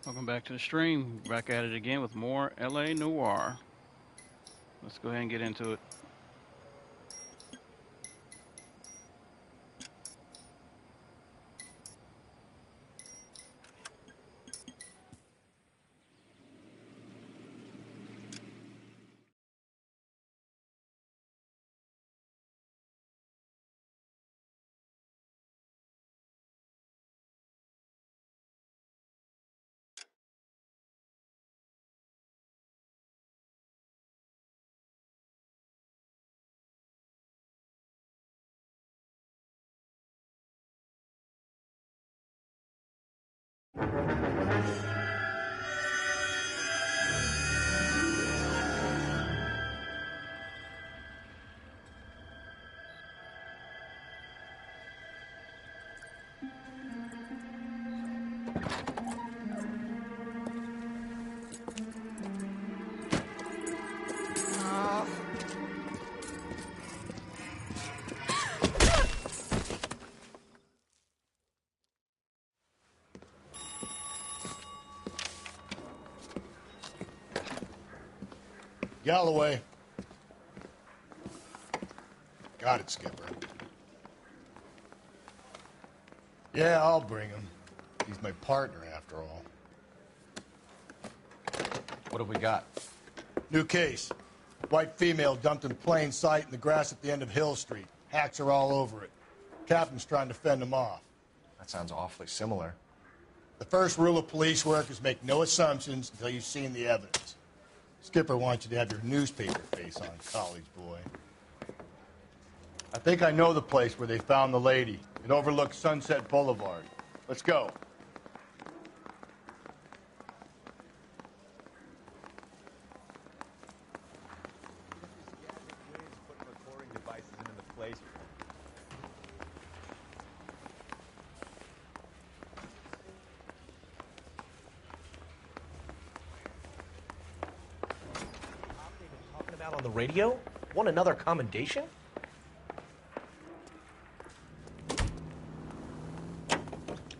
Welcome back to the stream. Back at it again with more LA Noire. Let's go ahead and get into it. Galloway. Got it, Skipper. Yeah, I'll bring him. He's my partner, after all. What have we got? New case. White female dumped in plain sight in the grass at the end of Hill Street. Hacks are all over it. Captain's trying to fend them off. That sounds awfully similar. The first rule of police work is make no assumptions until you've seen the evidence. Skipper wants you to have your newspaper face on, college boy. I think I know the place where they found the lady. It overlooks Sunset Boulevard. Let's go. On the radio? Want another commendation?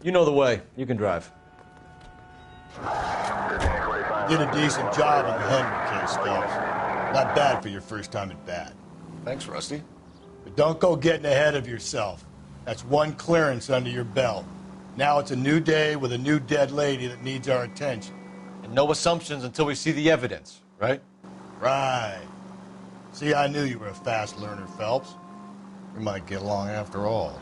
You know the way. You can drive. You did a decent job on the Henry case, Phelps. Not bad for your first time at bat. Thanks, Rusty. But don't go getting ahead of yourself. That's one clearance under your belt. Now it's a new day with a new dead lady that needs our attention. And no assumptions until we see the evidence, right? Right. See, I knew you were a fast learner, Phelps. We might get along after all.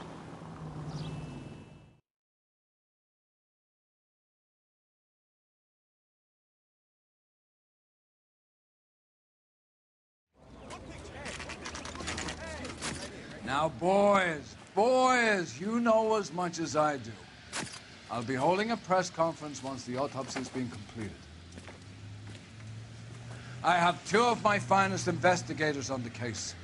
Now, boys, you know as much as I do. I'll be holding a press conference once the autopsy's been completed. I have two of my finest investigators on the case,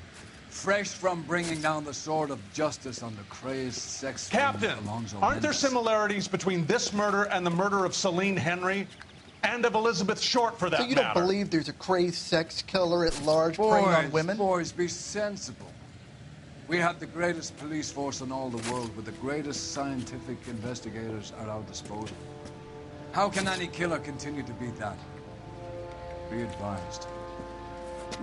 fresh from bringing down the sword of justice on the crazed sex Captain, aren't there similarities between this murder and the murder of Celine Henry and of Elizabeth Short, for that So you don't matter? believe there's a crazed sex killer at large preying on women? Boys, be sensible. We have the greatest police force in all the world with the greatest scientific investigators at our disposal. How can any killer continue to beat that? Be advised.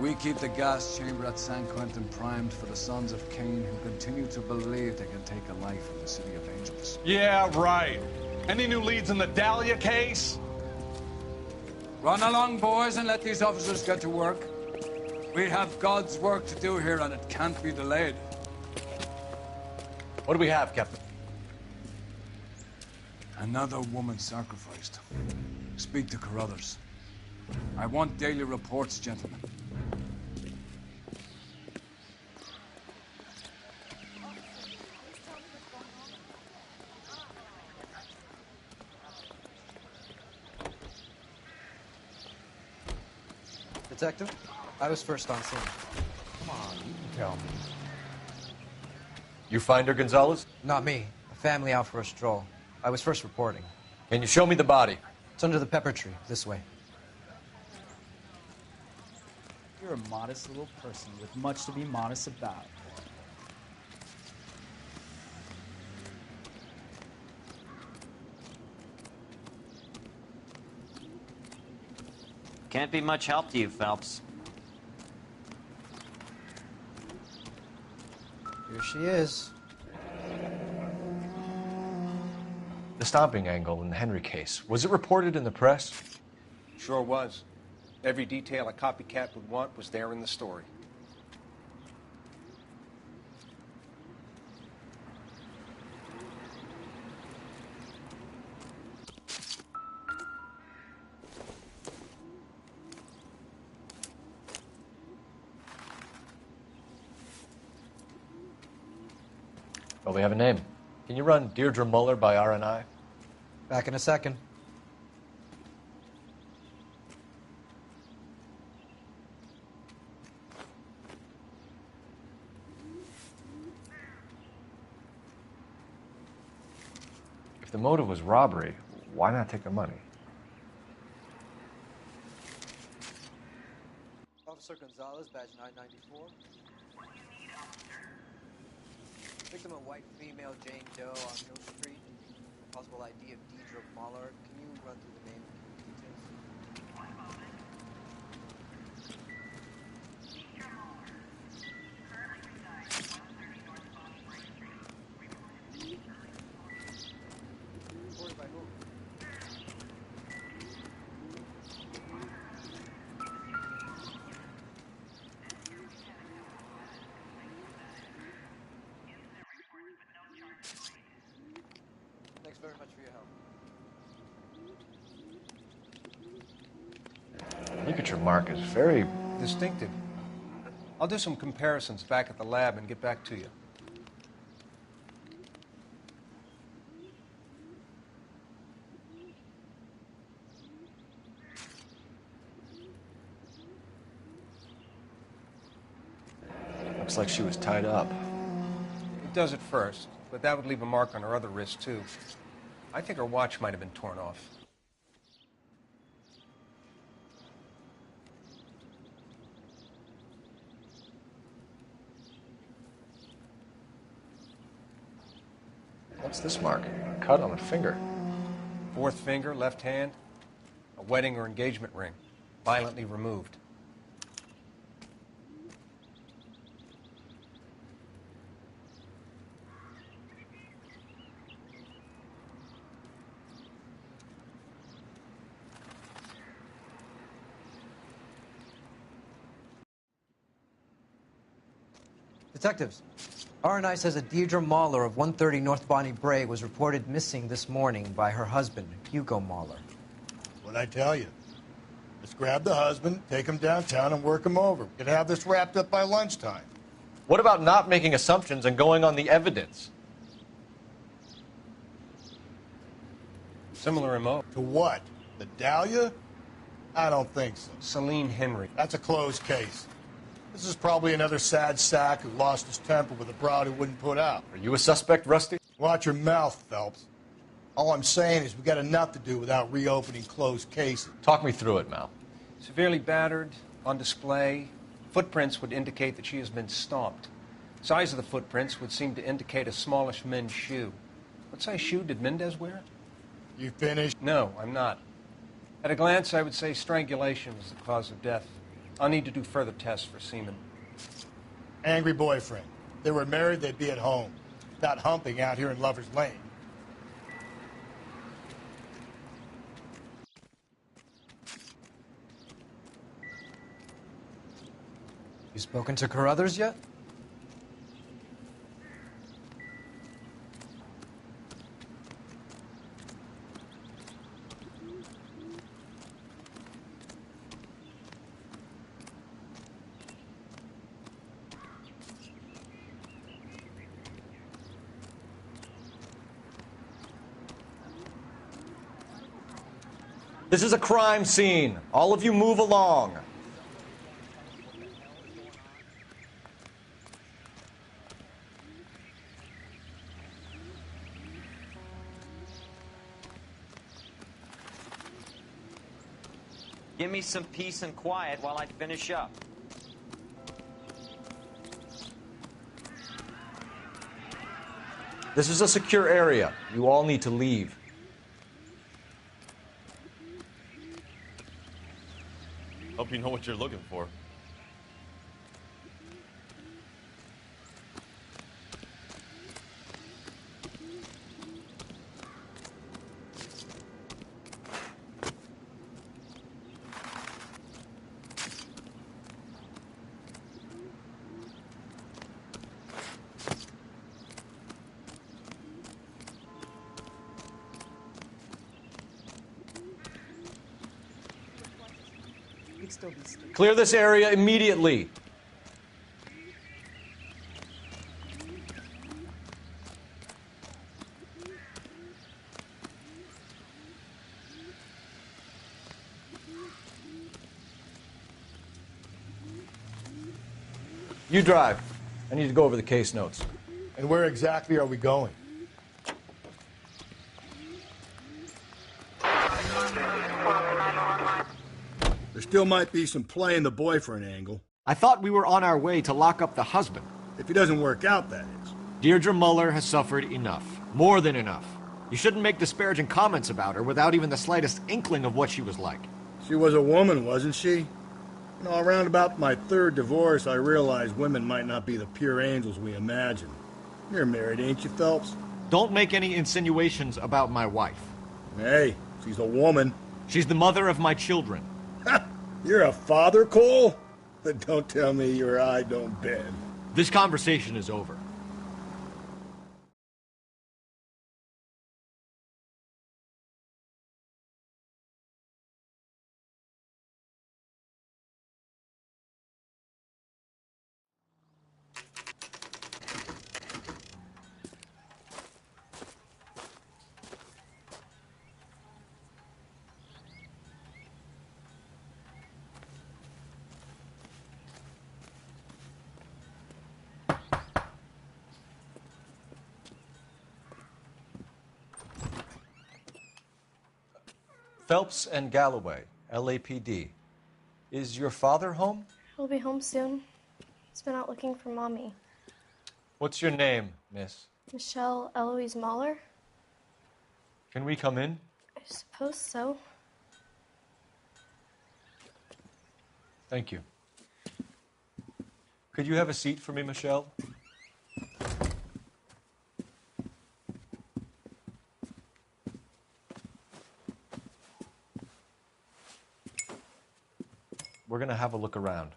We keep the gas chamber at San Quentin primed for the sons of Cain who continue to believe they can take a life in the City of Angels. Yeah, right. Any new leads in the Dahlia case? Run along, boys, and let these officers get to work. We have God's work to do here, and it can't be delayed. What do we have, Captain? Another woman sacrificed. Speak to Carruthers. I want daily reports, gentlemen. Detective, I was first on scene. Come on, you can tell me. You find her, Gonzalez? Not me. A family out for a stroll. I was first reporting. Can you show me the body? It's under the pepper tree, this way. You're a modest little person with much to be modest about. Can't be much help to you, Phelps. Here she is. The stomping angle in the Henry case, was it reported in the press? Sure was. Every detail a copycat would want was there in the story. Well, we have a name. Can you run Deirdre Muller by RNI? Back in a second. If the motive was robbery, why not take the money? Officer Gonzalez, badge 994. Victim, a white female, Jane Doe on Hill Street. Possible ID of Deirdre Muller. Can you run through the name and details? Reported by whom? Thanks very much for your help. Ligature mark is very Distinctive. I'll do some comparisons back at the lab and get back to you. Looks like she was tied up. It does at first, but that would leave a mark on her other wrist, too. I think her watch might have been torn off. What's this mark? A cut on the finger. Fourth finger, left hand, a wedding or engagement ring, violently removed. Detectives, RNI says that Deirdre Muller of 130 North Bonnie Bray was reported missing this morning by her husband, Hugo Muller. What'd I tell you? Let's grab the husband, take him downtown, and work him over. We could have this wrapped up by lunchtime. What about not making assumptions and going on the evidence? Similar MO. To what? The Dahlia? I don't think so. Celine Henry. That's a closed case. This is probably another sad sack who lost his temper with a broad who wouldn't put out. Are you a suspect, Rusty? Watch your mouth, Phelps. All I'm saying is we got enough to do without reopening closed cases. Talk me through it, Mal. Severely battered, on display. Footprints would indicate that she has been stomped. Size of the footprints would seem to indicate a smallish men's shoe. What size shoe did Mendez wear? You finished? No, I'm not. At a glance, I would say strangulation was the cause of death. I'll need to do further tests for semen. Angry boyfriend. If they were married, they'd be at home. Not humping out here in Lover's Lane. You spoken to Carruthers yet? This is a crime scene. All of you move along. Give me some peace and quiet while I finish up. This is a secure area. You all need to leave. hope you know what you're looking for. Clear this area immediately. You drive. I need to go over the case notes. And where exactly are we going? There still might be some playing the boyfriend angle. I thought we were on our way to lock up the husband. If he doesn't work out, that is. Deirdre Muller has suffered enough. More than enough. You shouldn't make disparaging comments about her without even the slightest inkling of what she was like. She was a woman, wasn't she? You know, around about my third divorce, I realized women might not be the pure angels we imagine. You're married, ain't you, Phelps? Don't make any insinuations about my wife. Hey, she's a woman. She's the mother of my children. You're a father, Cole? But don't tell me your eye don't bend. This conversation is over. Phelps and Galloway, LAPD. Is your father home? He'll be home soon. He's been out looking for Mommy. What's your name, miss? Michelle Eloise Mahler? Can we come in? I suppose so. Thank you. Could you have a seat for me, Michelle? We're going to have a look around.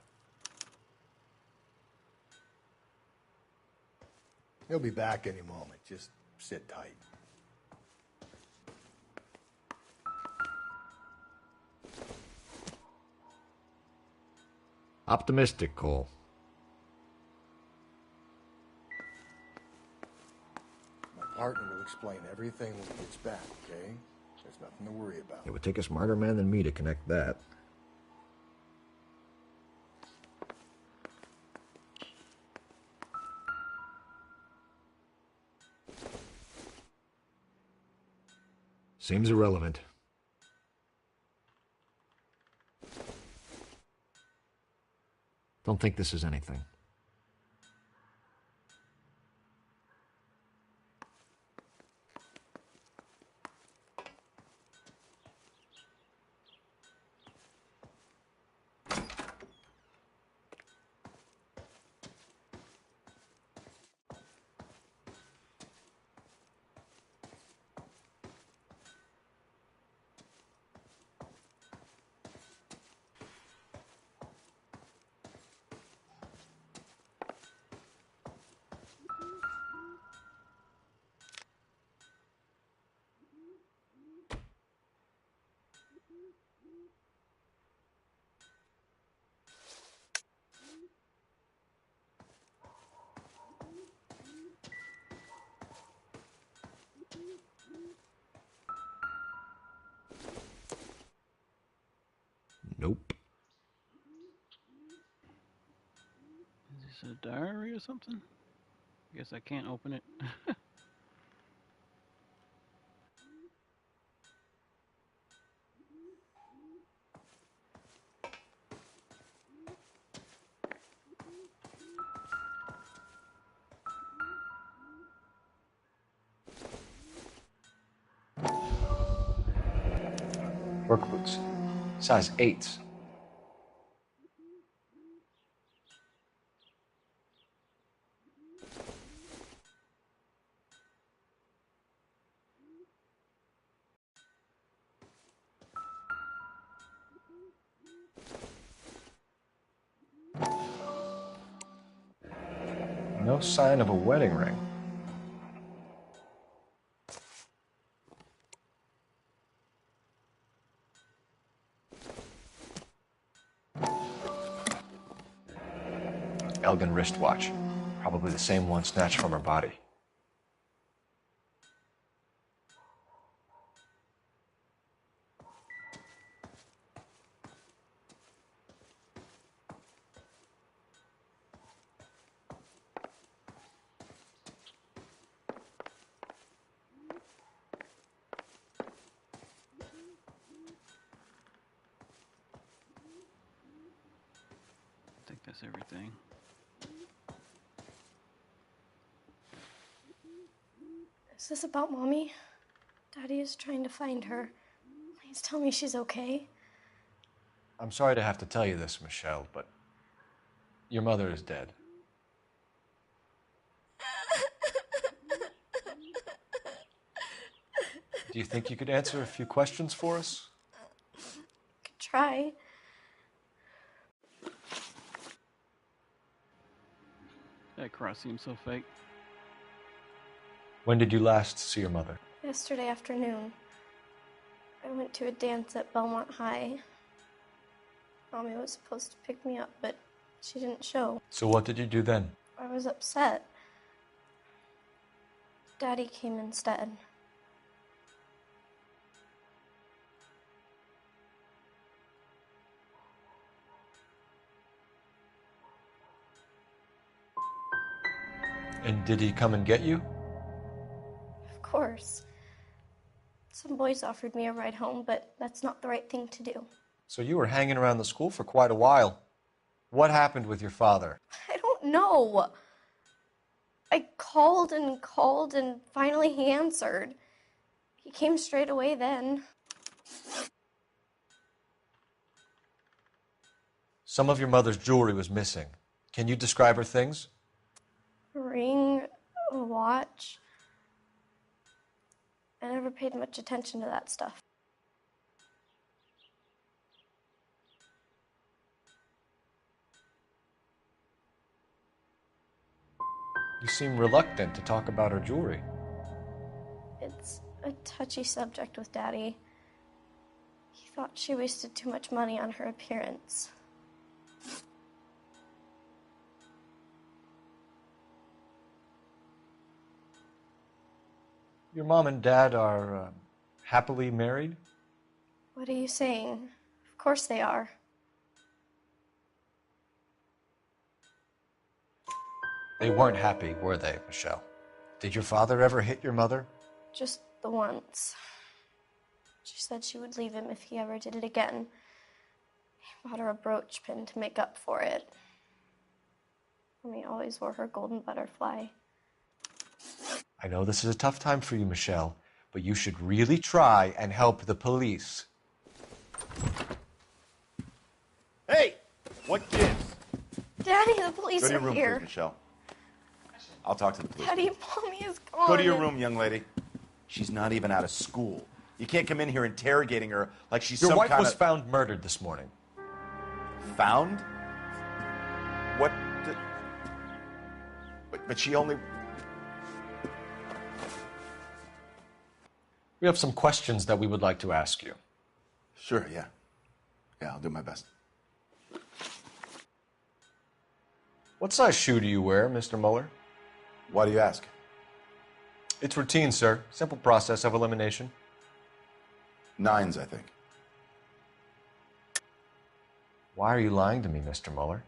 He'll be back any moment. Just sit tight. Optimistic, Cole. My partner will explain everything when he gets back, okay? There's nothing to worry about. It would take a smarter man than me to connect that. Seems irrelevant. Don't think this is anything. Nope. Is this a diary or something? I guess I can't open it. Work boots. Size 8s. No sign of a wedding ring. Elgin wristwatch. Probably the same one snatched from her body. I think that's everything. Is this about Mommy? Daddy is trying to find her. Please tell me she's okay. I'm sorry to have to tell you this, Michelle, but your mother is dead. Do you think you could answer a few questions for us? Could try. That cry seems so fake. When did you last see your mother? Yesterday afternoon, I went to a dance at Belmont High. Mommy was supposed to pick me up, but she didn't show. So what did you do then? I was upset. Daddy came instead. And did he come and get you? Of course. Some boys offered me a ride home, but that's not the right thing to do. So you were hanging around the school for quite a while. What happened with your father? I don't know. I called and finally he answered. He came straight away then. Some of your mother's jewelry was missing. Can you describe her things? A ring, a watch. I never paid much attention to that stuff. You seem reluctant to talk about her jewelry. It's a touchy subject with Daddy. He thought she wasted too much money on her appearance. Your mom and dad are happily married? What are you saying? Of course they are. They weren't happy, were they, Michelle? Did your father ever hit your mother? Just the once. She said she would leave him if he ever did it again. He bought her a brooch pin to make up for it. Mommy always wore her golden butterfly. I know this is a tough time for you, Michelle, but you should really try and help the police. Hey! What gives? Daddy, the police Go to your are room, here. please, Michelle. I'll talk to the police. Daddy, Mommy is gone. Go to your room, young lady. She's not even out of school. You can't come in here interrogating her like she's Your some wife kind was of... found murdered this morning. Found? What the... But she only... We have some questions that we would like to ask you. Sure, yeah. Yeah, I'll do my best. What size shoe do you wear, Mr. Mueller? Why do you ask? It's routine, sir. Simple process of elimination. 9s, I think. Why are you lying to me, Mr. Mueller?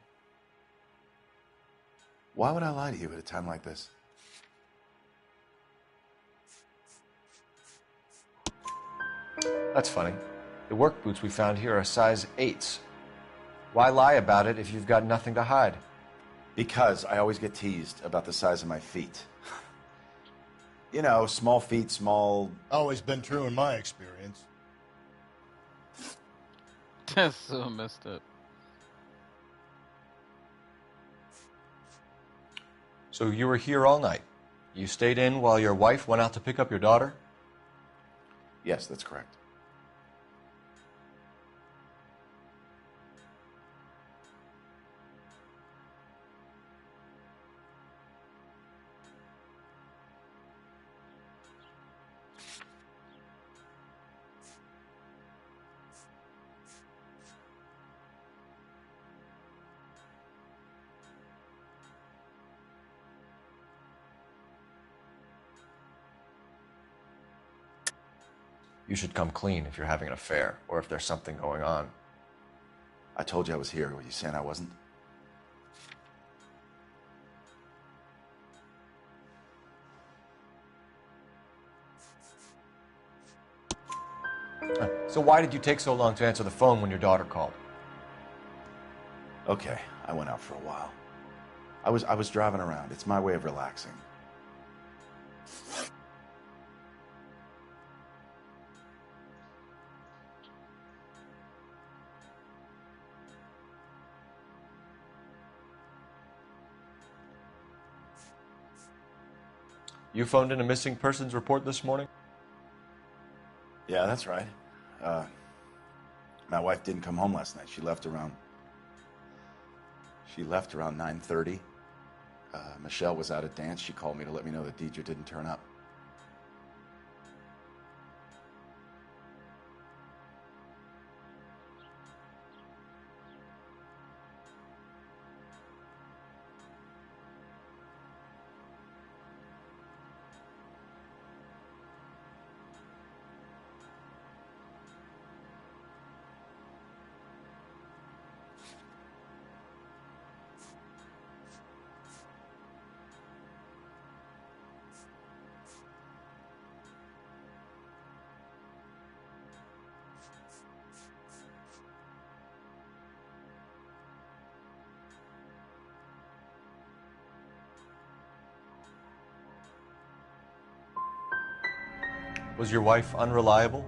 Why would I lie to you at a time like this? That's funny. The work boots we found here are size 8s. Why lie about it if you've got nothing to hide? Because I always get teased about the size of my feet. You know, small feet, small... Always been true in my experience. That's so messed up. So you were here all night. You stayed in while your wife went out to pick up your daughter? Yes, that's correct. You should come clean if you're having an affair, or if there's something going on. I told you I was here. Were you saying I wasn't? So why did you take so long to answer the phone when your daughter called? Okay, I went out for a while. I was driving around. It's my way of relaxing. You phoned in a missing persons report this morning? Yeah, that's right. My wife didn't come home last night. She left around 9:30. Michelle was out at dance. She called me to let me know that Deidre didn't turn up. Was your wife unreliable?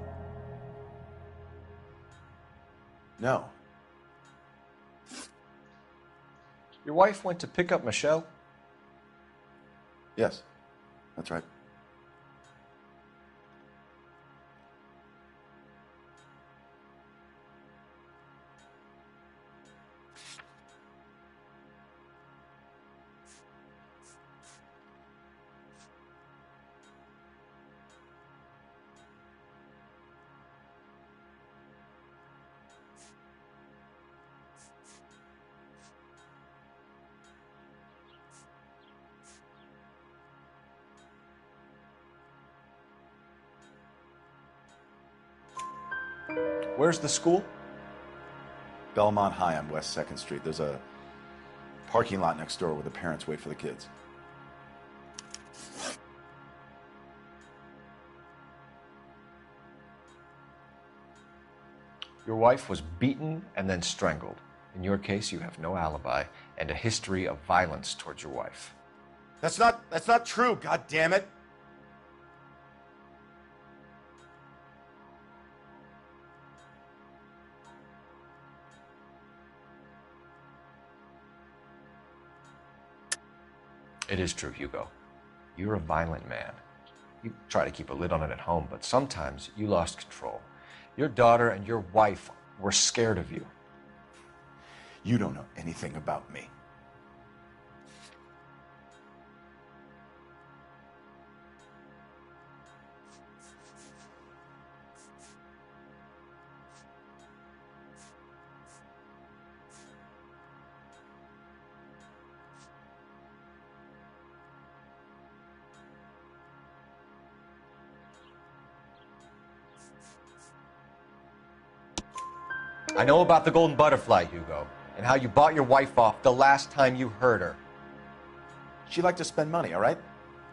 No. Your wife went to pick up Michelle? Yes, that's right. Where's the school? Belmont High on West 2nd Street. There's a parking lot next door where the parents wait for the kids. Your wife was beaten and then strangled. In your case, you have no alibi and a history of violence towards your wife. That's not true, God damn it. It is true, Hugo. You're a violent man. You try to keep a lid on it at home, but sometimes you lost control. Your daughter and your wife were scared of you. You don't know anything about me. I know about the golden butterfly, Hugo, and how you bought your wife off the last time you heard her. She liked to spend money, all right?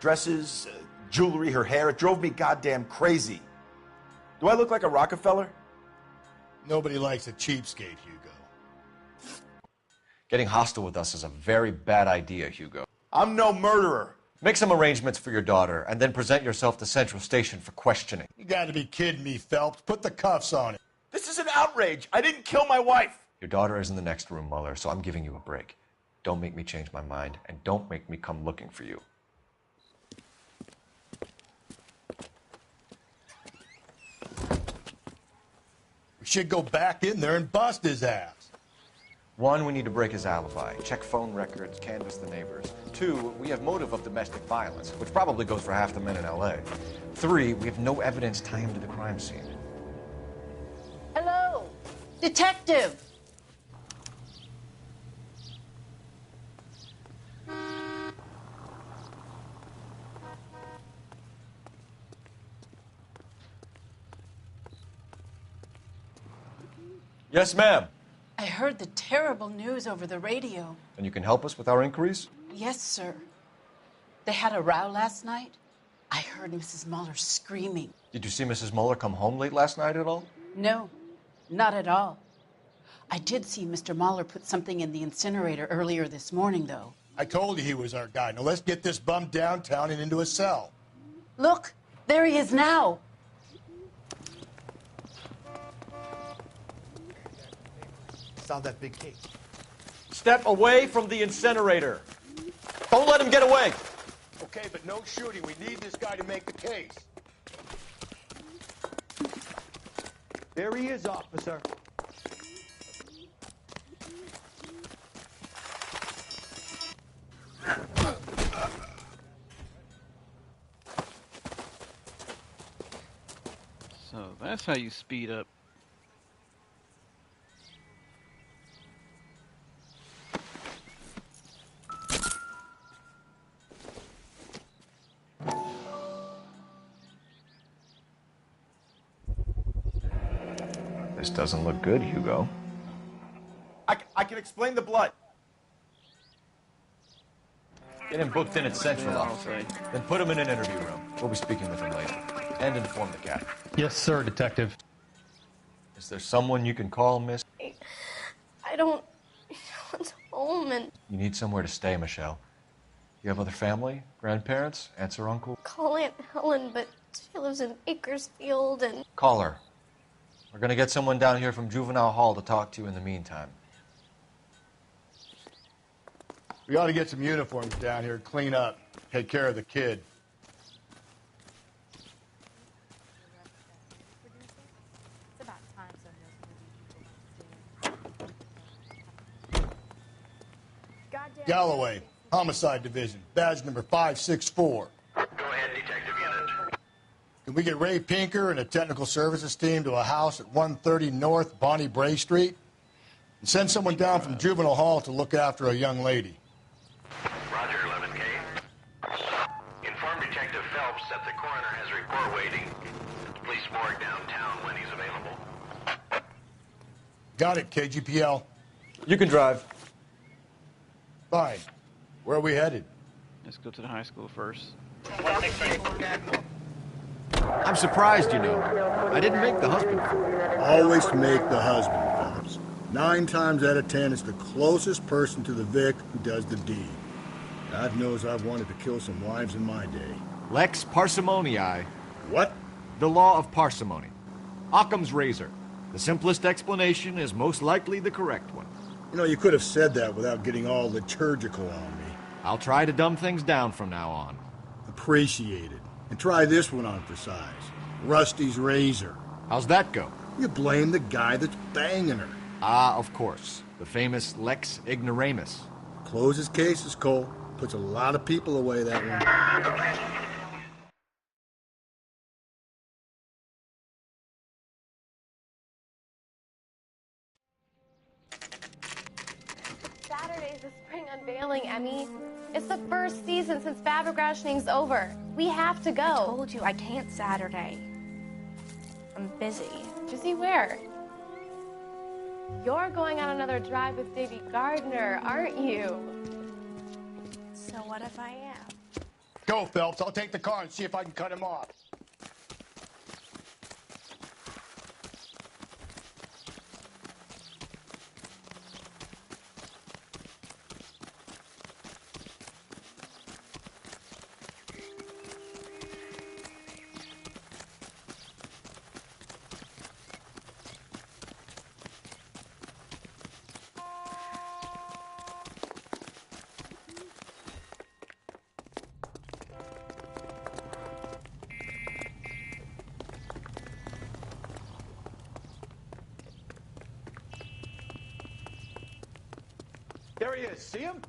Dresses, jewelry, her hair. It drove me goddamn crazy. Do I look like a Rockefeller? Nobody likes a cheapskate, Hugo. Getting hostile with us is a very bad idea, Hugo. I'm no murderer. Make some arrangements for your daughter, and then present yourself to Central Station for questioning. You gotta be kidding me, Phelps. Put the cuffs on it. This is an outrage. I didn't kill my wife. Your daughter is in the next room, Muller, so I'm giving you a break. Don't make me change my mind, and don't make me come looking for you. We should go back in there and bust his ass. 1, we need to break his alibi, check phone records, canvass the neighbors. 2, we have motive of domestic violence, which probably goes for half the men in L.A. 3, we have no evidence tying him to the crime scene. Hello, detective. Yes, ma'am. I heard the terrible news over the radio. And you can help us with our inquiries? Yes, sir. They had a row last night. I heard Mrs. Muller screaming. Did you see Mrs. Muller come home late last night at all? No, not at all. I did see Mr. Muller put something in the incinerator earlier this morning, though. I told you he was our guy. Now let's get this bum downtown and into a cell. Look, there he is now. Solve that big case. Step away from the incinerator. Don't let him get away. Okay, but no shooting. We need this guy to make the case. There he is, officer. So that's how you speed up. This doesn't look good, Hugo. I can explain the blood. Get him booked in at Central, officer. Then put him in an interview room. We'll be speaking with him later. And inform the captain. Yes, sir, Detective. Is there someone you can call, miss? I don't want home and You need somewhere to stay, Michelle. You have other family? Grandparents? Aunts or uncle? call Aunt Helen, but she lives in Bakersfield and... Call her. We're gonna get someone down here from Juvenile Hall to talk to you in the meantime. We ought to get some uniforms down here, clean up, take care of the kid. Galloway, Homicide Division, badge number 564. Go ahead, Detective Unit. Can we get Ray Pinker and a technical services team to a house at 130 North Bonnie Bray Street? And send someone down from Juvenile Hall to look after a young lady. Roger, 11K. Inform Detective Phelps that the coroner has a report waiting at the police morgue downtown when he's available. Got it, KGPL. You can drive. Fine. Where are we headed? Let's go to the high school first. I'm surprised, you know. I didn't make the husband. Always make the husband, Phillips. 9 times out of 10, it's the closest person to the Vic who does the deed. God knows I've wanted to kill some wives in my day. Lex parsimoniae. What? The law of parsimony. Occam's razor. The simplest explanation is most likely the correct one. You know, you could have said that without getting all liturgical on me. I'll try to dumb things down from now on. Appreciate it. And try this one on for size. Rusty's razor. How's that go? You blame the guy that's banging her. Ah, of course. The famous Lex ignoramus. Closes cases, Cole. Puts a lot of people away, that one. Saturday's the spring unveiling, Emmy. It's the first season since fabric rationing's over. We have to go. I told you I can't Saturday. I'm busy. Busy where? You're going on another drive with Davy Gardner, aren't you? So what if I am? Go, Phelps. I'll take the car and see if I can cut him off. There he is. See him?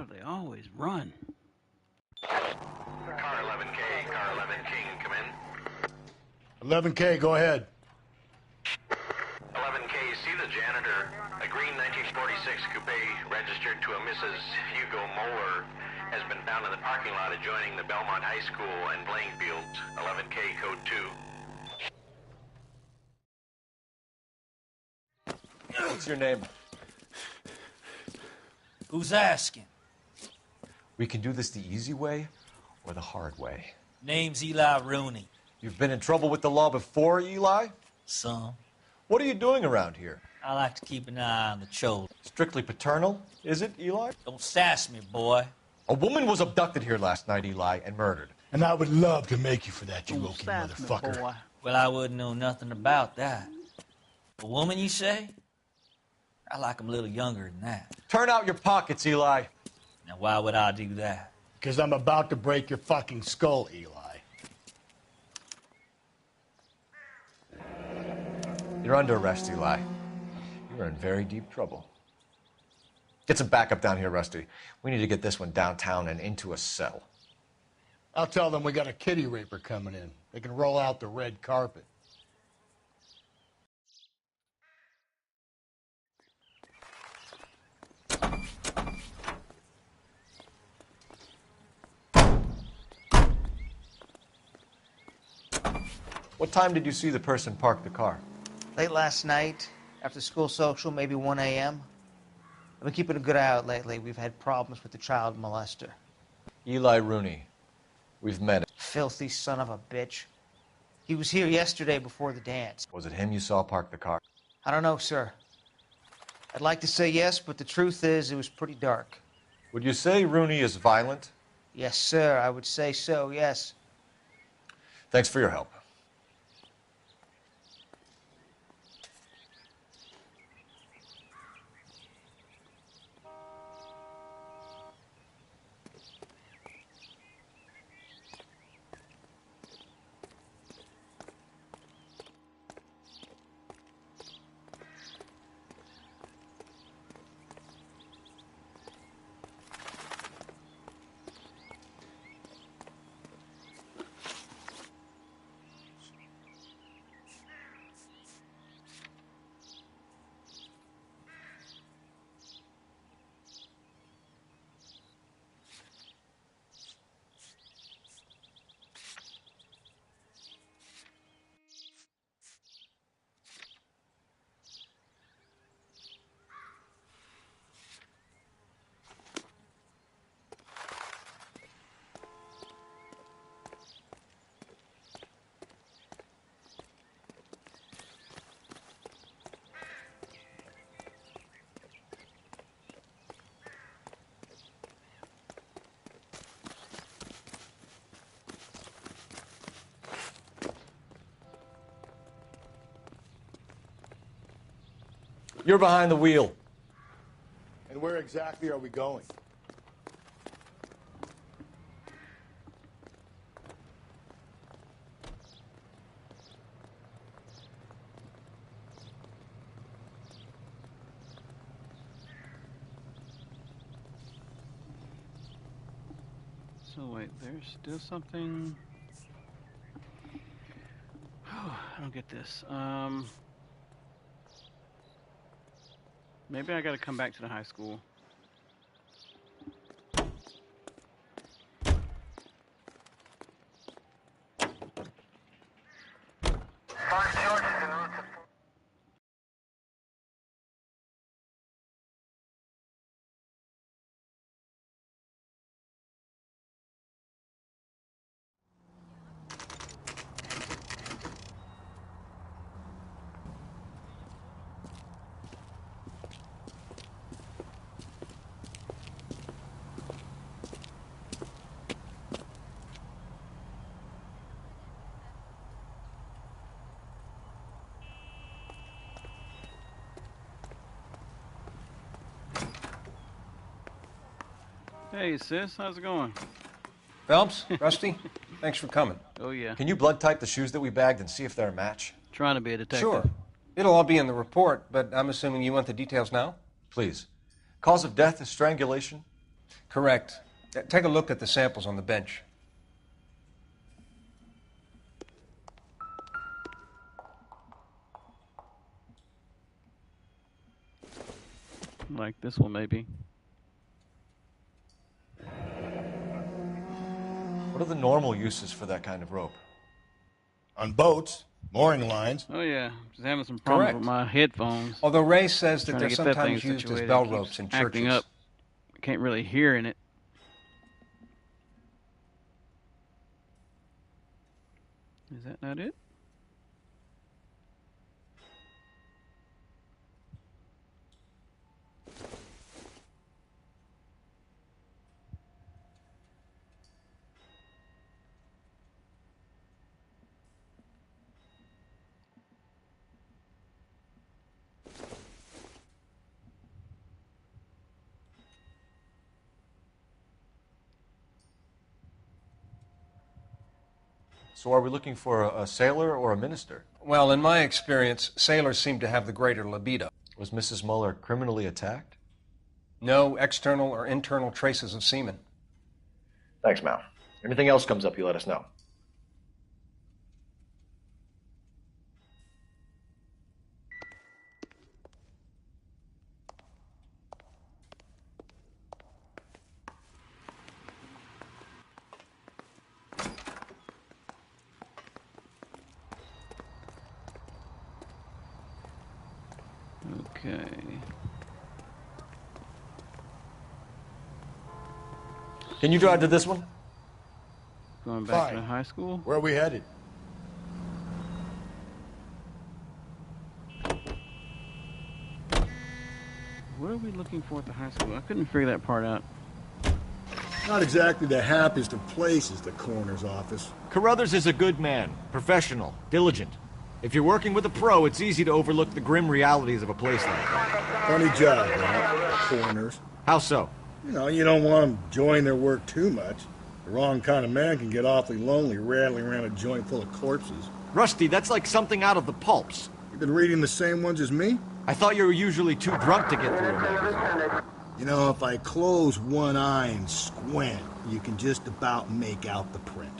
do they always run? Car 11K, Car 11 King, come in. 11K, go ahead. 11K, see the janitor. A green 1946 coupe registered to a Mrs. Hugo Moeller has been found in the parking lot adjoining the Belmont High School and playing fields. 11K, code 2. What's your name? Who's asking? We can do this the easy way or the hard way. Name's Eli Rooney. You've been in trouble with the law before, Eli? Some. What are you doing around here? I like to keep an eye on the children. Strictly paternal, is it, Eli? Don't sass me, boy. A woman was abducted here last night, Eli, and murdered. And I would love to make you for that, you Wookiee motherfucker. Boy. Well, I wouldn't know nothing about that. A woman, you say? I like 'em a little younger than that. Turn out your pockets, Eli. Now, why would I do that? Because I'm about to break your fucking skull, Eli. You're under arrest, Eli. You are in very deep trouble. Get some backup down here, Rusty. We need to get this one downtown and into a cell. I'll tell them we got a kitty raper coming in. They can roll out the red carpet. What time did you see the person park the car? Late last night, after school social, maybe 1 a.m. I've been keeping a good eye out lately. We've had problems with the child molester. Eli Rooney. We've met him. Filthy son of a bitch. He was here yesterday before the dance. Was it him you saw park the car? I don't know, sir. I'd like to say yes, but the truth is it was pretty dark. Would you say Rooney is violent? Yes, sir. I would say so, yes. Thanks for your help. You're behind the wheel. And where exactly are we going? So wait, there's still something. Oh, I don't get this. Maybe I gotta come back to the high school. Hey, sis, how's it going? Phelps, Rusty, thanks for coming. Oh, yeah. Can you blood type the shoes that we bagged and see if they're a match? Trying to be a detective. Sure. It'll all be in the report, but I'm assuming you want the details now? Please. Cause of death is strangulation? Correct. Take a look at the samples on the bench. Like this one, maybe. What are the normal uses for that kind of rope? On boats, mooring lines. Oh yeah, just having some problems Correct. with my headphones. Although Ray says that Trying they're to get that thing sometimes used as situated, bell it keeps ropes in acting churches. up. I can't really hear in it. Is that not it? So are we looking for a sailor or a minister? Well, in my experience, sailors seem to have the greater libido. Was Mrs. Muller criminally attacked? No external or internal traces of semen. Thanks, Mal. Anything else comes up, you let us know. Okay. Can you drive to this one? Going back Fine. to high school? Where are we headed? What are we looking for at the high school? I couldn't figure that part out. Not exactly the happiest of places, the coroner's office. Carruthers is a good man, professional, diligent. If you're working with a pro, it's easy to overlook the grim realities of a place like that. Funny job, right? Coroners. How so? You know, you don't want them enjoying their work too much. The wrong kind of man can get awfully lonely rattling around a joint full of corpses. Rusty, that's like something out of the pulps. You've been reading the same ones as me? I thought you were usually too drunk to get through a magazine. You know, if I close one eye and squint, you can just about make out the print.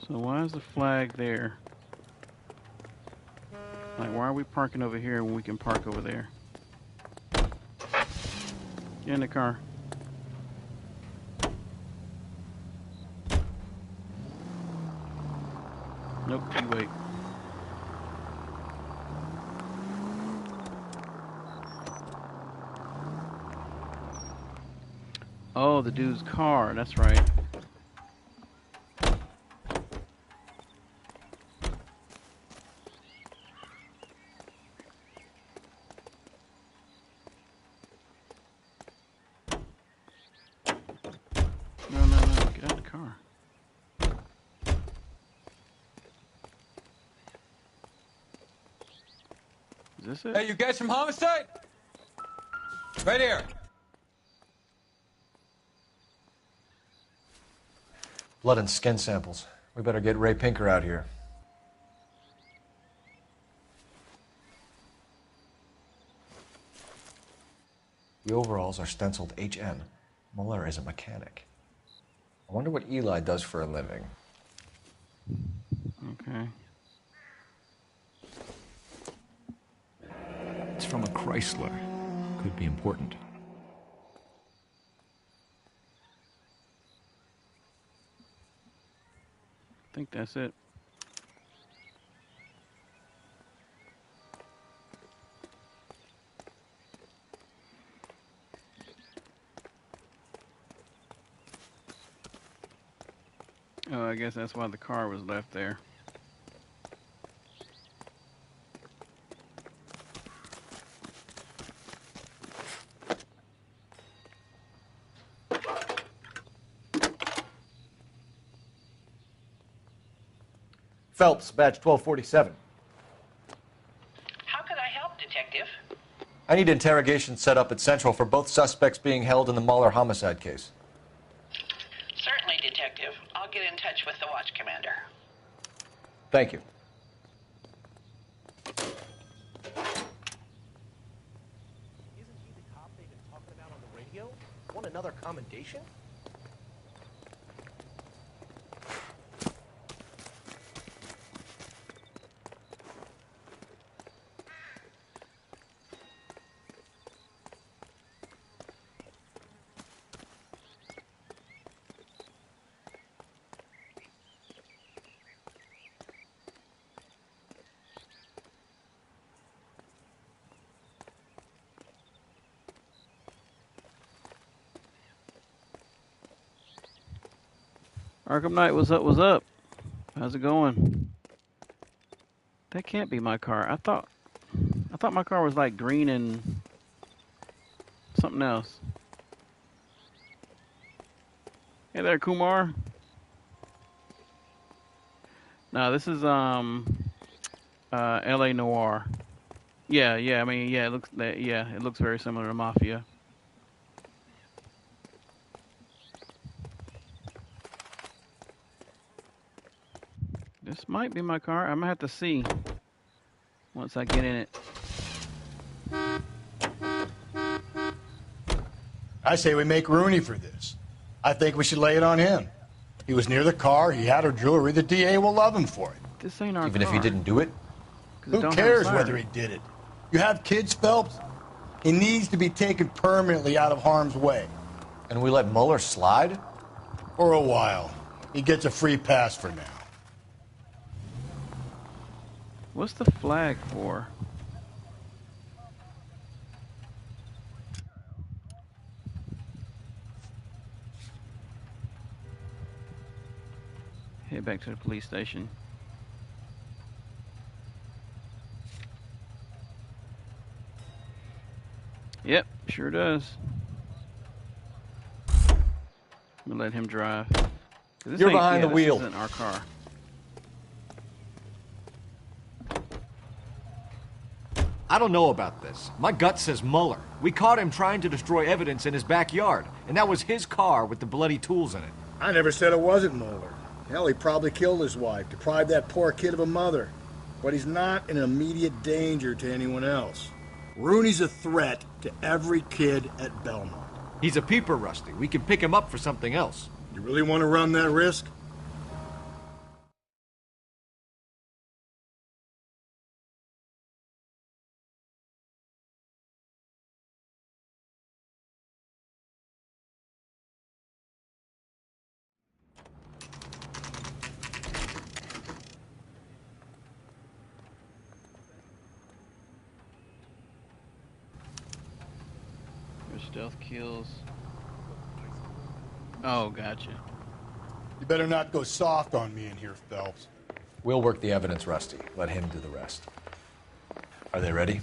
So why is the flag there? Like, why are we parking over here when we can park over there? Get in the car. Nope, you wait. Oh, the dude's car, that's right. No, get out of the car. Is this it? Hey, you guys from Homicide? Right here. Blood and skin samples. We better get Ray Pinker out here. The overalls are stenciled HM. Muller is a mechanic. I wonder what Eli does for a living. Okay. It's from a Chrysler. Could be important. I think that's it. Oh, I guess that's why the car was left there. Phelps, badge 1247. How could I help, Detective? I need interrogation set up at Central for both suspects being held in the Mahler homicide case. Certainly, Detective. I'll get in touch with the watch commander. Thank you. Want another commendation? Arkham Knight, what's up? What's up? How's it going? That can't be my car. I thought my car was like green and something else. Hey there, Kumar. No, this is LA Noire. Yeah, I mean, yeah, it looks very similar to Mafia. This might be my car. I'm gonna have to see once I get in it. I say we make Rooney for this. I think we should lay it on him. He was near the car. He had her jewelry. The DA will love him for it. This ain't our Even car. if he didn't do it? Who cares whether he did it? You have kids, Phelps? He needs to be taken permanently out of harm's way. And we let Mueller slide? For a while. He gets a free pass for now. What's the flag for? Head back to the police station. Yep, sure does. I'm gonna let him drive. You're behind the wheel. This isn't our car. I don't know about this. My gut says Mueller. We caught him trying to destroy evidence in his backyard, and that was his car with the bloody tools in it. I never said it wasn't Mueller. Hell, he probably killed his wife, deprived that poor kid of a mother. But he's not in immediate danger to anyone else. Rooney's a threat to every kid at Belmont. He's a peeper, Rusty. We can pick him up for something else. You really want to run that risk? Your stealth kills. Oh, gotcha. You better not go soft on me in here, Phelps. We'll work the evidence, Rusty. Let him do the rest. Are they ready?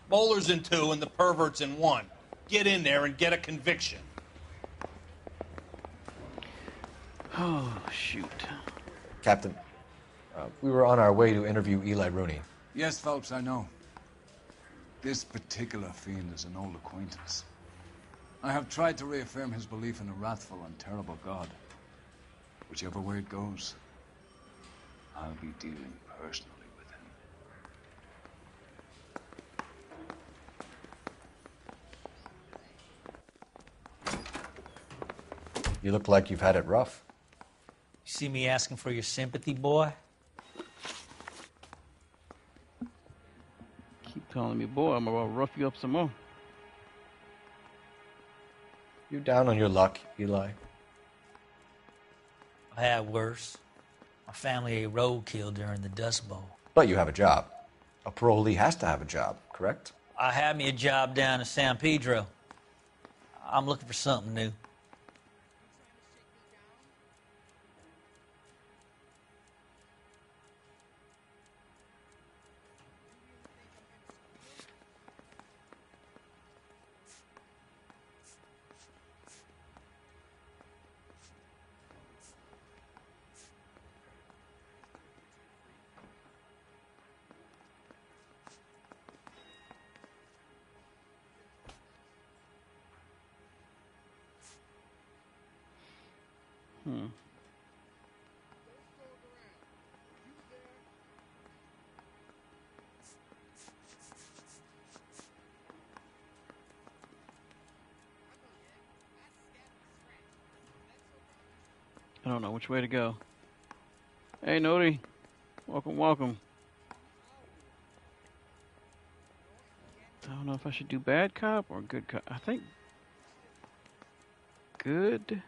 Bowler's in 2 and the pervert's in 1. Get in there and get a conviction. Oh, shoot. Captain, we were on our way to interview Eli Rooney. Yes, Phelps, I know. This particular fiend is an old acquaintance. I have tried to reaffirm his belief in a wrathful and terrible God. Whichever way it goes, I'll be dealing personally with him. You look like you've had it rough. You see me asking for your sympathy, boy? Keep calling me boy. I'm gonna rough you up some more. You down on your luck, Eli? I had worse. My family ate roadkill during the Dust Bowl. But you have a job. A parolee has to have a job, correct? I had me a job down in San Pedro. I'm looking for something new. Hmm. I don't know which way to go. Hey, Nody. Welcome, welcome. I don't know if I should do bad cop or good cop. I think good.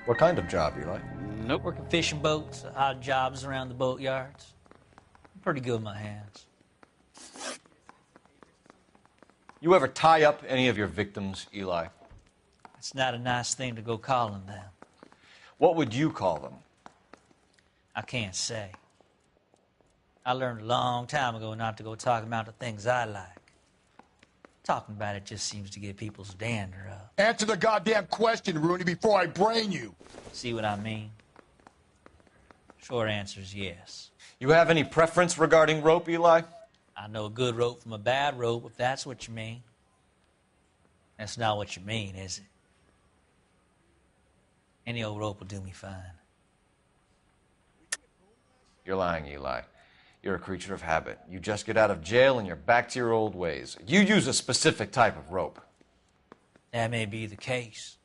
What kind of job, Eli? Nope. Working fishing boats, odd jobs around the boatyards. I'm pretty good with my hands. You ever tie up any of your victims, Eli? It's not a nice thing to go calling them. What would you call them? I can't say. I learned a long time ago not to go talking about the things I like. Talking about it just seems to get people's dander up. Answer the goddamn question, Rooney, before I brain you. See what I mean? Short answer is yes. You have any preference regarding rope, Eli? I know a good rope from a bad rope, if that's what you mean. That's not what you mean, is it? Any old rope will do me fine. You're lying, Eli. You're a creature of habit. You just get out of jail and you're back to your old ways. You use a specific type of rope. That may be the case.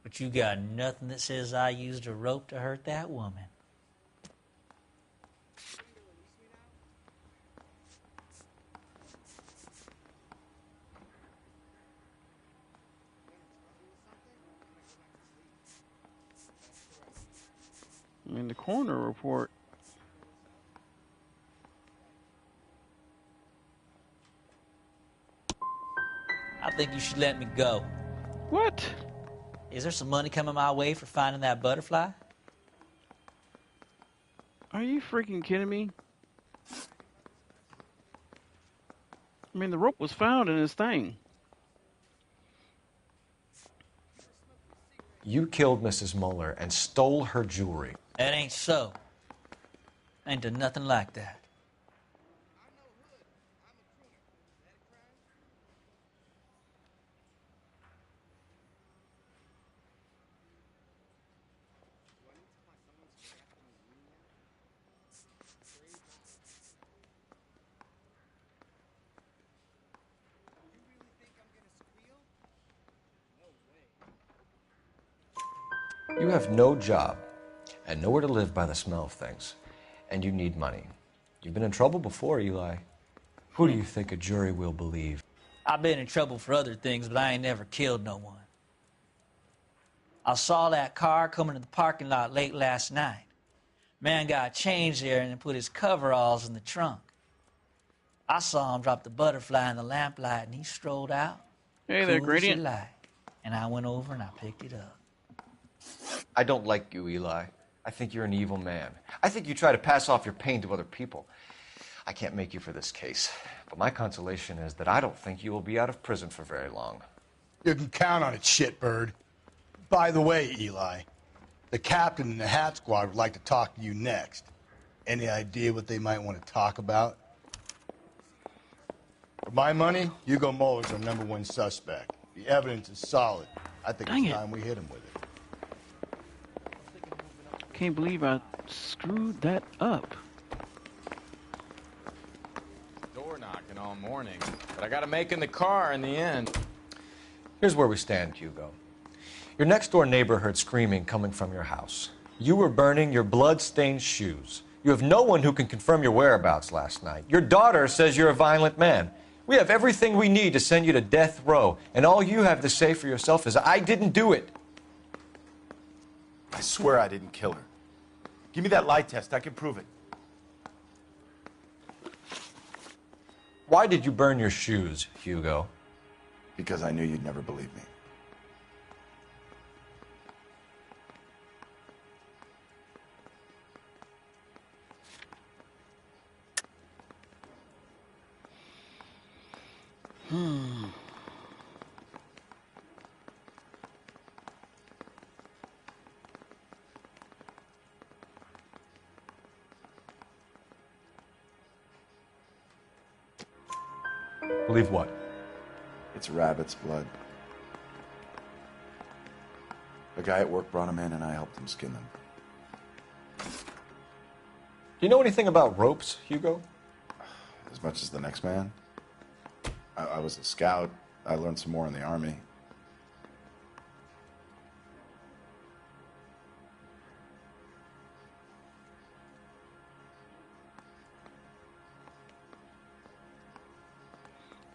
But you got nothing that says I used a rope to hurt that woman. I mean, the coroner report. I think you should let me go. What? Is there some money coming my way for finding that butterfly? Are you freaking kidding me? I mean, the rope was found in his thing. You killed Mrs. Muller and stole her jewelry. That ain't so. I ain't done nothing like that. You have no job and nowhere to live by the smell of things, and you need money. You've been in trouble before, Eli. Who do you think a jury will believe? I've been in trouble for other things, but I ain't never killed no one. I saw that car coming to the parking lot late last night. Man got changed there and put his coveralls in the trunk. I saw him drop the butterfly in the lamplight, and he strolled out. Hey there, cool as you Gradient. like. And I went over and I picked it up. I don't like you, Eli. I think you're an evil man. I think you try to pass off your pain to other people. I can't make you for this case, but my consolation is that I don't think you will be out of prison for very long. You can count on it, shitbird. By the way, Eli, the captain and the hat squad would like to talk to you next. Any idea what they might want to talk about? For my money, Hugo Muller's our #1 suspect. The evidence is solid. I think Dang it's it. time we hit him with it. Can't believe I screwed that up. Door knocking all morning, but I got to make in the car in the end. Here's where we stand, Hugo. Your next-door neighbor heard screaming coming from your house. You were burning your blood-stained shoes. You have no one who can confirm your whereabouts last night. Your daughter says you're a violent man. We have everything we need to send you to death row, and all you have to say for yourself is, I didn't do it. I swear I didn't kill her. Give me that lie test. I can prove it. Why did you burn your shoes, Hugo? Because I knew you'd never believe me. Believe what? It's rabbit's blood. A guy at work brought him in, and I helped him skin them. Do you know anything about ropes, Hugo? As much as the next man. I was a scout. I learned some more in the Army.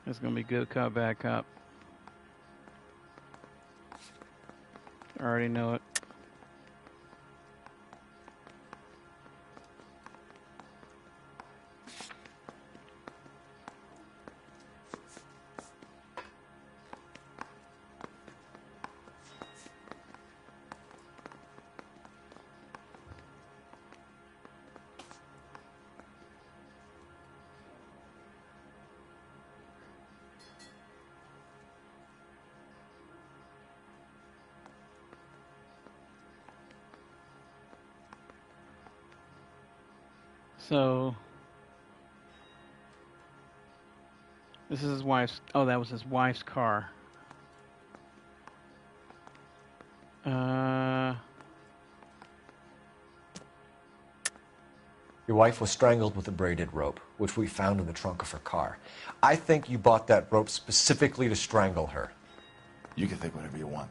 It's gonna be good cop, bad cop. I already know it. So this is his wife's. Oh, that was his wife's car. Your wife was strangled with a braided rope, which we found in the trunk of her car. I think you bought that rope specifically to strangle her. You can think whatever you want.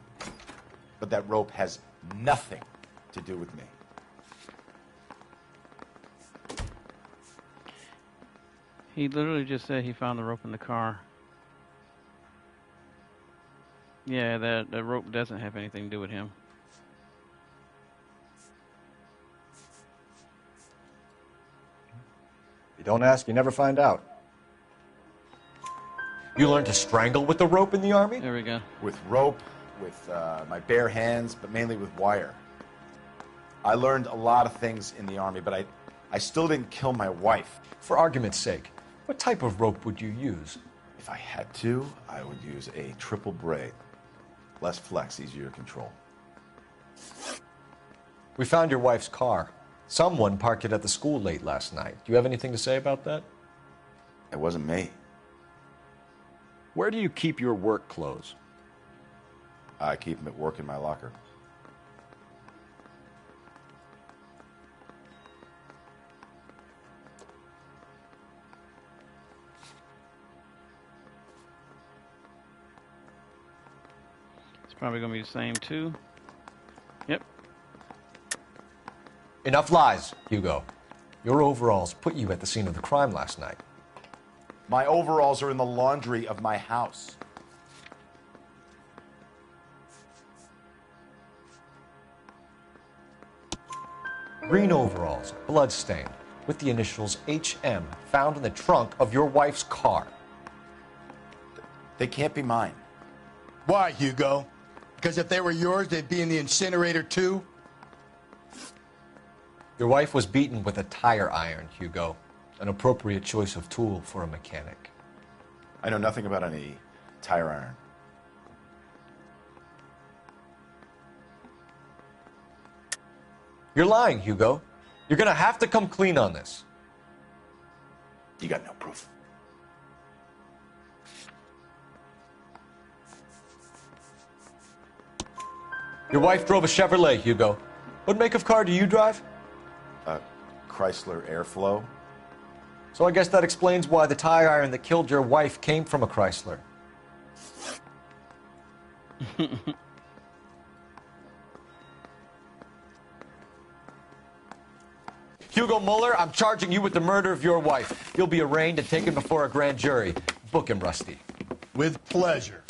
But that rope has nothing to do with me. He literally just said he found the rope in the car. Yeah, that rope doesn't have anything to do with him. You don't ask, you never find out. You learned to strangle with the rope in the Army? There we go. With rope, with my bare hands, but mainly with wire. I learned a lot of things in the Army, but I still didn't kill my wife. For argument's sake, what type of rope would you use? If I had to, I would use a triple braid. Less flex, easier to control. We found your wife's car. Someone parked it at the school late last night. Do you have anything to say about that? It wasn't me. Where do you keep your work clothes? I keep them at work in my locker. It's probably gonna be the same too. Yep. Enough lies, Hugo. Your overalls put you at the scene of the crime last night. My overalls are in the laundry of my house. Green overalls, blood-stained, with the initials HM found in the trunk of your wife's car. They can't be mine. Why, Hugo? Because if they were yours, they'd be in the incinerator too? Your wife was beaten with a tire iron, Hugo. An appropriate choice of tool for a mechanic. I know nothing about any tire iron. You're lying, Hugo. You're gonna have to come clean on this. You got no proof. Your wife drove a Chevrolet, Hugo. What make of car do you drive? A Chrysler Airflow. So I guess that explains why the tire iron that killed your wife came from a Chrysler. Hugo Mueller, I'm charging you with the murder of your wife. You'll be arraigned and taken before a grand jury. Book him, Rusty. With pleasure.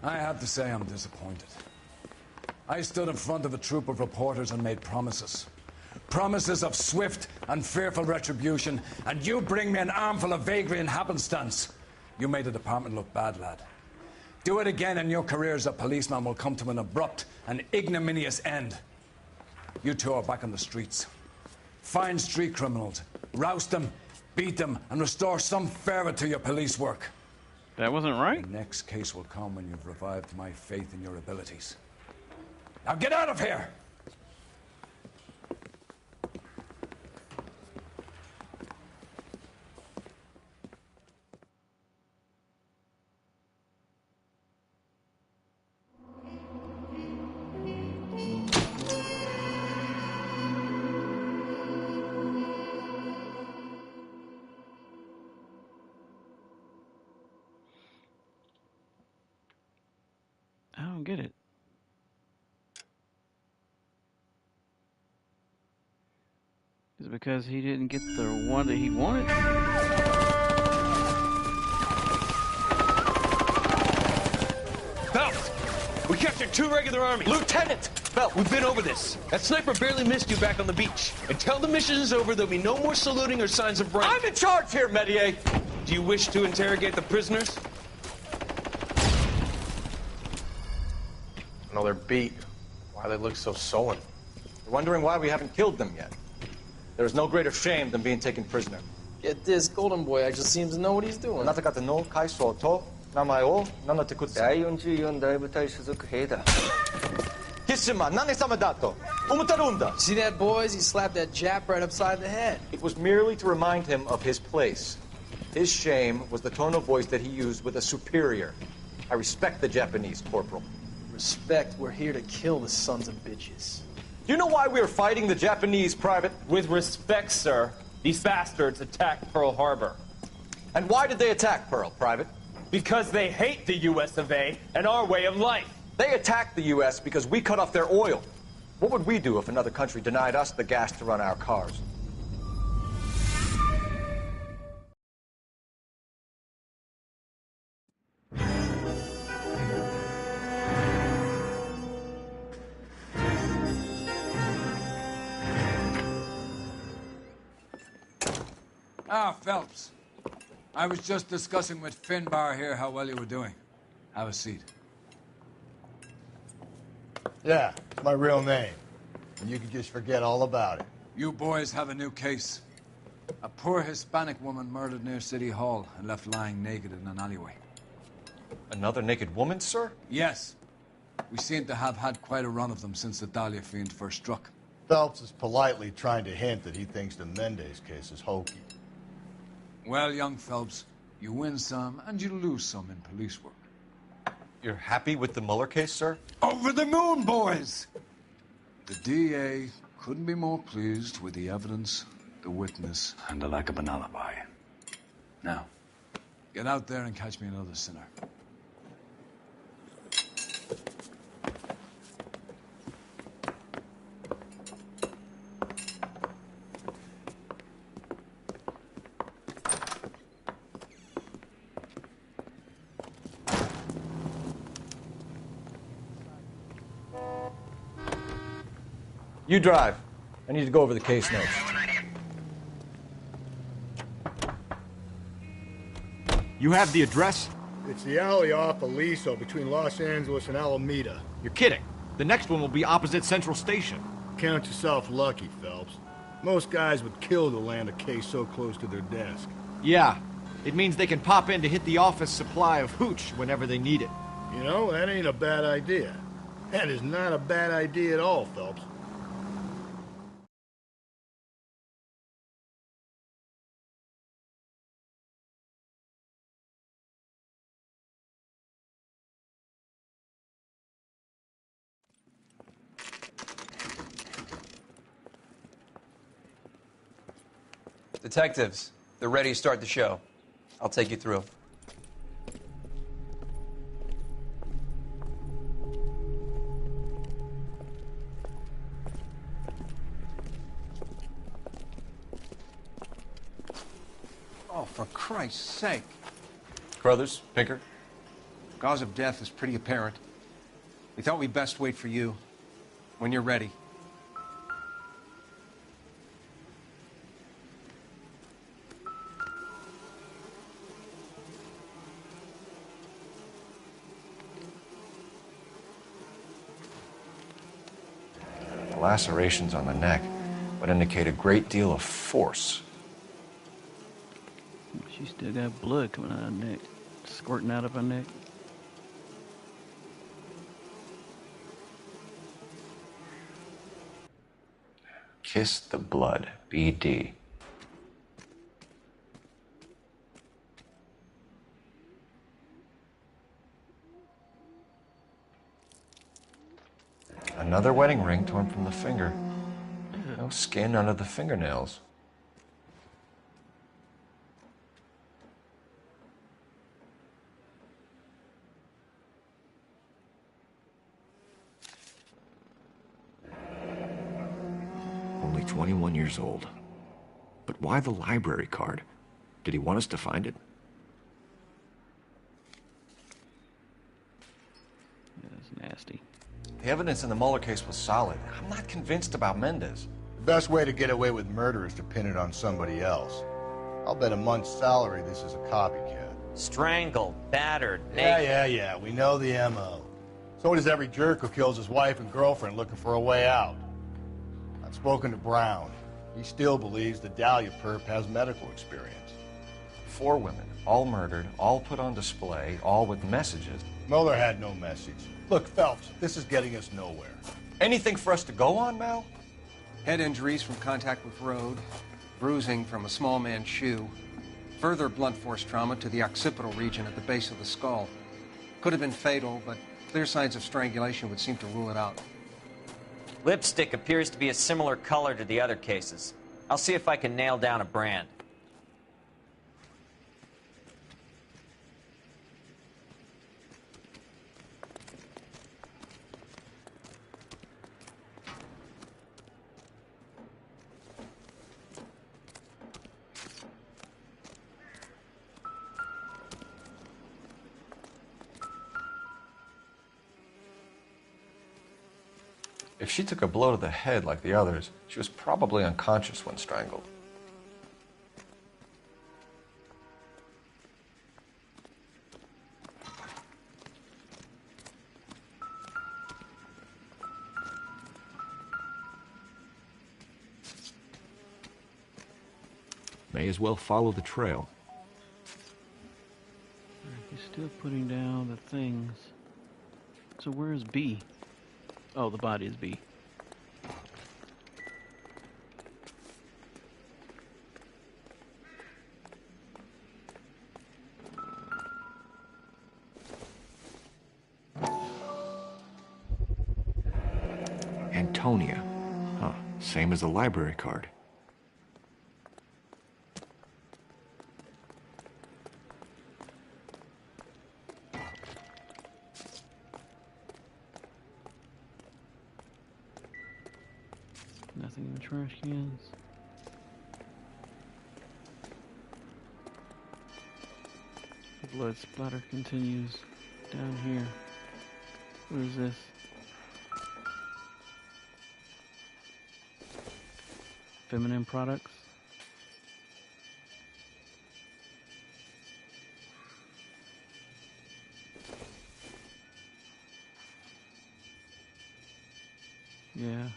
I have to say I'm disappointed. I stood in front of a troop of reporters and made promises. Promises of swift and fearful retribution, and you bring me an armful of vagary and happenstance. You made the department look bad, lad. Do it again and your career as a policeman will come to an abrupt and ignominious end. You two are back on the streets. Fine street criminals, Roust them, beat them, and restore some fervor to your police work. That wasn't right. The next case will come when you've revived my faith in your abilities. Now get out of here! I don't get it. Is it because he didn't get the one that he wanted? Phelps! We captured 2 regular army. Lieutenant! Phelps, we've been over this. That sniper barely missed you back on the beach. Until the mission is over, there'll be no more saluting or signs of rank. I'm in charge here, Merrioc. Do you wish to interrogate the prisoners? No, they're beat. Why they look so sullen? You're wondering why we haven't killed them yet. There is no greater shame than being taken prisoner. Get this, Golden Boy actually seems to know what he's doing. See that, boys? He slapped that Jap right upside the head. It was merely to remind him of his place. His shame was the tone of voice that he used with a superior. I respect the Japanese, Corporal. Respect, we're here to kill the sons of bitches. Do you know why we are fighting the Japanese, Private? With respect, sir, these bastards attacked Pearl Harbor. And why did they attack Pearl, Private? Because they hate the US of A and our way of life. They attacked the US because we cut off their oil. What would we do if another country denied us the gas to run our cars? Ah, Phelps. I was just discussing with Finbar here how well you were doing. Have a seat. Yeah, it's my real name. And you can just forget all about it. You boys have a new case. A poor Hispanic woman murdered near City Hall and left lying naked in an alleyway. Another naked woman, sir? Yes. We seem to have had quite a run of them since the Dahlia fiend first struck. Phelps is politely trying to hint that he thinks the Mendez case is hokey. Well, young Phelps, you win some and you lose some in police work. You're happy with the Mueller case, sir? Over the moon, boys! The DA couldn't be more pleased with the evidence, the witness, and the lack of an alibi. Now, get out there and catch me another sinner. You drive. I need to go over the case notes. You have the address? It's the alley off Aliso between Los Angeles and Alameda. You're kidding. The next one will be opposite Central Station. Count yourself lucky, Phelps. Most guys would kill to land a case so close to their desk. Yeah. It means they can pop in to hit the office supply of hooch whenever they need it. You know, that ain't a bad idea. That is not a bad idea at all, Phelps. Detectives, they're ready to start the show. I'll take you through. Oh, for Christ's sake. Crothers, Pinker. Cause of death is pretty apparent. We thought we'd best wait for you. When you're ready. The lacerations on the neck would indicate a great deal of force. She still got blood coming out of her neck, squirting out of her neck. Kiss the blood, BD. Another wedding ring torn from the finger. No skin under the fingernails. Only 21 years old. But why the library card? Did he want us to find it? Yeah, that's nasty. The evidence in the Mueller case was solid. I'm not convinced about Mendez. The best way to get away with murder is to pin it on somebody else. I'll bet a month's salary this is a copycat. Strangled, battered, Yeah. We know the M.O. So does every jerk who kills his wife and girlfriend looking for a way out. I've spoken to Brown. He still believes the Dahlia perp has medical experience. 4 women, all murdered, all put on display, all with messages. Mueller had no message. Look, Phelps, this is getting us nowhere. Anything for us to go on, Mal? Head injuries from contact with road, bruising from a small man's shoe, further blunt force trauma to the occipital region at the base of the skull. Could have been fatal, but clear signs of strangulation would seem to rule it out. Lipstick appears to be a similar color to the other cases. I'll see if I can nail down a brand. If she took a blow to the head like the others, she was probably unconscious when strangled. May as well follow the trail. He's still putting down the things. So where's B? Oh, the body is B. Antonia. Huh. Same as the library card. Nothing in the trash cans. The blood splatter continues down here. What is this? Feminine products? Yeah.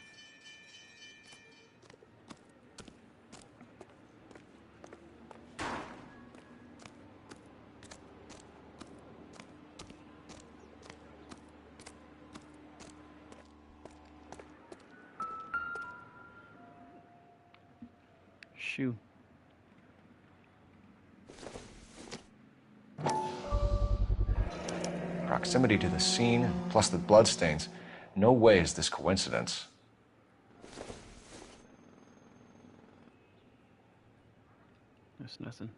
Shoe. Proximity to the scene, plus the bloodstains. No way is this coincidence. That's nothing.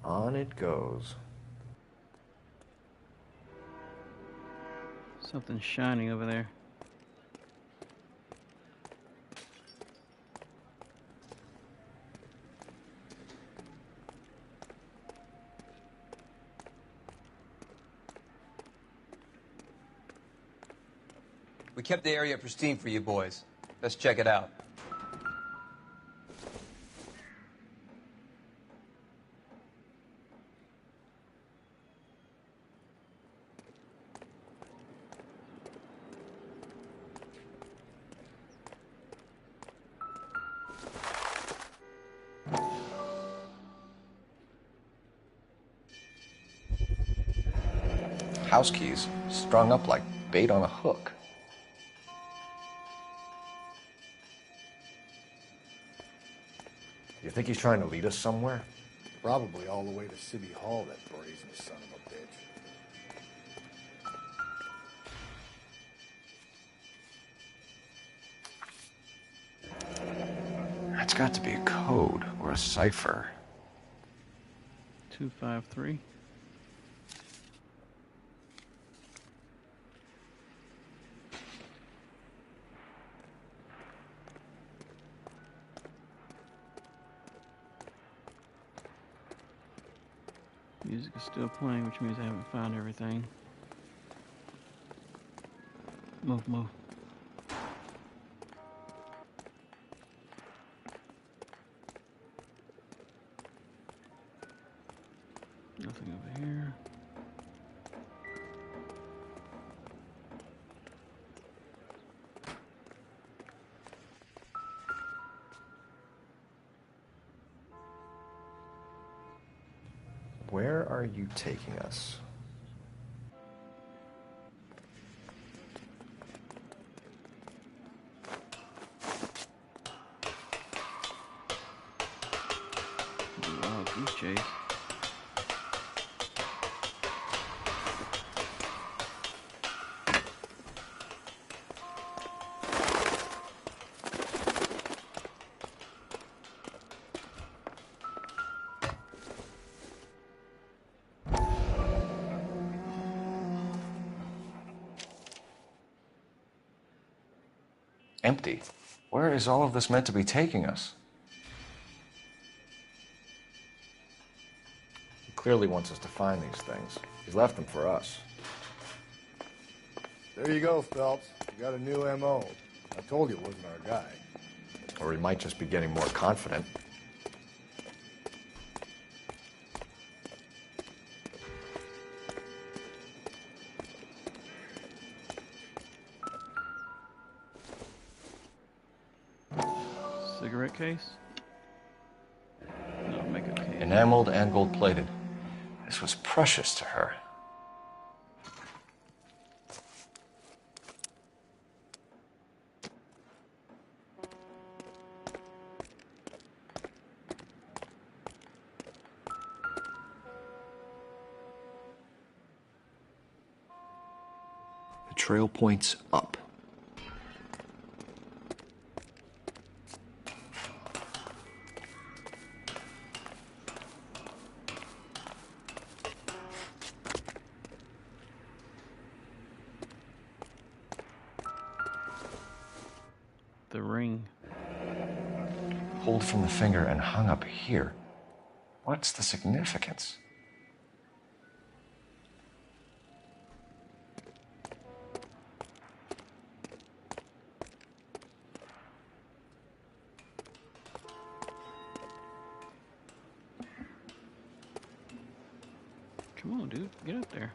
On it goes. Something shining over there. We kept the area pristine for you boys. Let's check it out. House keys strung up like bait on a hook. You think he's trying to lead us somewhere? Probably all the way to City Hall, that brazen son of a bitch. That's got to be a code or a cipher. 253. Music is still playing, which means I haven't found everything. Move, move. Nothing over here. Where are you taking us? Wow, goose chase. Empty. Where is all of this meant to be taking us? He clearly wants us to find these things. He's left them for us. There you go, Phelps. You got a new M.O. I told you it wasn't our guy. Or he might just be getting more confident. Cigarette case? No, make a case. Enameled and gold-plated. This was precious to her. The trail points up. The ring. Pulled from the finger and hung up here. What's the significance? Come on, dude. Get up there.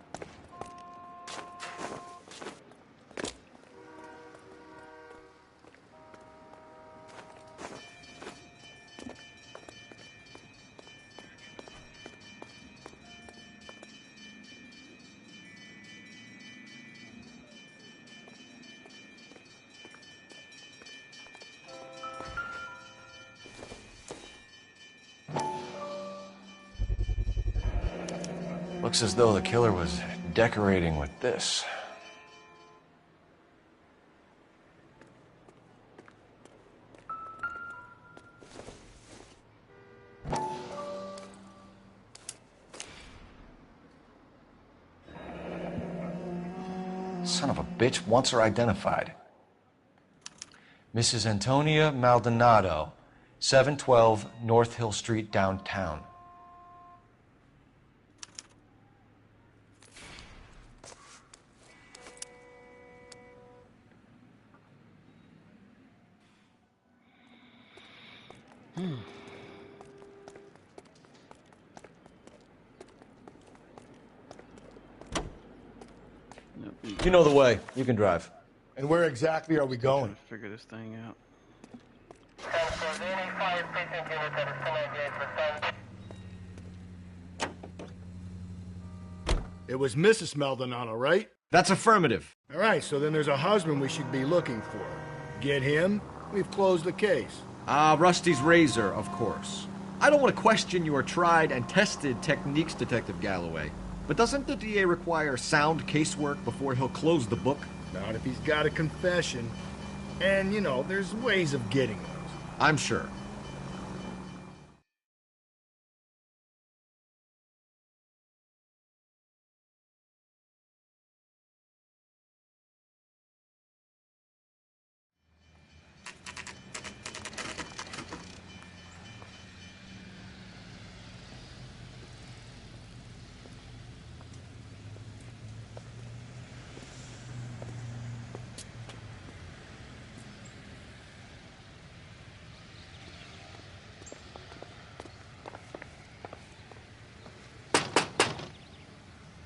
Looks as though the killer was decorating with this. Son of a bitch wants her identified. Mrs. Antonia Maldonado, 712 North Hill Street, downtown. You know the way. You can drive. And where exactly are we going? Figure this thing out. It was Mrs. Maldonado, right? That's affirmative. All right, so then there's a husband we should be looking for. Get him, we've closed the case. Rusty's razor, of course. I don't want to question your tried and tested techniques, Detective Galloway. But doesn't the DA require sound casework before he'll close the book? Not if he's got a confession. And, you know, there's ways of getting those. I'm sure.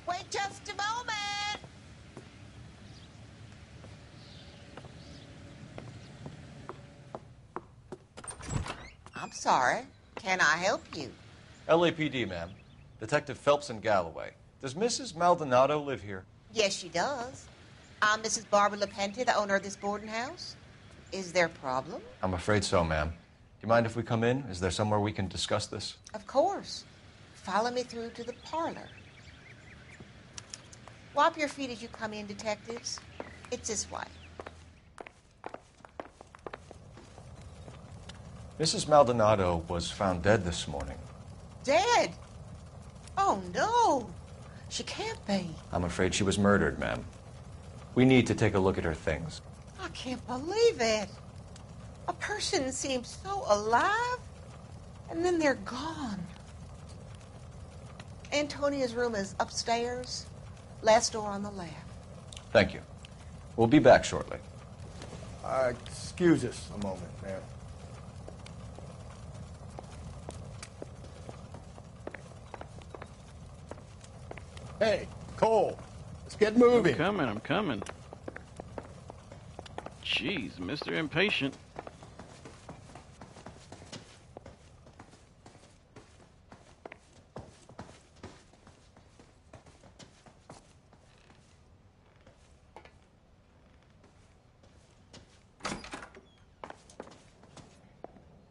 Wait just a moment. I'm sorry. Can I help you? LAPD, ma'am. Detective Phelps and Galloway. Does Mrs. Maldonado live here? Yes, she does. I'm Mrs. Barbara LaPente, the owner of this boarding house. Is there a problem? I'm afraid so, ma'am. Do you mind if we come in? Is there somewhere we can discuss this? Of course. Follow me through to the parlor. Wipe your feet as you come in, detectives. It's this way. Mrs. Maldonado was found dead this morning. Dead? Oh, no. She can't be. I'm afraid she was murdered, ma'am. We need to take a look at her things. I can't believe it. A person seems so alive, and then they're gone. Antonia's room is upstairs, last door on the left. Thank you. We'll be back shortly. Excuse us a moment, ma'am. Hey, Cole, let's get moving. I'm coming. Jeez, Mr. Impatient.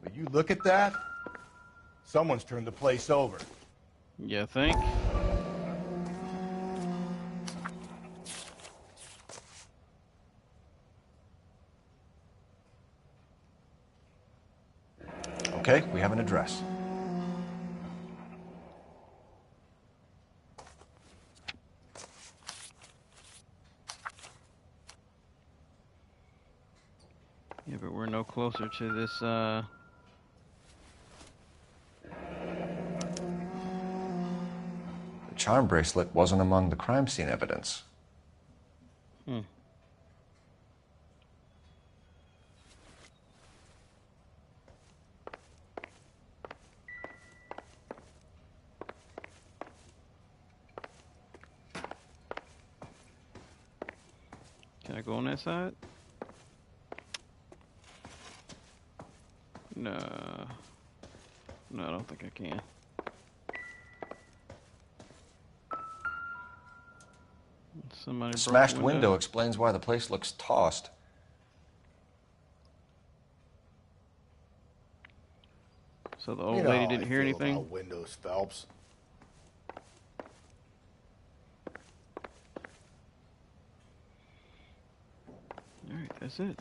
Will you look at that? Someone's turned the place over. You think? Okay, we have an address. Yeah, but we're no closer to this, The charm bracelet wasn't among the crime scene evidence. Hmm. Can I go on that side? No. No, I don't think I can. Somebody The broke smashed the window explains why the place looks tossed. So the old lady didn't hear anything? About windows, Phelps. Alright, that's it.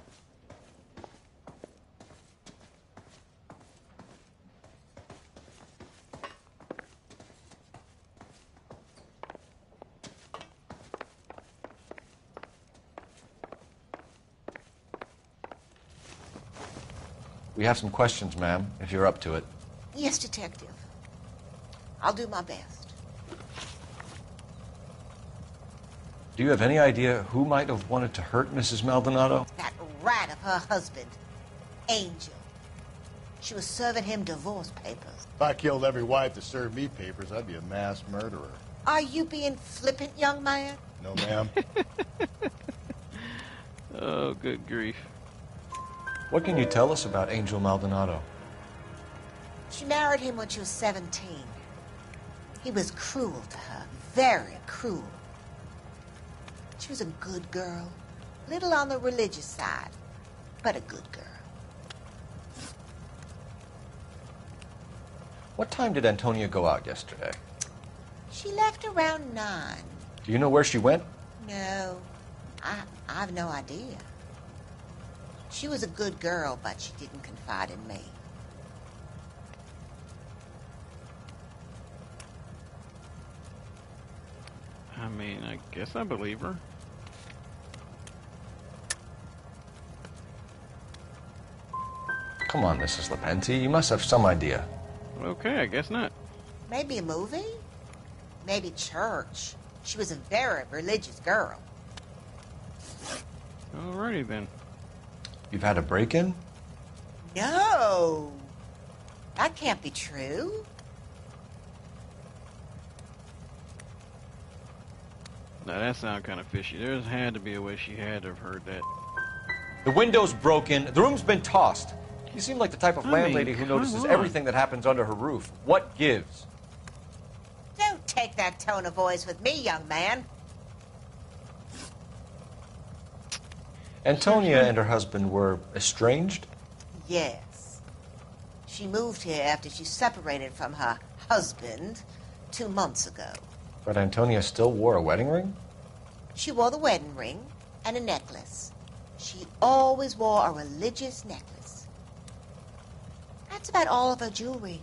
We have some questions, ma'am, if you're up to it. Yes, detective. I'll do my best. Do you have any idea who might have wanted to hurt Mrs. Maldonado? That rat of her husband, Angel. She was serving him divorce papers. If I killed every wife to serve me papers, I'd be a mass murderer. Are you being flippant, young man? No, ma'am. Oh, good grief. What can you tell us about Angel Maldonado? She married him when she was 17. He was cruel to her, very cruel. She was a good girl, little on the religious side, but a good girl. What time did Antonia go out yesterday? She left around 9. Do you know where she went? No, I've no idea. She was a good girl, but she didn't confide in me. I mean, I guess I believe her. Come on, Mrs. Lepenti, you must have some idea. Okay, I guess not. Maybe a movie? Maybe church. She was a very religious girl. Alrighty then. You've had a break-in? No! That can't be true. Now that sounds kind of fishy. There's had to be a way she had to have heard that. The window's broken, the room's been tossed. You seem like the type of landlady who notices everything that happens under her roof. What gives? Don't take that tone of voice with me, young man. Antonia and her husband were estranged? Yes. She moved here after she separated from her husband 2 months ago. But Antonia still wore a wedding ring? She wore the wedding ring and a necklace. She always wore a religious necklace. That's about all of her jewelry.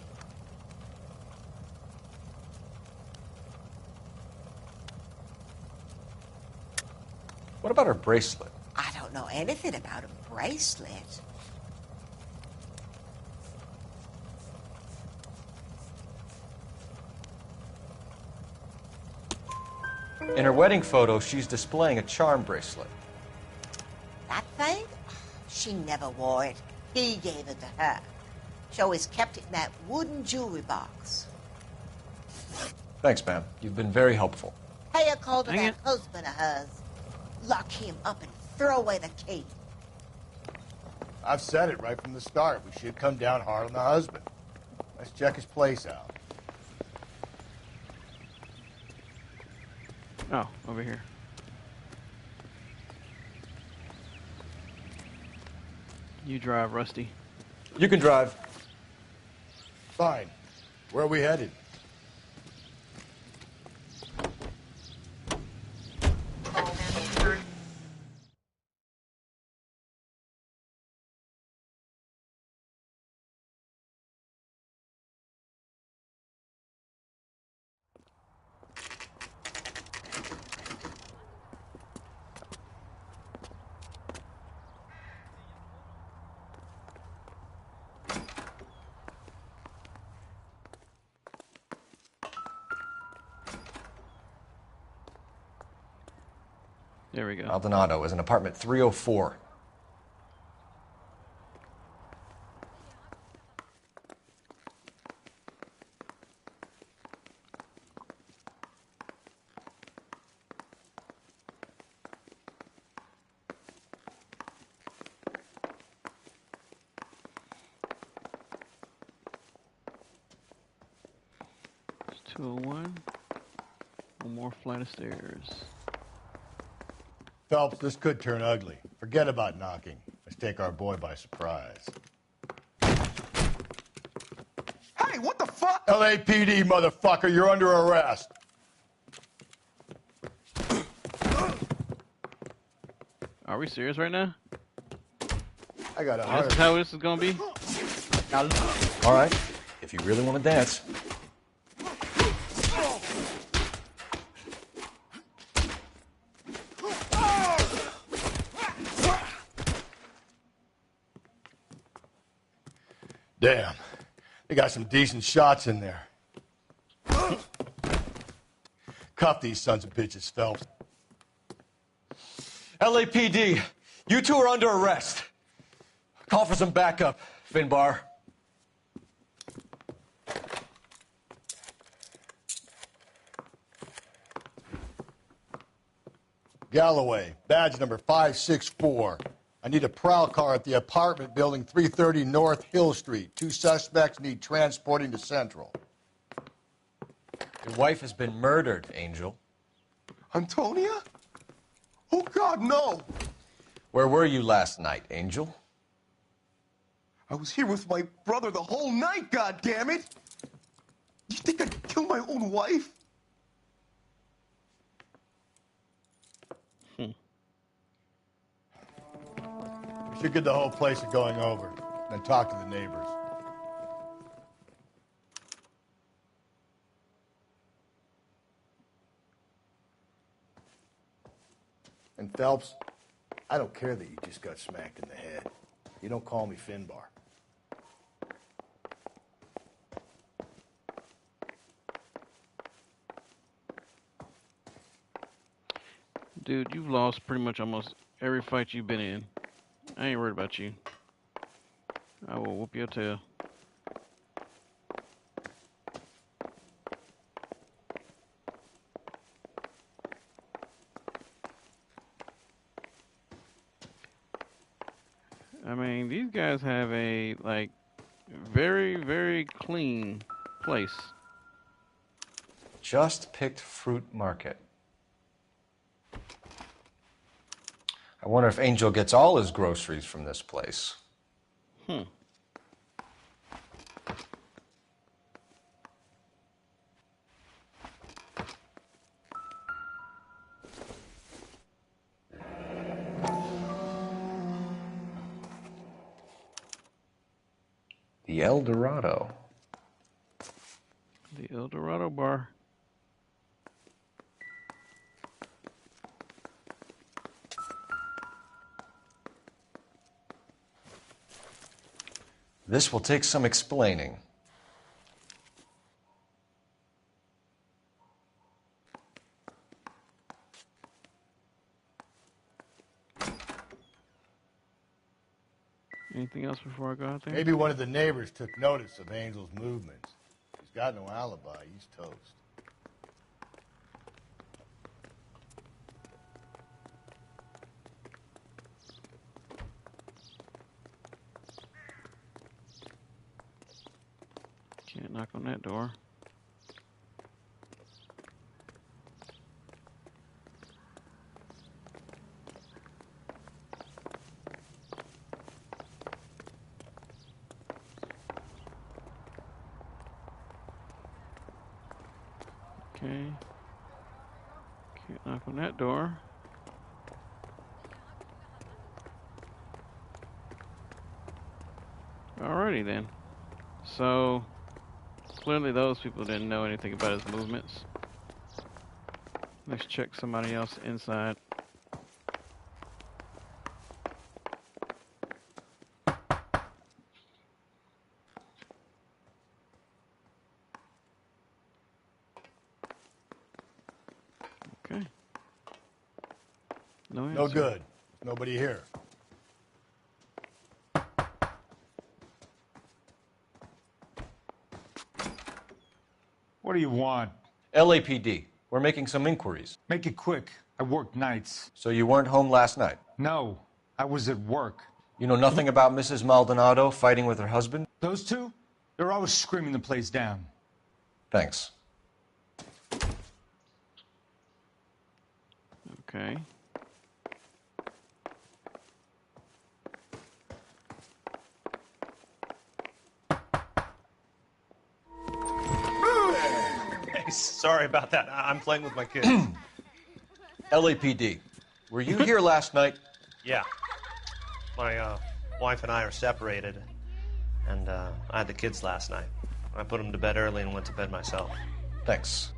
What about her bracelet? I don't know anything about a bracelet. In her wedding photo, she's displaying a charm bracelet. That thing? She never wore it. He gave it to her. She always kept it in that wooden jewelry box. Thanks, ma'am. You've been very helpful. Pay a call to that husband of hers. Lock him up and throw away the key. I've said it right from the start. We should come down hard on the husband. Let's check his place out. Oh, over here. You drive, Rusty. You can drive. Fine. Where are we headed? There we go. Maldonado is in apartment 304. It's 201. One more flight of stairs. Phelps, this could turn ugly. Forget about knocking. Let's take our boy by surprise. Hey, what the fuck? LAPD, motherfucker, you're under arrest. Are we serious right now? I got a This is how this is gonna be? All right, if you really want to dance. Damn. They got some decent shots in there. Cuff these sons of bitches, Phelps. LAPD, you two are under arrest. Call for some backup, Finbar. Galloway, badge number 564. I need a prowl car at the apartment building 330 North Hill Street. 2 suspects need transporting to Central. Your wife has been murdered, Angel. Antonia? Oh, God, no! Where were you last night, Angel? I was here with my brother the whole night, goddammit! You think I'd kill my own wife? We should get the whole place going over, then talk to the neighbors. And Phelps, I don't care that you just got smacked in the head. You don't call me Finbar. Dude, you've lost pretty much almost every fight you've been in. I ain't worried about you. I will whoop your tail. I mean, these guys have a, like, very, very clean place. Just picked fruit market. I wonder if Angel gets all his groceries from this place. The El Dorado. The El Dorado bar. This will take some explaining. Anything else before I go out there? Maybe one of the neighbors took notice of Angel's movements. He's got no alibi. He's toast. Can't knock on that door. Okay. Can't knock on that door. Alrighty then. So, clearly those people didn't know anything about his movements. Let's check somebody else inside. Okay. No answer. No good. Nobody here. What do you want? LAPD. We're making some inquiries. Make it quick. I work nights. So you weren't home last night? No, I was at work. You know nothing about Mrs. Maldonado fighting with her husband? Those two? They're always screaming the place down. Thanks. Okay. Hey, sorry about that. I'm playing with my kids. LAPD. Were you here last night? Yeah. My wife and I are separated, and I had the kids last night. I put them to bed early and went to bed myself. Thanks.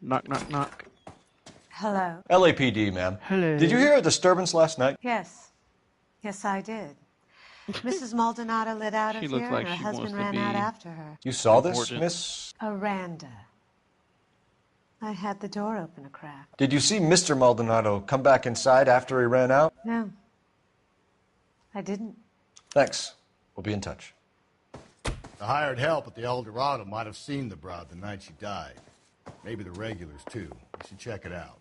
Knock, knock, knock. Hello. LAPD, ma'am. Hello. Did you hear a disturbance last night? Yes. Yes, I did. Mrs. Maldonado lit out of She here, looks like and her she husband wants to ran be out after her. You saw this, important. Miss? Aranda. I had the door open a crack. Did you see Mr. Maldonado come back inside after he ran out? No. I didn't. Thanks. We'll be in touch. The hired help at the El Dorado might have seen the broad the night she died. Maybe the regulars, too. We should check it out.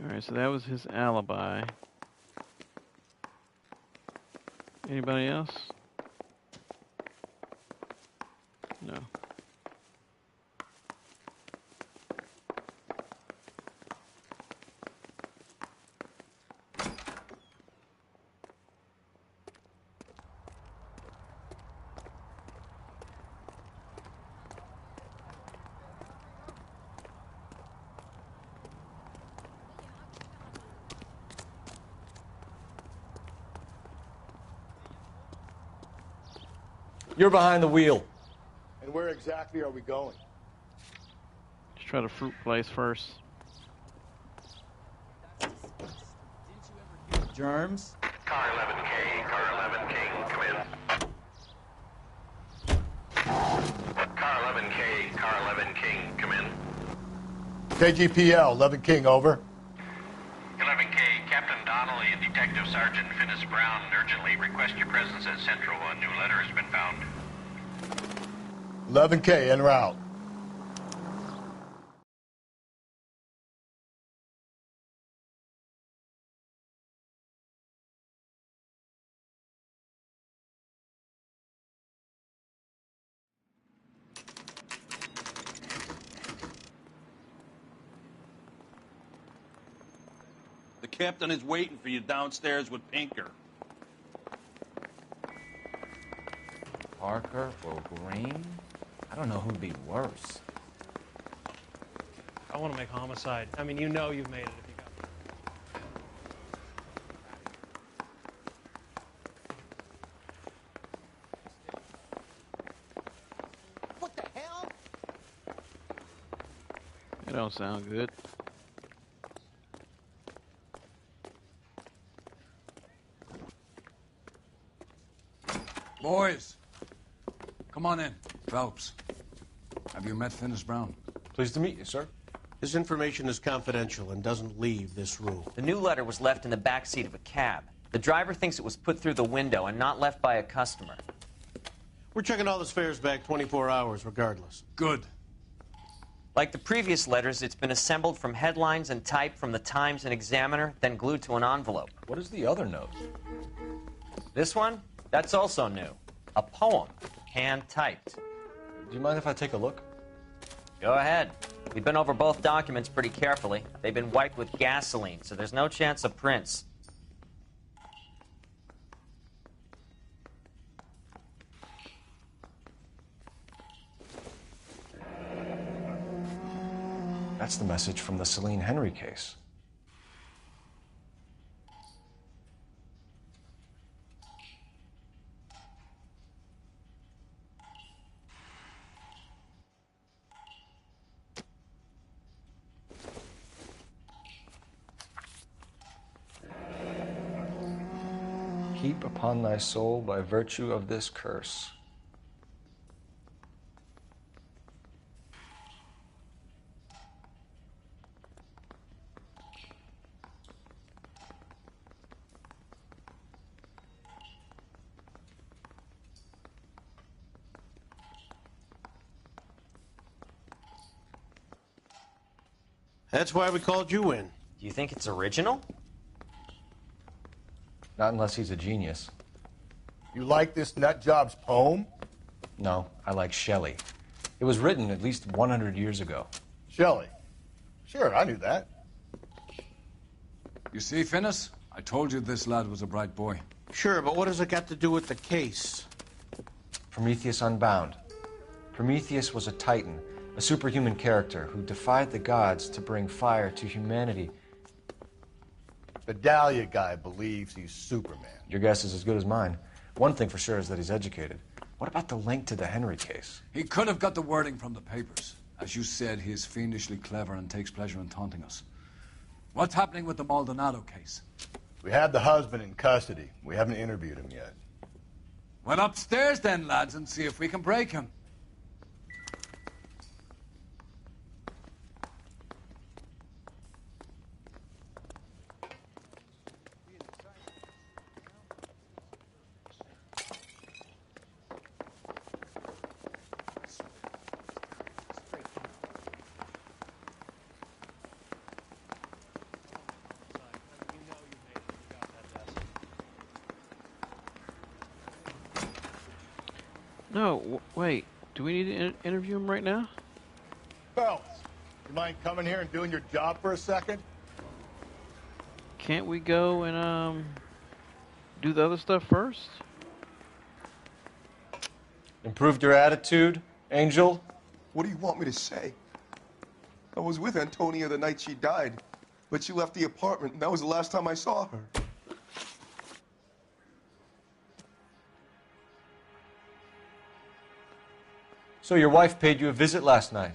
All right, so that was his alibi. Anybody else? No. You're behind the wheel. And where exactly are we going? Let's try the fruit place first. Germs? Car 11K, car 11K, come in. Car 11K, car 11 King, come in. KGPL, 11 King, over. 11K, Captain Donnelly and Detective Sergeant Finnis Brown urgently request your presence at Central. A new letter has been found. 11K, en route. The captain is waiting for you downstairs with Pinker. Parker or Green? I don't know who'd be worse. I want to make homicide. I mean, you know you've made it if you got What the hell? It don't sound good. Boys, come on in. Phelps, have you met Finnis Brown? Pleased to meet you, sir. This information is confidential and doesn't leave this room. The new letter was left in the back seat of a cab. The driver thinks it was put through the window and not left by a customer. We're checking all the fares back 24 hours regardless. Good. Like the previous letters, it's been assembled from headlines and type from the Times and Examiner, then glued to an envelope. What is the other note? This one? That's also new. A poem, hand-typed. Do you mind if I take a look? Go ahead. We've been over both documents pretty carefully. They've been wiped with gasoline, so there's no chance of prints. That's the message from the Celine Henry case. Keep upon thy soul by virtue of this curse. That's why we called you in. Do you think it's original? Not unless he's a genius. You like this nut job's poem? No, I like Shelley. It was written at least 100 years ago. Shelley? Sure, I knew that. You see, Finnis? I told you this lad was a bright boy. Sure, but what has it got to do with the case? Prometheus Unbound. Prometheus was a titan, a superhuman character who defied the gods to bring fire to humanity. The Dahlia guy believes he's Superman. Your guess is as good as mine. One thing for sure is that he's educated. What about the link to the Henry case? He could have got the wording from the papers. As you said, he is fiendishly clever and takes pleasure in taunting us. What's happening with the Maldonado case? We have the husband in custody. We haven't interviewed him yet. Well, upstairs then, lads, and see if we can break him. No, wait. Do we need to interview him right now? Phelps, you mind coming here and doing your job for a second? Can't we go and do the other stuff first? Improved your attitude, Angel? What do you want me to say? I was with Antonia the night she died, but she left the apartment, and that was the last time I saw her. So your wife paid you a visit last night.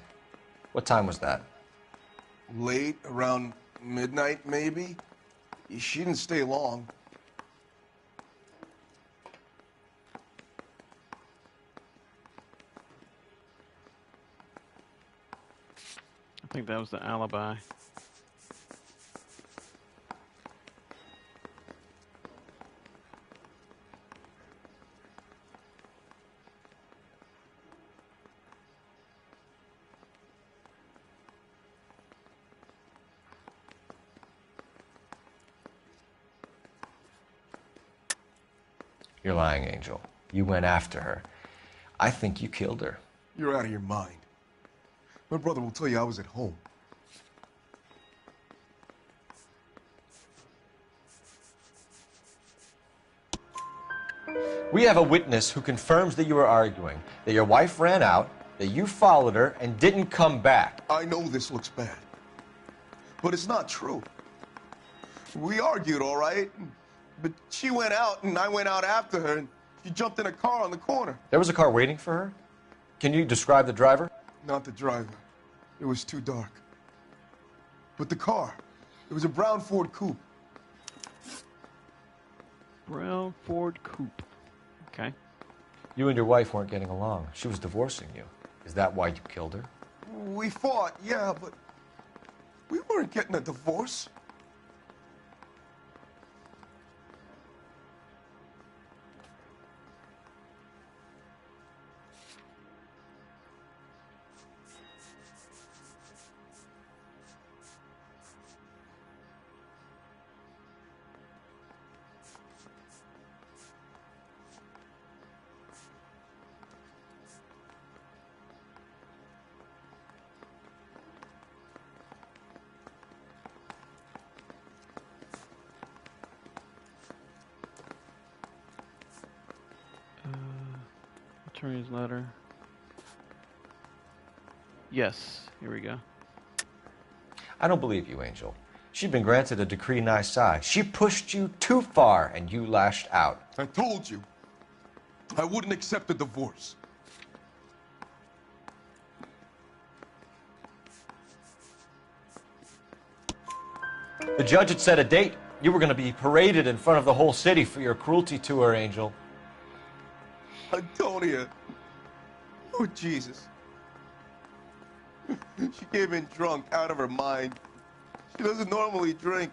What time was that? Late, around midnight, maybe? She didn't stay long. I think that was the alibi. You're lying, Angel. You went after her. I think you killed her. You're out of your mind. My brother will tell you I was at home. We have a witness who confirms that you were arguing, that your wife ran out, that you followed her, and didn't come back. I know this looks bad, but it's not true. We argued, all right, but she went out, and I went out after her, and she jumped in a car on the corner. There was a car waiting for her? Can you describe the driver? Not the driver. It was too dark. But the car, it was a brown Ford coupe. Brown Ford coupe. Okay. You and your wife weren't getting along. She was divorcing you. Is that why you killed her? We fought, yeah, but we weren't getting a divorce. Attorney's letter. Yes, here we go. I don't believe you, Angel. She'd been granted a decree nisi. She pushed you too far, and you lashed out. I told you, I wouldn't accept a divorce. The judge had set a date. You were going to be paraded in front of the whole city for your cruelty to her, Angel. Antonia. Oh, Jesus. She came in drunk, out of her mind. She doesn't normally drink.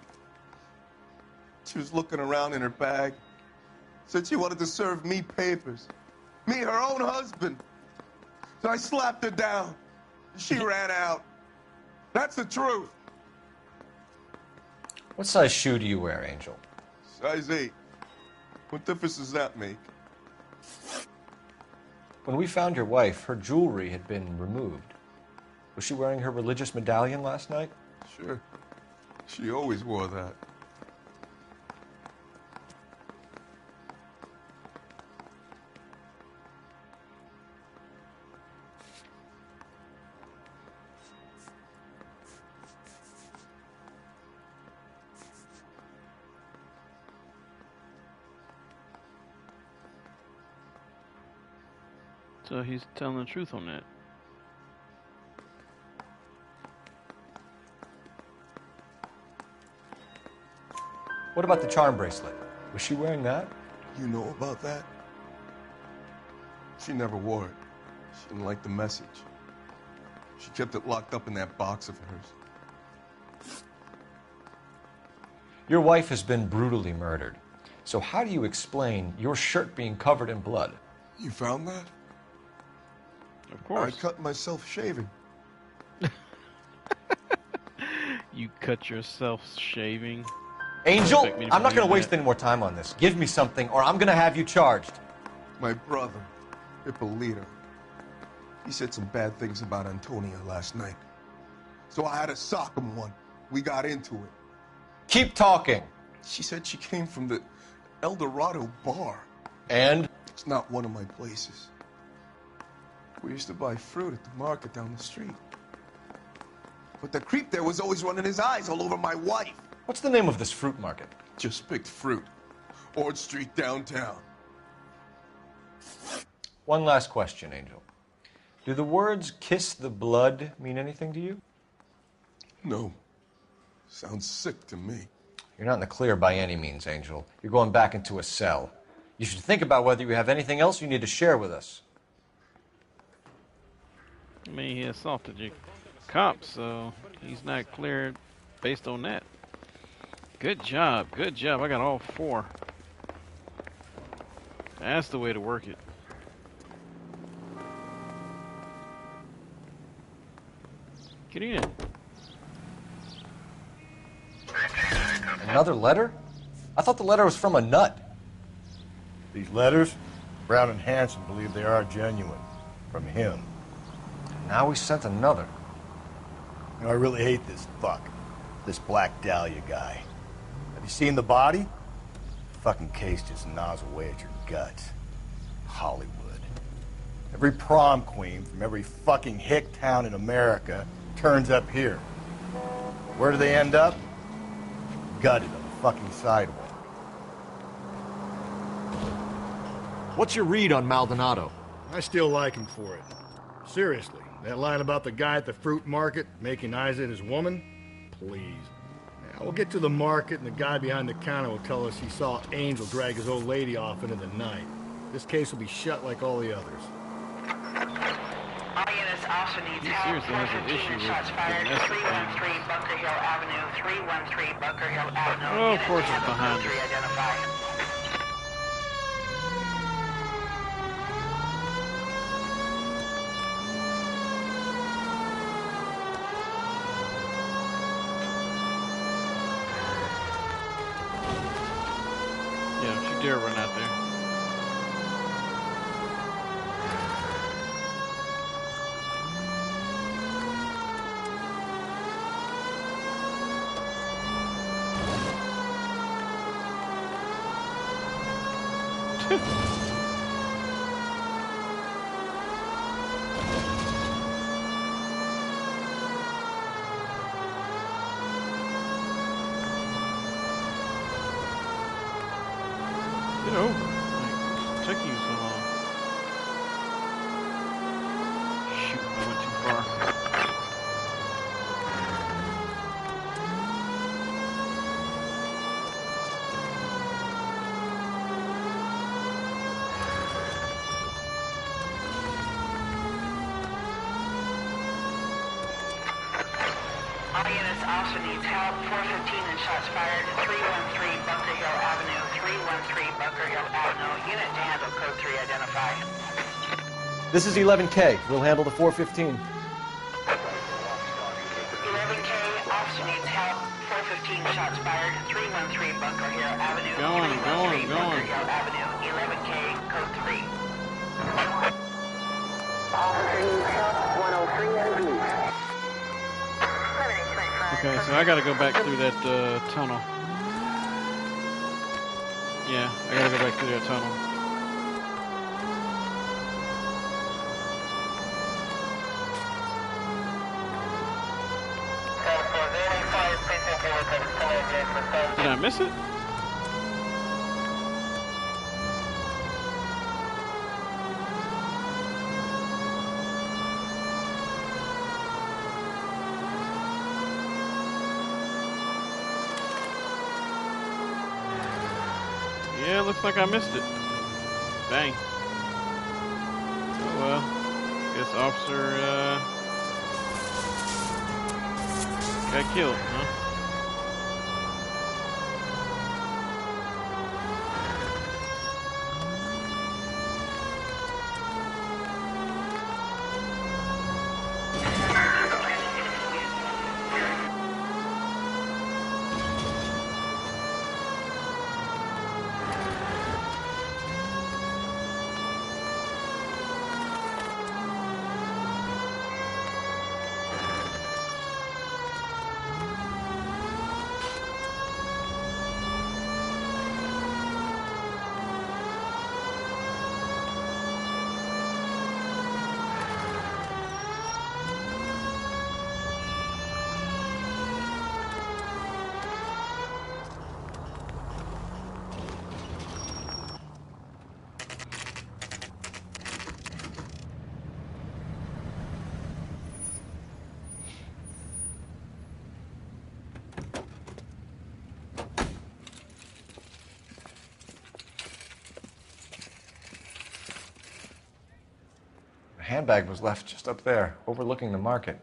She was looking around in her bag. Said she wanted to serve me papers. Me, her own husband. So I slapped her down. She ran out. That's the truth. What size shoe do you wear, Angel? Size 8. What difference does that make? When we found your wife, her jewelry had been removed. Was she wearing her religious medallion last night? Sure. She always wore that. So he's telling the truth on that. What about the charm bracelet? Was she wearing that? You know about that? She never wore it. She didn't like the message. She kept it locked up in that box of hers. Your wife has been brutally murdered. So how do you explain your shirt being covered in blood? You found that? Of course. I cut myself shaving. You cut yourself shaving? Angel, I'm not going to waste any more time on this. Give me something or I'm going to have you charged. My brother. Ippolito. He said some bad things about Antonia last night. So I had to sock him one. We got into it. Keep talking. She said she came from the El Dorado bar. And? It's not one of my places. We used to buy fruit at the market down the street. But the creep there was always running his eyes all over my wife. What's the name of this fruit market? Just picked fruit. Ord Street downtown. One last question, Angel. Do the words kiss the blood mean anything to you? No. Sounds sick to me. You're not in the clear by any means, Angel. You're going back into a cell. You should think about whether you have anything else you need to share with us. I mean, he assaulted your cops, so he's not cleared based on that. Good job. Good job. I got all 4. That's the way to work it. Get in. Another letter? I thought the letter was from a nut. These letters, Brown and Hanson believe they are genuine. From him. Now we sent another. You know, I really hate this fuck. This Black Dahlia guy. Have you seen the body? The fucking case just gnaws away at your guts. Hollywood. Every prom queen from every fucking hick town in America turns up here. Where do they end up? Gutted on the fucking sidewalk. What's your read on Maldonado? I still like him for it. Seriously, that line about the guy at the fruit market making eyes at his woman? Please. Now, we'll get to the market and the guy behind the counter will tell us he saw Angel drag his old lady off into the night. This case will be shut like all the others. All units also needs He help. seriously has an issue with Shots fired. domestic 313 Bunker Hill Avenue. 313 Bunker Hill Avenue. Oh, of course it's behind us. Identified. Yeah, don't you dare run out there. Get over. Like, it's taking you so long. Shoot, I went too far. All units also needs help. 415 and shots fired. 313 Bunker Hill Avenue. 313 Bunker Hill Avenue. Unit to handle code 3 identified. This is 11K. We'll handle the 415. 11K, officer needs help. 415 shots fired. 313 Bunker Hill Avenue. Going. 313 Bunker Hill Avenue. 11K, code 3. Officer needs help. 103 and east. Okay, so I gotta go back through that tunnel. Yeah, I gotta go back through that tunnel. Did I miss it? Yeah, looks like I missed it. Dang. Oh well. Guess officer got killed, huh? handbag was left just up there, overlooking the market.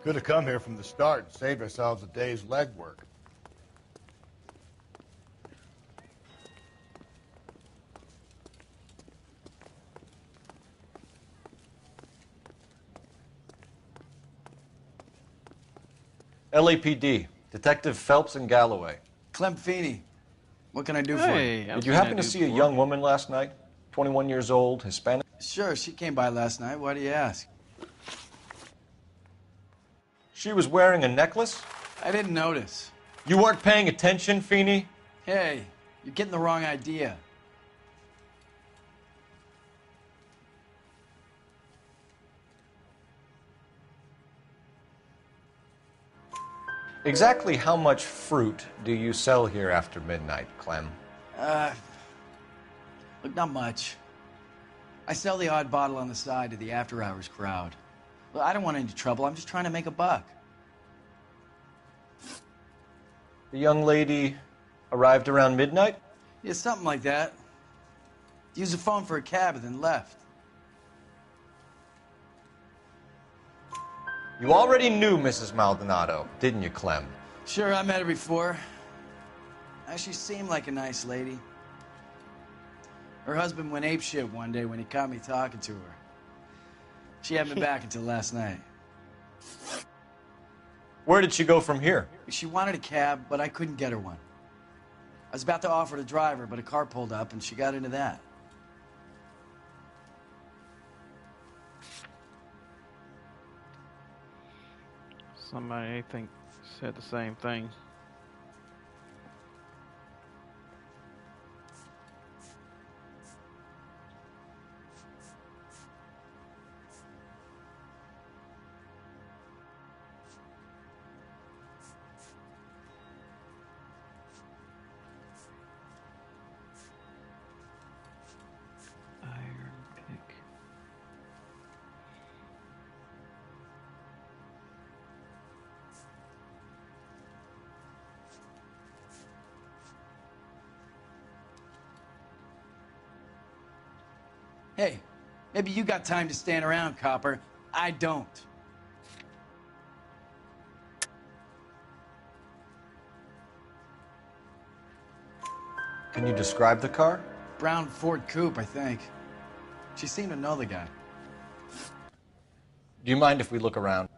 Could have come here from the start and saved ourselves a day's legwork. LAPD, Detective Phelps and Galloway. Clem Feeney. What can I do for you? Did you happen to see a young woman last night? 21 years old, Hispanic? Sure, she came by last night. Why do you ask? She was wearing a necklace? I didn't notice. You weren't paying attention, Feeney? Hey, you're getting the wrong idea. Exactly how much fruit do you sell here after midnight, Clem? Look, not much. I sell the odd bottle on the side to the after-hours crowd. Well, I don't want any trouble. I'm just trying to make a buck. The young lady arrived around midnight? Yeah, something like that. Used the phone for a cab and then left. You already knew Mrs. Maldonado, didn't you, Clem? Sure, I met her before. She seemed like a nice lady. Her husband went apeshit one day when he caught me talking to her. She had me back until last night. Where did she go from here? She wanted a cab, but I couldn't get her one. I was about to offer to drive her, but a car pulled up and she got into that. Somebody, I think, said the same thing. Hey, maybe you got time to stand around, copper. I don't. Can you describe the car? Brown Ford Coupe, I think. She seemed to know the guy. Do you mind if we look around?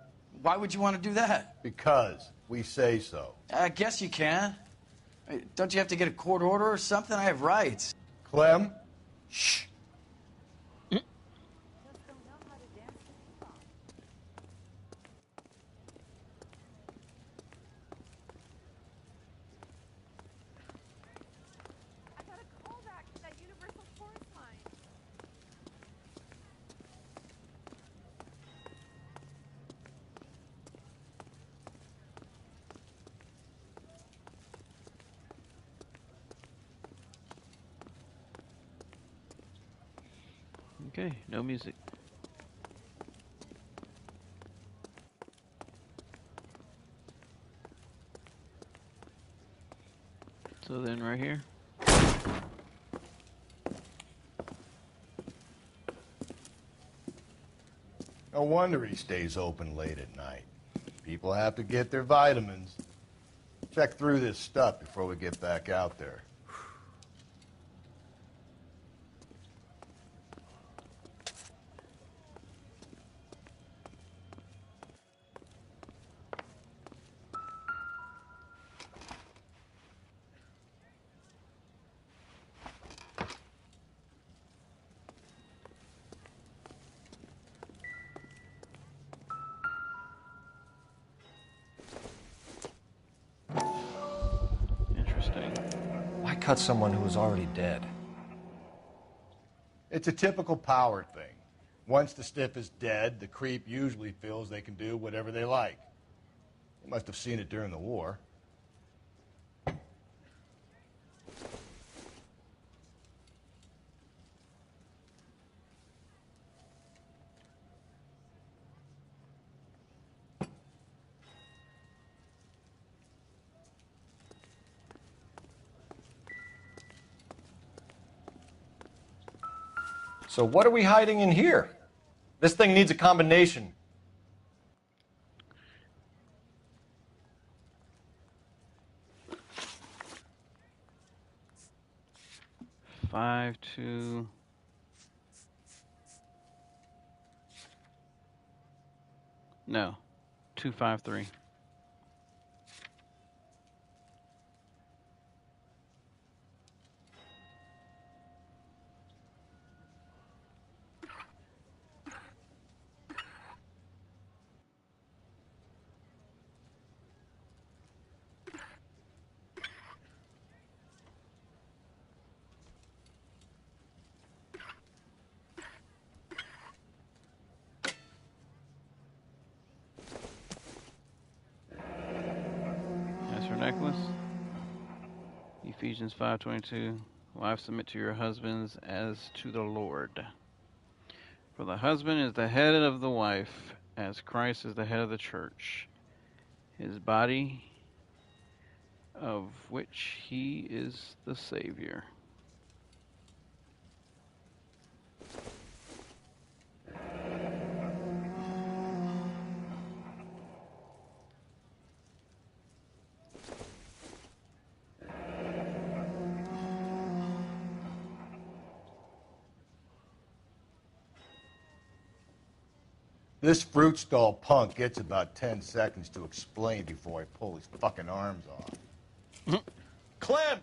Why would you want to do that? Because we say so. I guess you can. Don't you have to get a court order or something? I have rights. Clem? Shh. Okay, no music. So then right here. No wonder he stays open late at night. People have to get their vitamins. Check through this stuff before we get back out there. Why cut someone who was already dead? It's a typical power thing. Once the stiff is dead, the creep usually feels they can do whatever they like. They must have seen it during the war. So what are we hiding in here? This thing needs a combination. Five, 2. No. 253. That's her necklace. Ephesians 5:22. Wives, submit to your husbands as to the Lord. For the husband is the head of the wife, as Christ is the head of the church, his body, of which he is the Savior. This fruit stall punk gets about 10 seconds to explain before I pull his fucking arms off. Clem!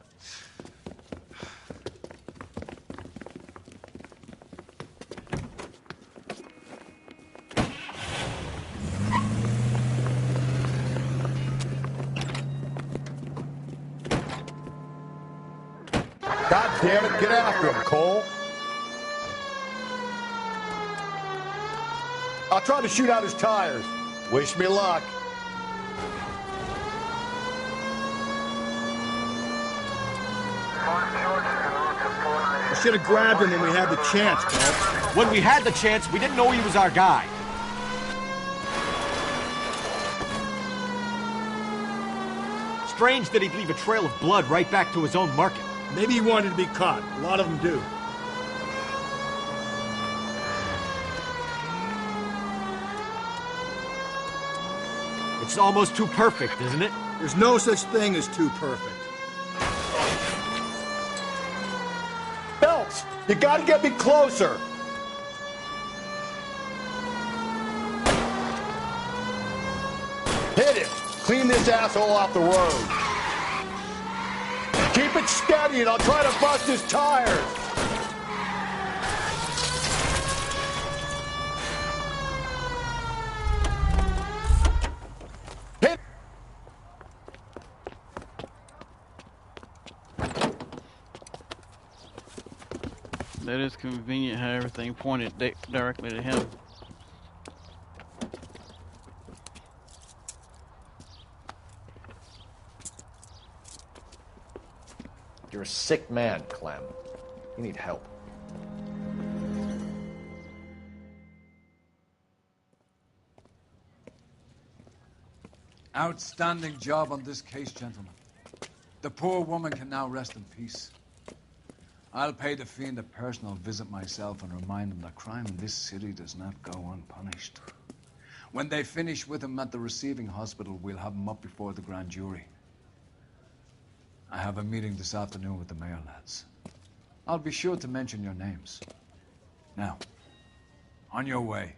God damn it, get after him, Cole. I'll try to shoot out his tires. Wish me luck. We should have grabbed him when we had the chance, Cole. When we had the chance, we didn't know he was our guy. Strange that he'd leave a trail of blood right back to his own market. Maybe he wanted to be caught. A lot of them do. It's almost too perfect, isn't it? There's no such thing as too perfect. Belts, you gotta get me closer. Hit it. Clean this asshole off the road. Keep it steady and I'll try to bust his tires. That is convenient how everything pointed directly to him. You're a sick man, Clem. You need help. Outstanding job on this case, gentlemen. The poor woman can now rest in peace. I'll pay the fiend a personal visit myself and remind him that crime in this city does not go unpunished. When they finish with him at the receiving hospital, we'll have him up before the grand jury. I have a meeting this afternoon with the mayor lads. I'll be sure to mention your names. Now, on your way.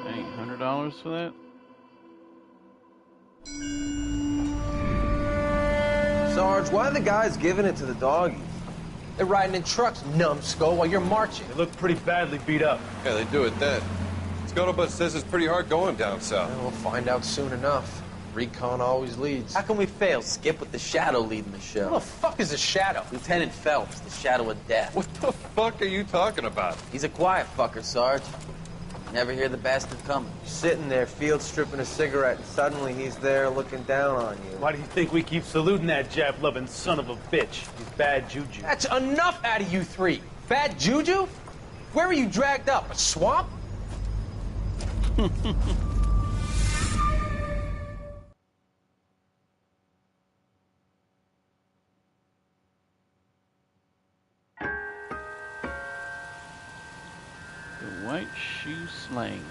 $800 for that? Sarge, why are the guys giving it to the doggies? They're riding in trucks, numbskull, while you're marching. They look pretty badly beat up. Yeah, they do it then. Scuttlebutt says it's pretty hard going down south. We'll find out soon enough. Recon always leads. How can we fail, Skip, with the Shadow leading the show? Who the fuck is the Shadow? Lieutenant Phelps, the Shadow of Death. What the fuck are you talking about? He's a quiet fucker, Sarge. Never hear the bastard coming. Sitting there, field stripping a cigarette, and suddenly he's there looking down on you. Why do you think we keep saluting that Jap-loving son of a bitch? He's bad juju. That's enough out of you three. Bad juju? Where were you dragged up? A swamp? The white shoe slang.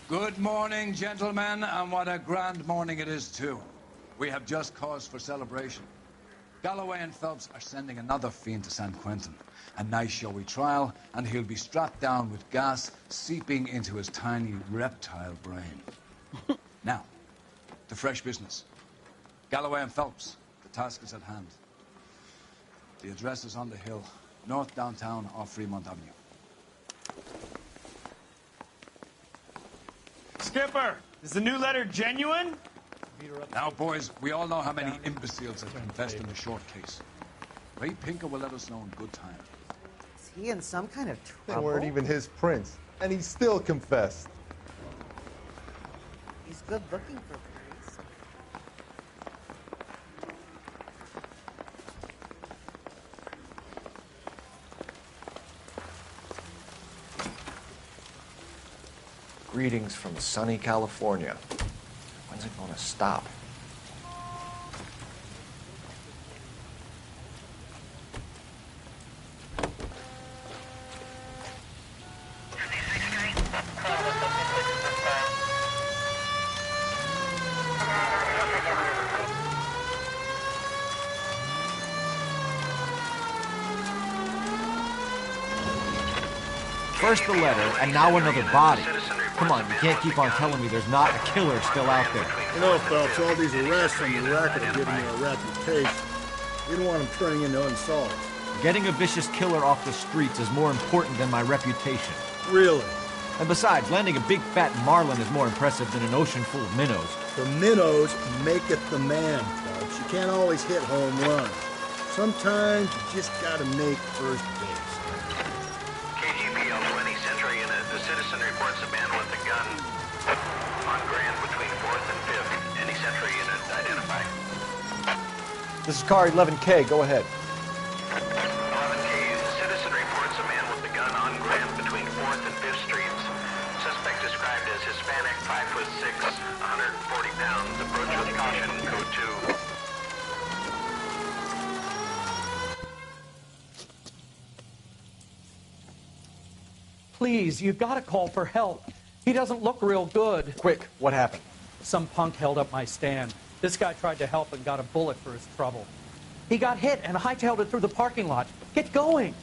Good morning, gentlemen, and what a grand morning it is, too. We have just cause for celebration. Galloway and Phelps are sending another fiend to San Quentin. A nice showy trial, and he'll be strapped down with gas seeping into his tiny reptile brain. Now, to fresh business. Galloway and Phelps, the task is at hand. The address is on the hill, north downtown off Fremont Avenue. Skipper, is the new letter genuine? Now, boys, we all know how many imbeciles have confessed in the short case. Ray Pinker will let us know in good time. Is he in some kind of They trouble? weren't even his prints, and he still confessed. He's good looking for police. Greetings from sunny California. When's it gonna stop? First the letter, and now another body. Come on, you can't keep on telling me there's not a killer still out there. You know, Phelps, all these arrests on the record are giving you a reputation. You don't want them turning into unsolved. Getting a vicious killer off the streets is more important than my reputation. Really? And besides, landing a big fat marlin is more impressive than an ocean full of minnows. The minnows maketh the man, Phelps. You can't always hit home runs. Sometimes you just gotta make first base. KGPL 20 Central Unit. The citizen reports a man with a gun on Grand between 4th and 5th. Any Central Unit identify. This is car 11K, go ahead. 11K. The citizen reports a man with a gun on Grand between 4th and 5th Streets. Suspect described as Hispanic, 5'6", 140 pounds. Approach with caution. Code 2. Please, you've got to call for help. He doesn't look real good. Quick, what happened? Some punk held up my stand. This guy tried to help and got a bullet for his trouble. He got hit and hightailed it through the parking lot. Get going.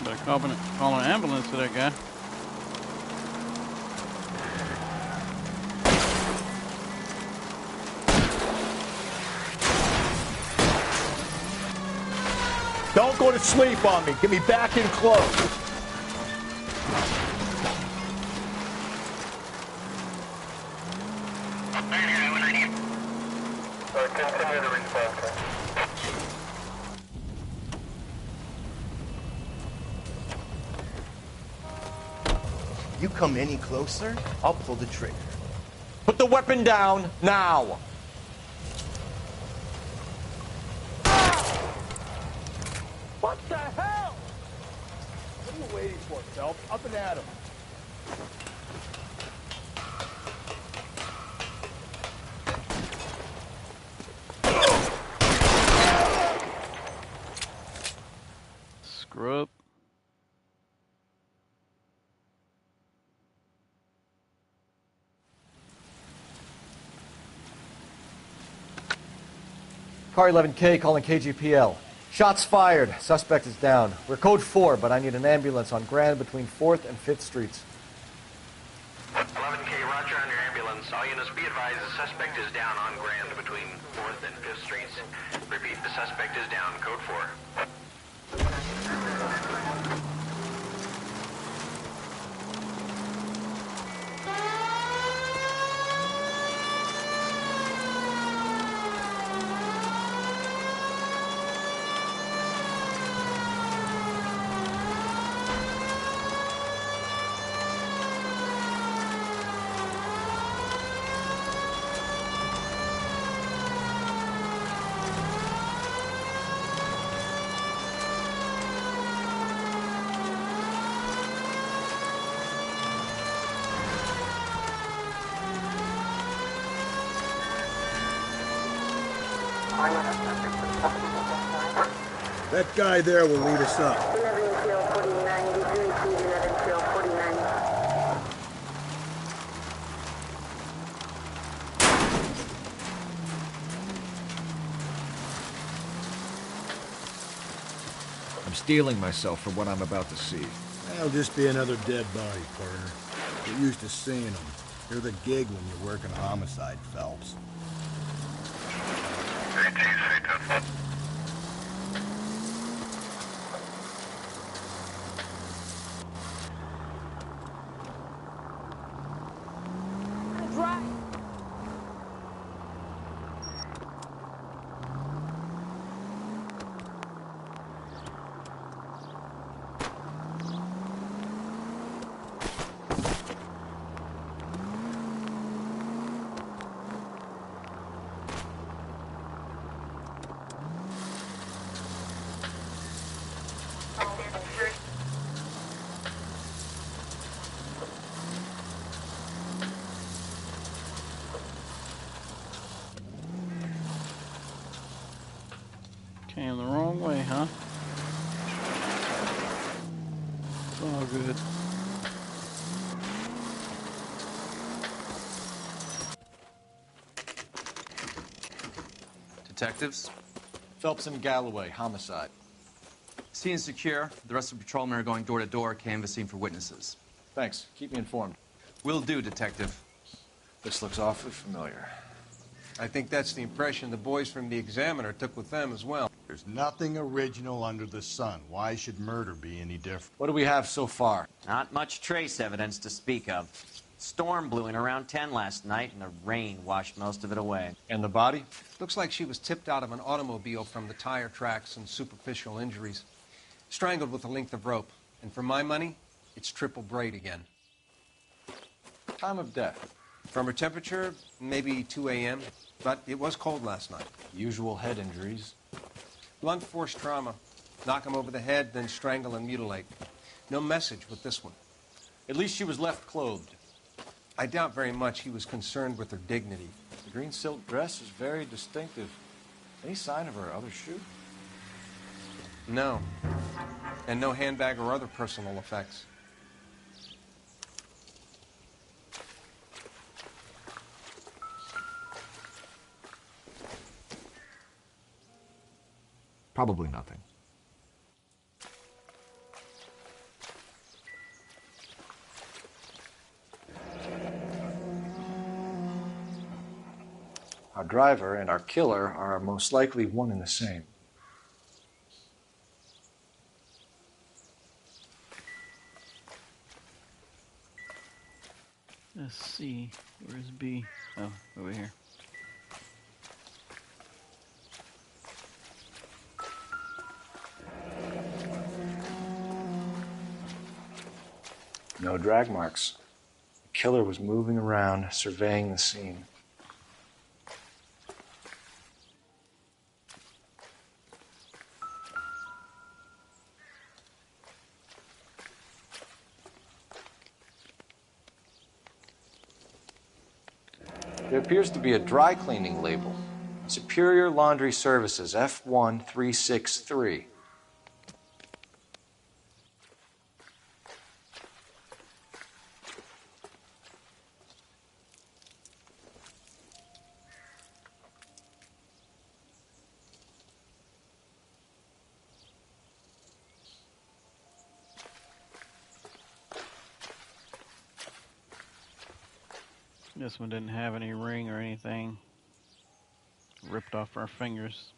Better call an ambulance to that guy. Don't go to sleep on me. Get me back in close. You come any closer, I'll pull the trigger. Put the weapon down, now! What the hell? What are you waiting for, Phelps? Up and at him. Scrub. Car 11K calling KGPL. Shots fired. Suspect is down. We're code 4, but I need an ambulance on Grand between 4th and 5th Streets. 11K, roger on your ambulance. All units be advised the suspect is down on Grand between 4th and 5th Streets. Repeat, the suspect is down. Code 4. That guy there will lead us up. I'm steeling myself for what I'm about to see. That'll just be another dead body, partner. We're used to seeing them. You're the gig when you're working homicide, Phelps. Came the wrong way, huh? It's all good. Detectives? Phelps and Galloway, homicide. Scene is secure. The rest of the patrolmen are going door to door, canvassing for witnesses. Thanks. Keep me informed. Will do, Detective. This looks awfully familiar. I think that's the impression the boys from the Examiner took with them as well. There's nothing original under the sun. Why should murder be any different? What do we have so far? Not much trace evidence to speak of. Storm blew in around 10 last night, and the rain washed most of it away. And the body? Looks like she was tipped out of an automobile from the tire tracks and superficial injuries. Strangled with a length of rope. And for my money, it's triple braid again. Time of death? From her temperature, maybe 2 a.m., but it was cold last night. Usual head injuries? Blunt force trauma. Knock him over the head, then strangle and mutilate. No message with this one. At least she was left clothed. I doubt very much he was concerned with her dignity. The green silk dress is very distinctive. Any sign of her other shoe? No. And no handbag or other personal effects. Probably nothing. Our driver and our killer are most likely one and the same. Let's see. Where's B? Oh, over here. No drag marks. The killer was moving around, surveying the scene. There appears to be a dry cleaning label. Superior Laundry Services, F1363. This one didn't have any ring or anything. Ripped off our fingers.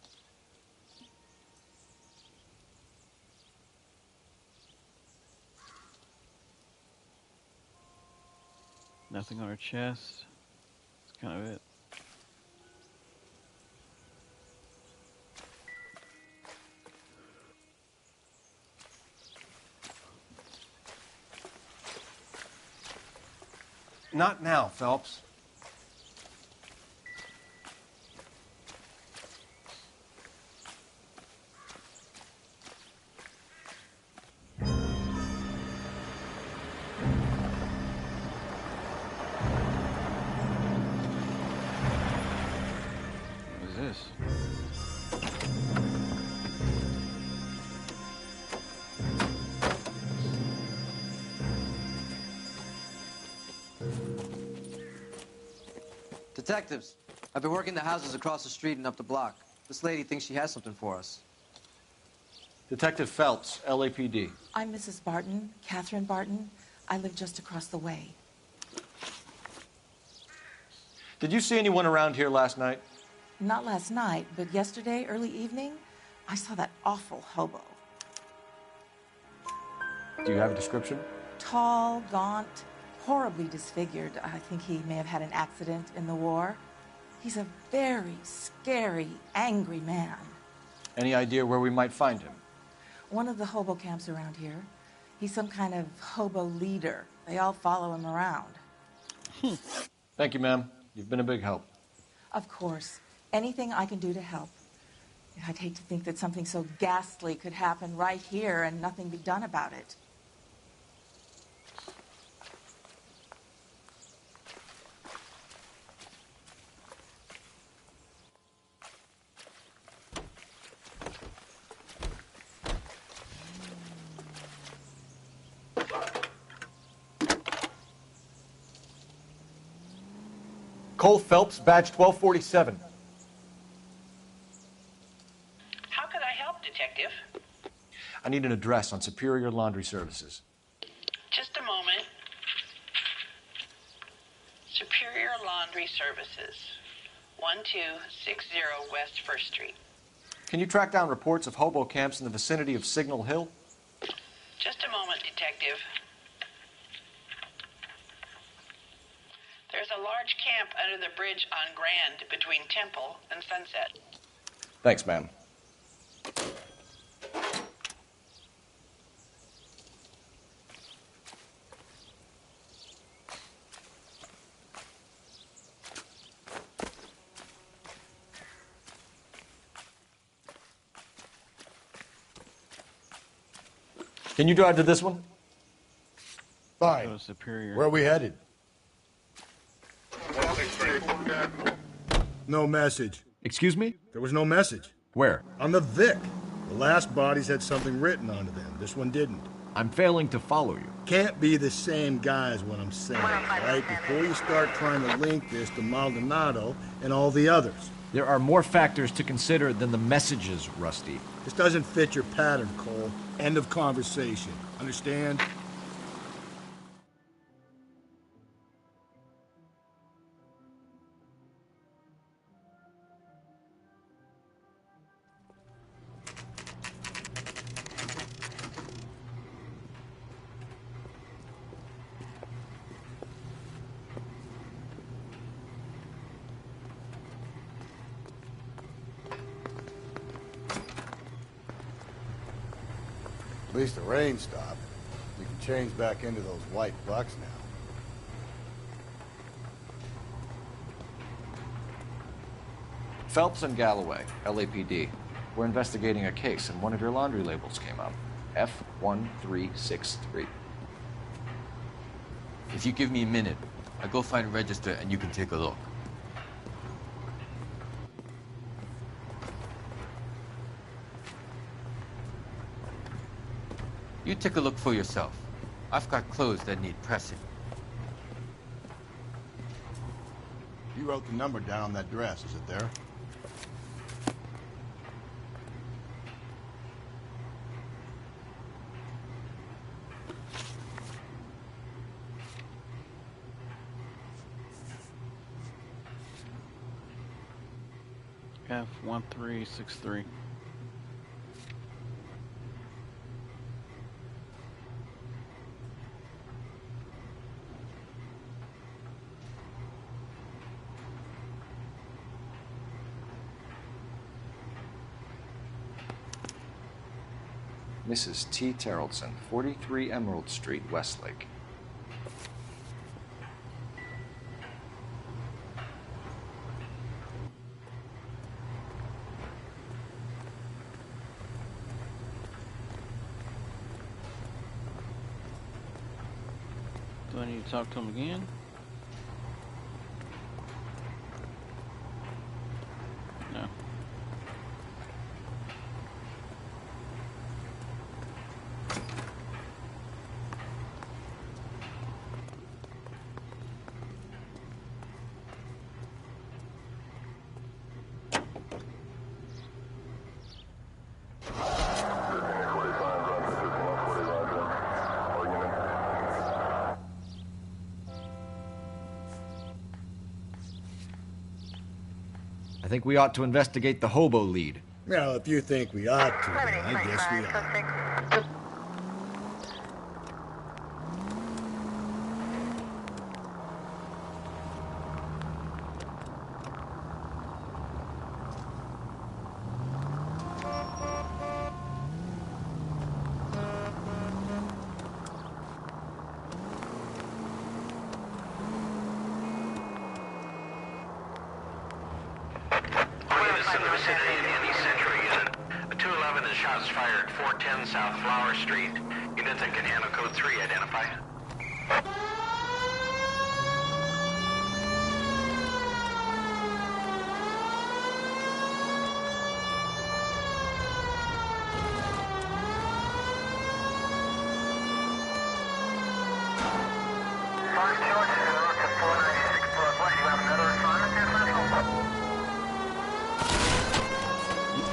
Nothing on her chest. That's kind of it. Not now, Phelps. What is this? Detectives, I've been working the houses across the street and up the block. This lady thinks she has something for us. Detective Phelps, LAPD. I'm Mrs. Barton, Catherine Barton. I live just across the way. Did you see anyone around here last night? Not last night, but yesterday, early evening, I saw that awful hobo. Do you have a description? Tall, gaunt, horribly disfigured. I think he may have had an accident in the war. He's a very scary, angry man. Any idea where we might find him? One of the hobo camps around here. He's some kind of hobo leader. They all follow him around. Thank you, ma'am. You've been a big help. Of course. Anything I can do to help. I'd hate to think that something so ghastly could happen right here and nothing be done about it. Cole Phelps, badge 1247. How could I help, Detective? I need an address on Superior Laundry Services. Just a moment. Superior Laundry Services, 1260 West 1st Street. Can you track down reports of hobo camps in the vicinity of Signal Hill? Just a moment, Detective. There's a large camp under the bridge on Grand between Temple and Sunset. Thanks, ma'am. Can you drive to this one? Fine. Superior. Where are we headed? No message. Excuse me? There was no message. Where? On the Vic. The last bodies had something written onto them. This one didn't. I'm failing to follow you. Can't be the same guy is what I'm saying, right? Before you start trying to link this to Maldonado and all the others. There are more factors to consider than the messages, Rusty. This doesn't fit your pattern, Cole. End of conversation. Understand? At least the rain stopped. We can change back into those white bucks now. Phelps and Galloway, LAPD. We're investigating a case, and one of your laundry labels came up. F1363. If you give me a minute, I'll go find a register and you can take a look. You take a look for yourself. I've got clothes that need pressing. You wrote the number down on that dress, is it there? F1363. Mrs. T. Terrellson, 43 Emerald Street, Westlake. Do I need to talk to him again? No. I think we ought to investigate the hobo lead. Well, if you think we ought to, then I guess we ought. In the vicinity of the East Central unit. A 211 is shots fired 410 South Flower Street. Units that can handle code 3 identify.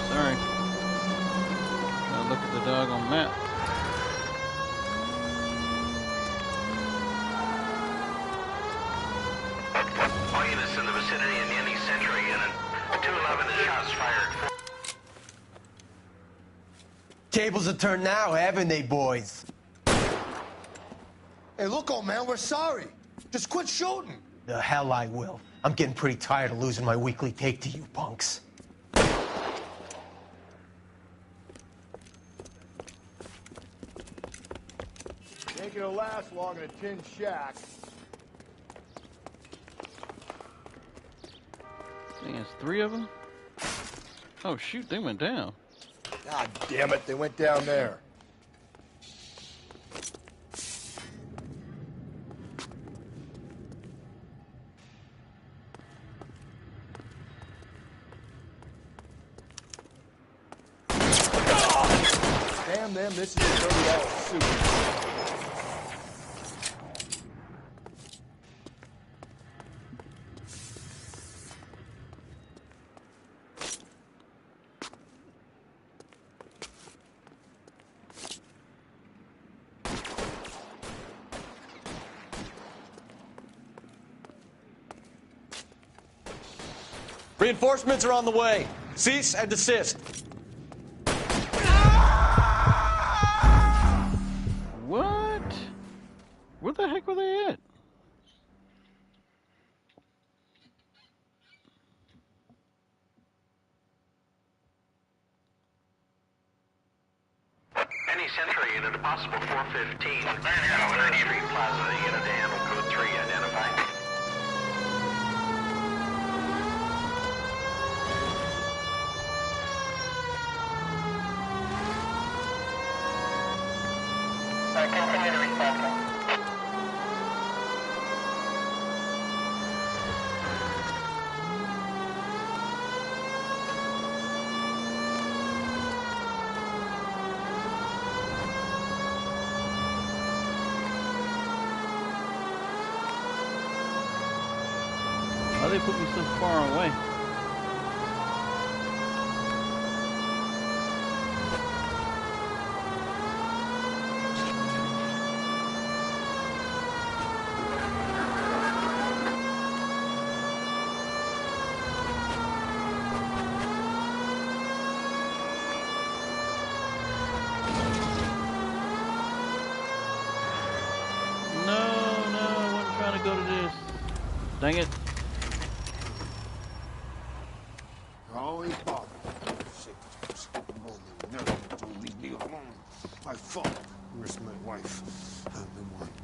Sorry. Gotta look at the doggone map. All units in the vicinity of the East Central unit. A 211 is shots fired. Tables are turned now, haven't they, boys? Hey, look, old man, we're sorry. Just quit shooting. The hell I will. I'm getting pretty tired of losing my weekly take to you punks. Ain't gonna last long in a tin shack. Dang, it's 3 of them? Oh, shoot, they went down. God damn it, they went down there. Damn them, this is a $30 suit. Reinforcements are on the way. Cease and desist. What? Where the heck were they at? Any Central unit, a possible 415. South Street Plaza, unit to handle code 3 identify. Continue to respond. Why they put me so far away? to go to this. Dang it. Always bother. Leave me alone. My fault. Where's my wife?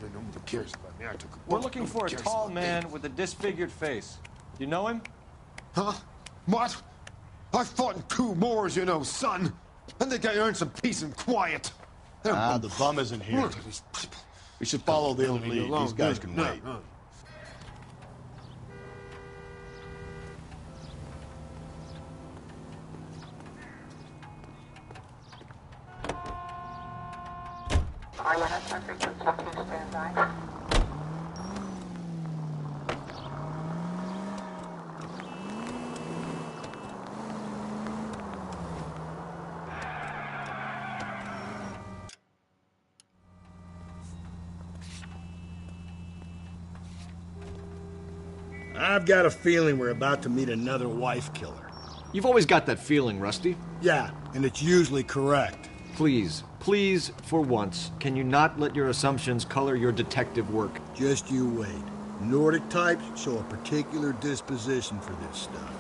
Nobody cares about me. I took a We're looking for a tall man with a disfigured face. You know him? Huh? What? I fought in 2 wars, you know, son. I think I earned some peace and quiet. The bum isn't here. We should follow the lead. These guys can wait. I've got a feeling we're about to meet another wife killer. You've always got that feeling, Rusty. Yeah, and it's usually correct. Please, for once, can you not let your assumptions color your detective work? Just you wait. Nordic types show a particular disposition for this stuff.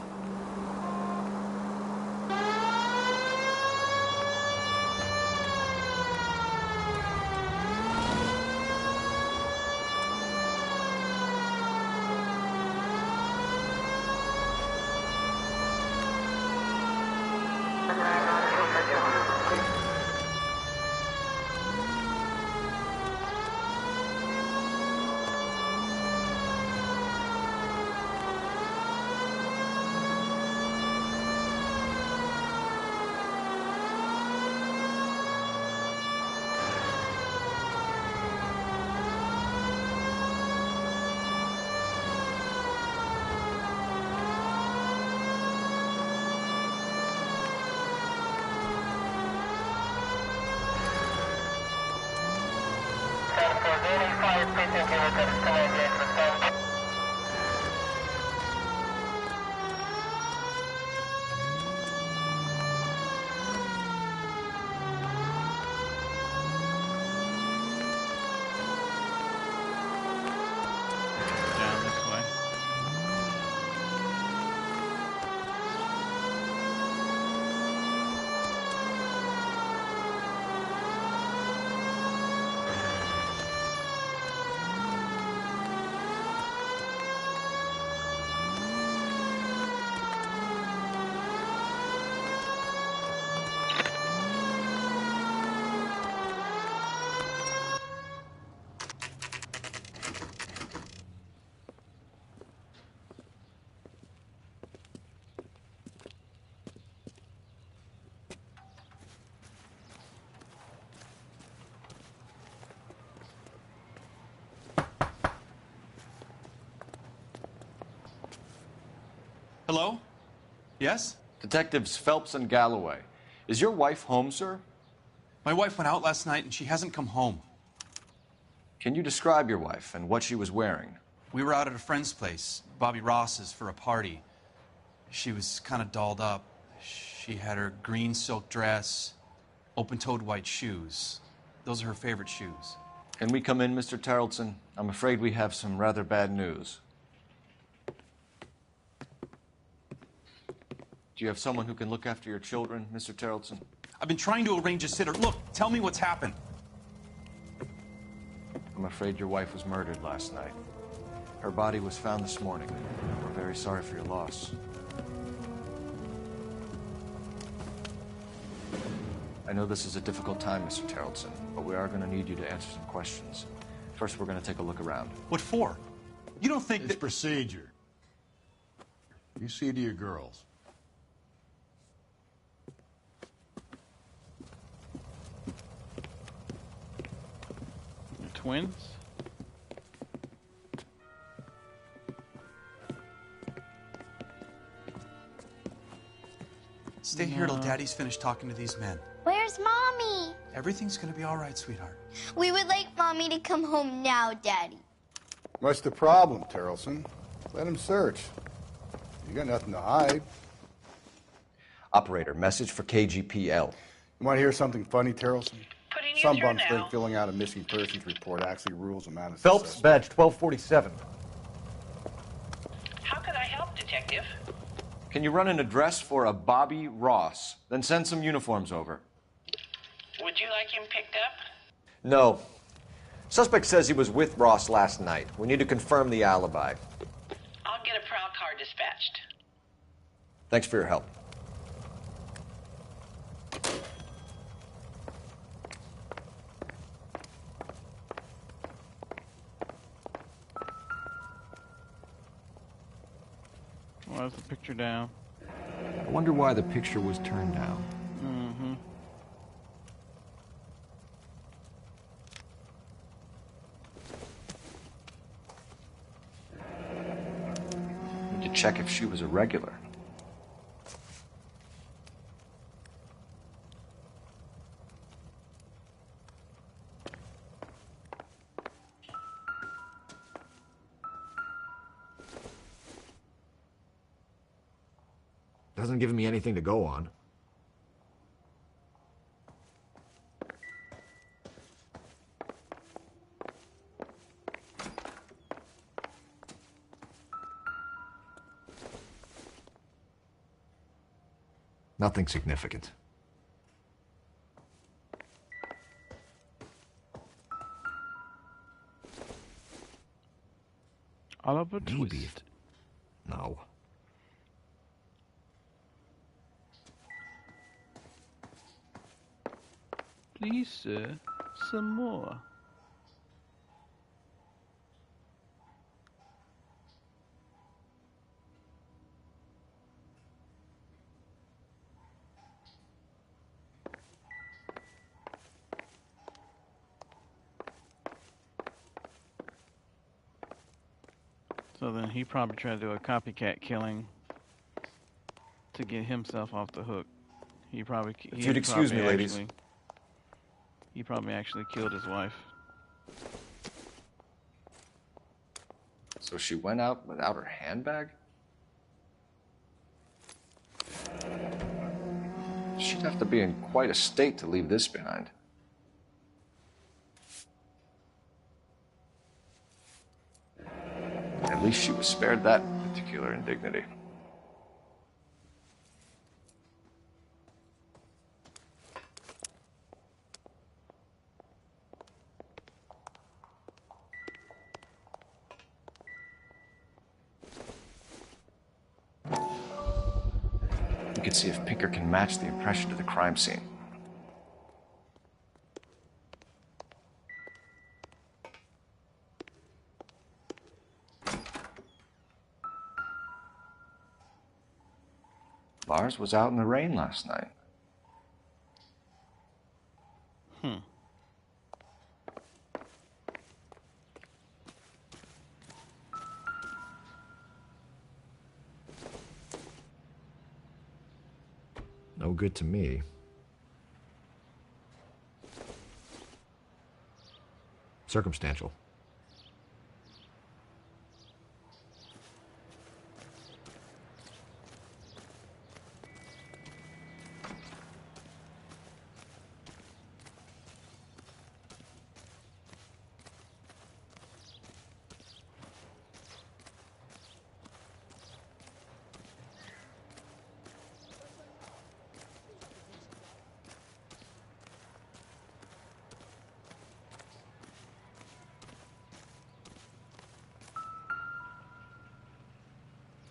Down this way. Hello? Yes? Detectives Phelps and Galloway. Is your wife home, sir? My wife went out last night and she hasn't come home. Can you describe your wife and what she was wearing? We were out at a friend's place, Bobby Ross's, for a party. She was kind of dolled up. She had her green silk dress, open-toed white shoes. Those are her favorite shoes. Can we come in, Mr. Tarleton? I'm afraid we have some rather bad news. Do you have someone who can look after your children, Mr. Tarleton? I've been trying to arrange a sitter. Look, tell me what's happened. I'm afraid your wife was murdered last night. Her body was found this morning. We're very sorry for your loss. I know this is a difficult time, Mr. Tarleton, but we are going to need you to answer some questions. First, we're going to take a look around. What for? You don't think it's procedure. You see to your girls. Twins? Stay here till Daddy's finished talking to these men. Where's Mommy? Everything's gonna be all right, sweetheart. We would like Mommy to come home now, Daddy. What's the problem, Tarleton? Let him search. You got nothing to hide. Operator, message for KGPL. You want to hear something funny, Tarleton? Some bums think filling out a missing persons report actually rules them out of Phelps, badge 1247. Detective. Can you run an address for a Bobby Ross? Then send some uniforms over. Would you like him picked up? No. Suspect says he was with Ross last night. We need to confirm the alibi. I'll get a prowl car dispatched. Thanks for your help. Why is the picture down? I wonder why the picture was turned down. Mm-hmm. Need to check if she was a regular. Doesn't give me anything to go on. Nothing significant. Oliver Maybe Twist. No. Please, sir, some more. So then he probably tried to do a copycat killing to get himself off the hook. He probably. If you'd excuse me, ladies. He probably actually killed his wife. So she went out without her handbag? She'd have to be in quite a state to leave this behind. At least she was spared that particular indignity. We could see if Pinker can match the impression to the crime scene. Lars was out in the rain last night. No good to me. Circumstantial.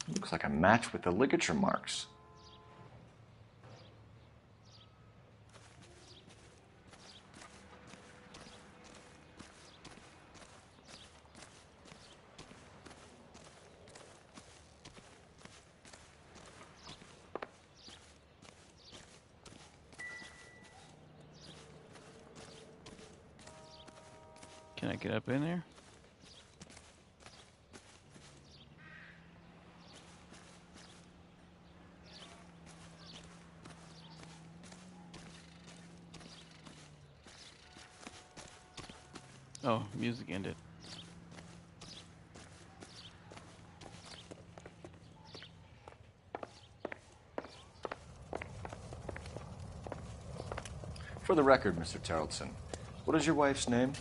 Looks like a match with the ligature marks. Can I get up in there? Oh, music ended. For the record, Mr. Tarleton, what is your wife's name?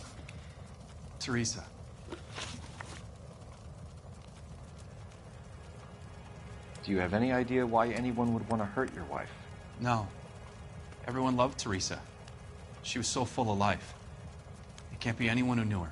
Teresa. Do you have any idea why anyone would want to hurt your wife? No. Everyone loved Teresa. She was so full of life. It can't be anyone who knew her.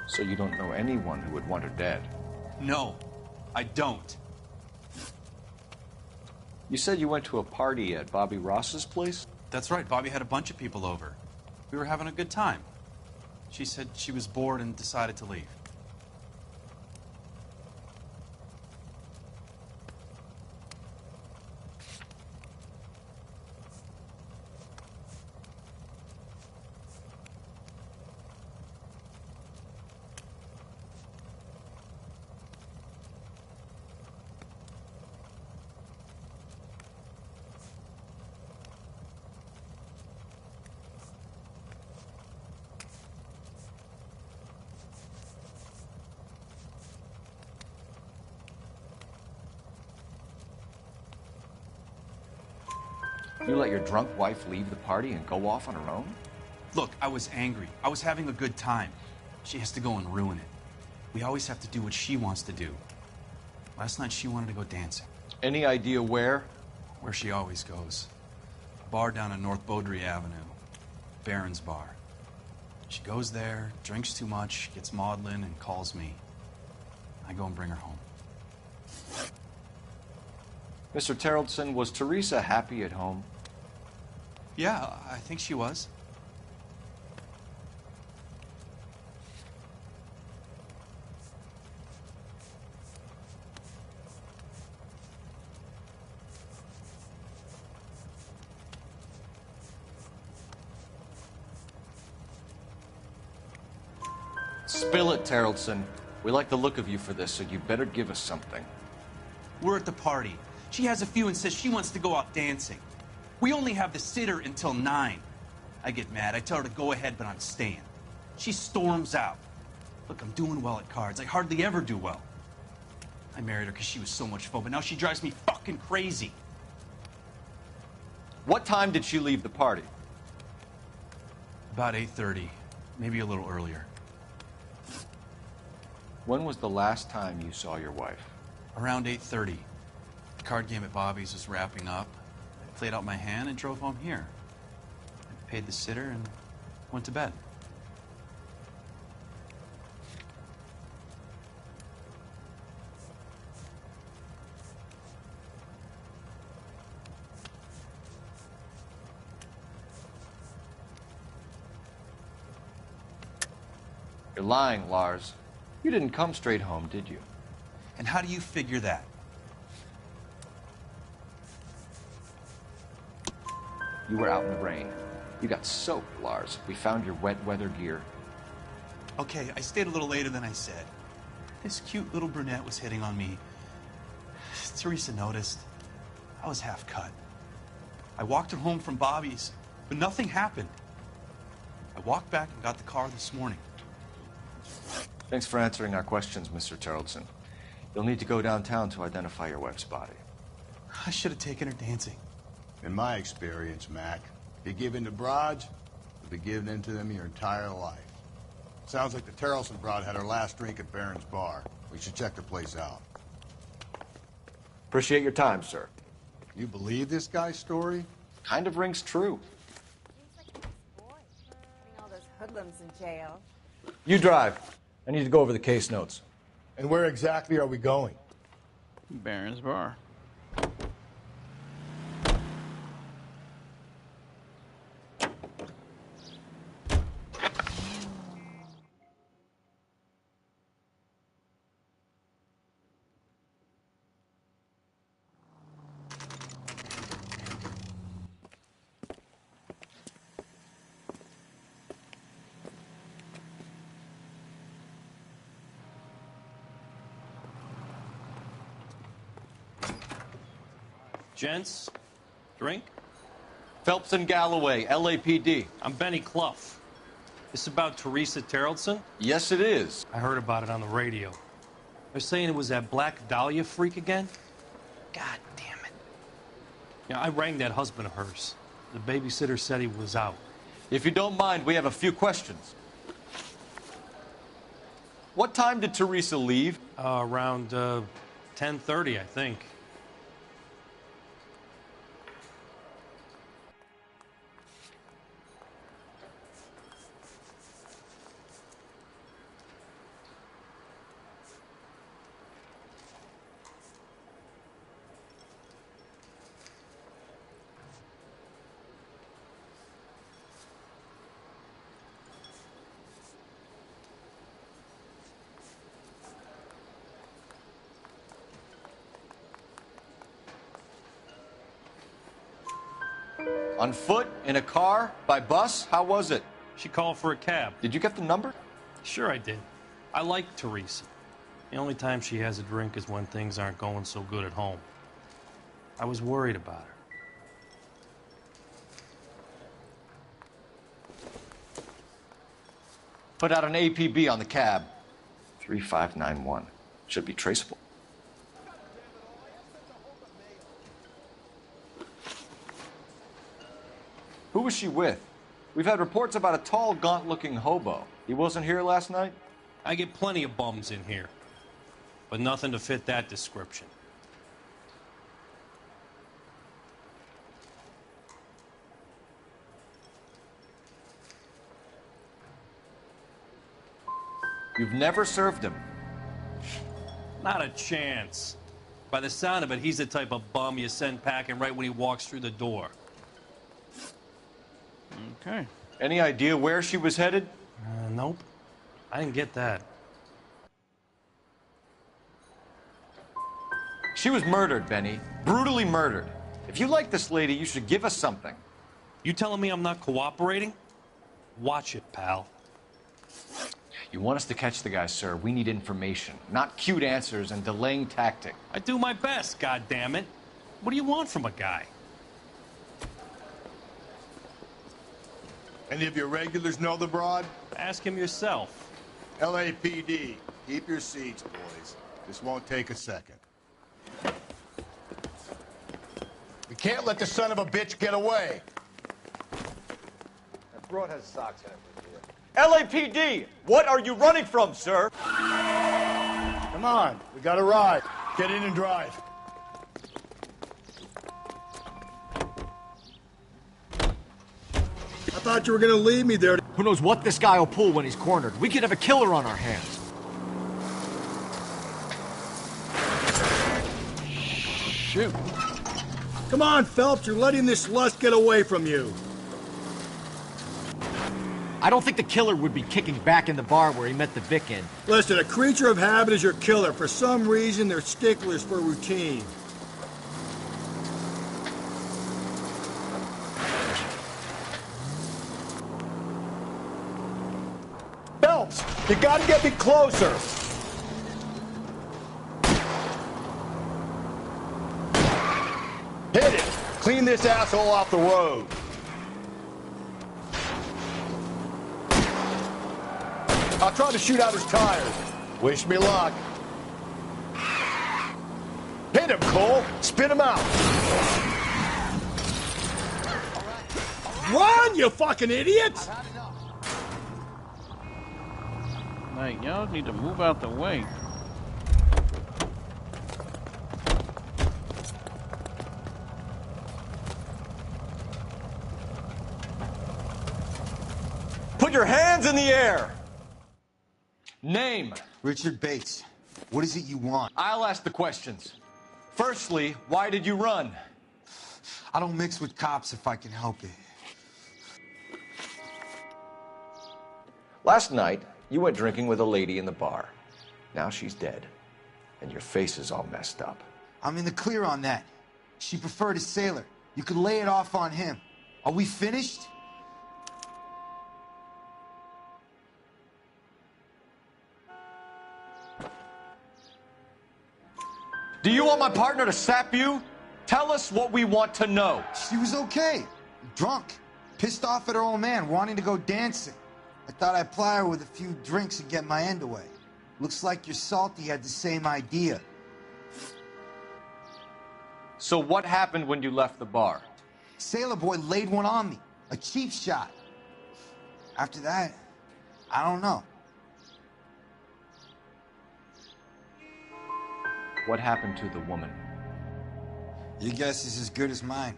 So you don't know anyone who would want her dead? No, I don't. You said you went to a party at Bobby Ross's place? That's right. Bobby had a bunch of people over. We were having a good time. She said she was bored and decided to leave. You let your drunk wife leave the party and go off on her own? Look, I was angry. I was having a good time. She has to go and ruin it. We always have to do what she wants to do. Last night she wanted to go dancing. Any idea where? Where she always goes. A bar down on North Beaudry Avenue. Baron's Bar. She goes there, drinks too much, gets maudlin, and calls me. I go and bring her home. Mr. Terrellson, was Teresa happy at home? Yeah, I think she was. Spill it, Terrellson. We like the look of you for this, so you better give us something. We're at the party. She has a few and says she wants to go out dancing. We only have the sitter until 9. I get mad. I tell her to go ahead, but I'm staying. She storms out. Look, I'm doing well at cards. I hardly ever do well. I married her because she was so much fun, but now she drives me fucking crazy. What time did she leave the party? About 8:30, maybe a little earlier. When was the last time you saw your wife? Around 8:30. The card game at Bobby's was wrapping up. I played out my hand and drove home here. I paid the sitter and went to bed. You're lying, Lars. You didn't come straight home, did you? And how do you figure that? You were out in the rain. You got soaked, Lars. We found your wet weather gear. Okay, I stayed a little later than I said. This cute little brunette was hitting on me. Teresa noticed. I was half cut. I walked her home from Bobby's, but nothing happened. I walked back and got the car this morning. Thanks for answering our questions, Mr. Terrellson. You'll need to go downtown to identify your wife's body. I should have taken her dancing. In my experience, Mac, you give in to broads, you'll be giving in to them your entire life. Sounds like the Terrellson broad had her last drink at Baron's Bar. We should check the place out. Appreciate your time, sir. You believe this guy's story? Kind of rings true. Putting all those hoodlums in jail. You drive. I need to go over the case notes. And where exactly are we going? Baron's Bar. Gents, drink? Phelps and Galloway, LAPD. I'm Benny Clough. This about Teresa Terrellson? Yes, it is. I heard about it on the radio. They're saying it was that Black Dahlia freak again? God damn it. Yeah, I rang that husband of hers. The babysitter said he was out. If you don't mind, we have a few questions. What time did Teresa leave? Around 10:30, I think. On foot? In a car? By bus? How was it? She called for a cab. Did you get the number? Sure I did. I like Teresa. The only time she has a drink is when things aren't going so good at home. I was worried about her. Put out an APB on the cab. 3591. Should be traceable. Who was she with? We've had reports about a tall, gaunt-looking hobo. He wasn't here last night? I get plenty of bums in here, but nothing to fit that description. You've never served him? Not a chance. By the sound of it, he's the type of bum you send packing right when he walks through the door. Okay. Any idea where she was headed? Nope. I didn't get that. She was murdered, Benny. Brutally murdered. If you like this lady, you should give us something. You telling me I'm not cooperating? Watch it, pal. You want us to catch the guy, sir. We need information, not cute answers and delaying tactic. I do my best, goddammit. What do you want from a guy? Any of your regulars know the broad? Ask him yourself. LAPD, keep your seats, boys. This won't take a second. We can't let the son of a bitch get away. That broad has socks in it. LAPD! What are you running from, sir? Come on, we got a ride. Get in and drive. I thought you were gonna leave me there. Who knows what this guy will pull when he's cornered? We could have a killer on our hands. Shoot. Come on, Phelps, you're letting this lust get away from you. I don't think the killer would be kicking back in the bar where he met the Vic in. Listen, a creature of habit is your killer. For some reason, they're sticklers for routine. Phelps, you gotta get me closer. Hit it. Clean this asshole off the road. I'll try to shoot out his tires. Wish me luck. Hit him, Cole. Spit him out. Run, you fucking idiots! Like, y'all need to move out the way. Put your hands in the air! Name. Richard Bates. What is it you want? I'll ask the questions. Firstly, why did you run? I don't mix with cops if I can help it. Last night, you went drinking with a lady in the bar. Now she's dead, and your face is all messed up. I'm in the clear on that. She preferred a sailor. You could lay it off on him. Are we finished? Do you want my partner to sap you? Tell us what we want to know. She was okay. Drunk. Pissed off at her old man, wanting to go dancing. I thought I'd ply her with a few drinks and get my end away. Looks like your Salty had the same idea. So what happened when you left the bar? Sailor boy laid one on me. A cheap shot. After that, I don't know. What happened to the woman? Your guess is as good as mine.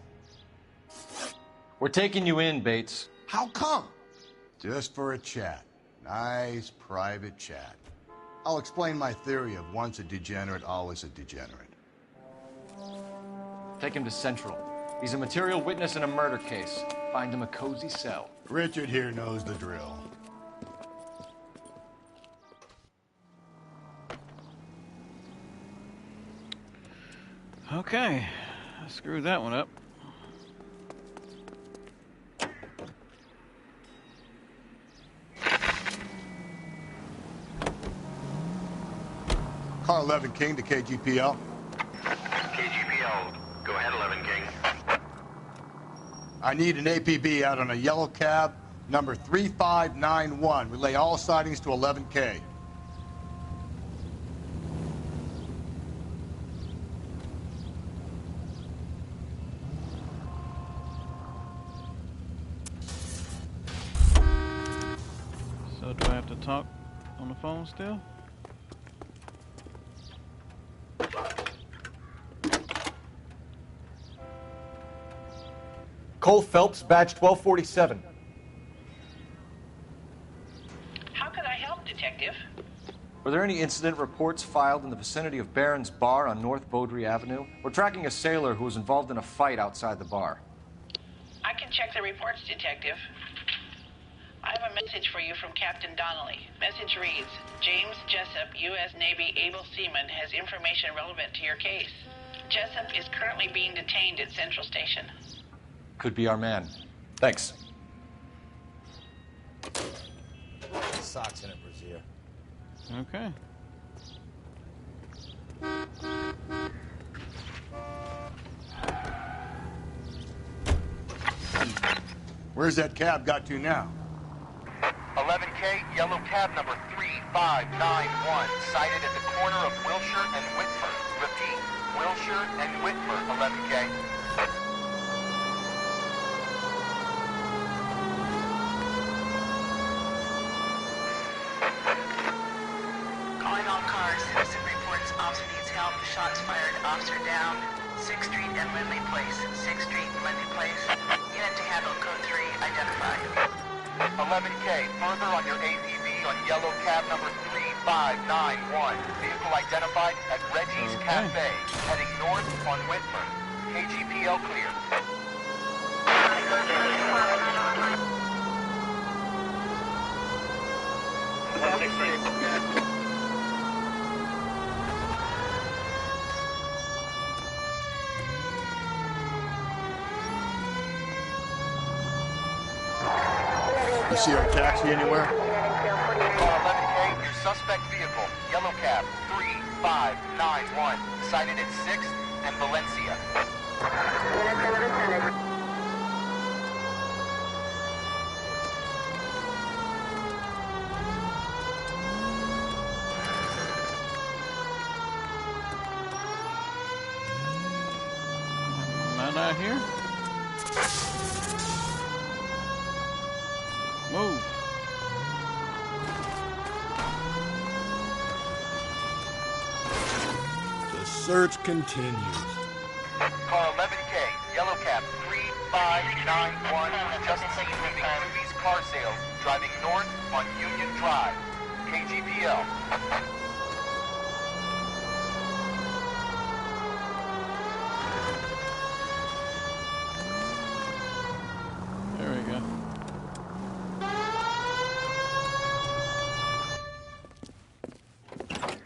We're taking you in, Bates. How come? Just for a chat. Nice private chat. I'll explain my theory of once a degenerate, always a degenerate. Take him to Central. He's a material witness in a murder case. Find him a cozy cell. Richard here knows the drill. Okay, I screwed that one up. Car 11 King to KGPL. KGPL, go ahead, 11 King. I need an APB out on a yellow cab, number 3591. Relay all sightings to 11K. So do I have to talk on the phone still? Cole Phelps, badge 1247. How can I help, Detective? Were there any incident reports filed in the vicinity of Barron's Bar on North Beaudry Avenue? We're tracking a sailor who was involved in a fight outside the bar. I can check the reports, Detective. I have a message for you from Captain Donnelly. Message reads, James Jessup, U.S. Navy able seaman, has information relevant to your case. Jessup is currently being detained at Central Station. Could be our man. Thanks. Socks in a brassiere. Okay. Where's that cab got to now? 11K, yellow cab number 3591, sighted at the corner of Wilshire and Whitford. Repeat, Wilshire and Whitford, 11K. Calling all cars, citizen reports officer needs help. Shots fired, officer down. 6th Street and Lindley Place. 6th Street and Lindley Place. Unit to handle code 3 identified. 11K, further on your APB on yellow cab number 3591. Vehicle identified at Reggie's Cafe, heading north on Whitford. KGPL clear. You see our taxi anywhere? Car 11K, your suspect vehicle, yellow cab 3591, sighted at 6th and Valencia. Am I not here? Move. The search continues. Car 11K, yellow cab 3591, just seen leaving Ruby's car sales, driving north on Union Drive. KGPL. There we go.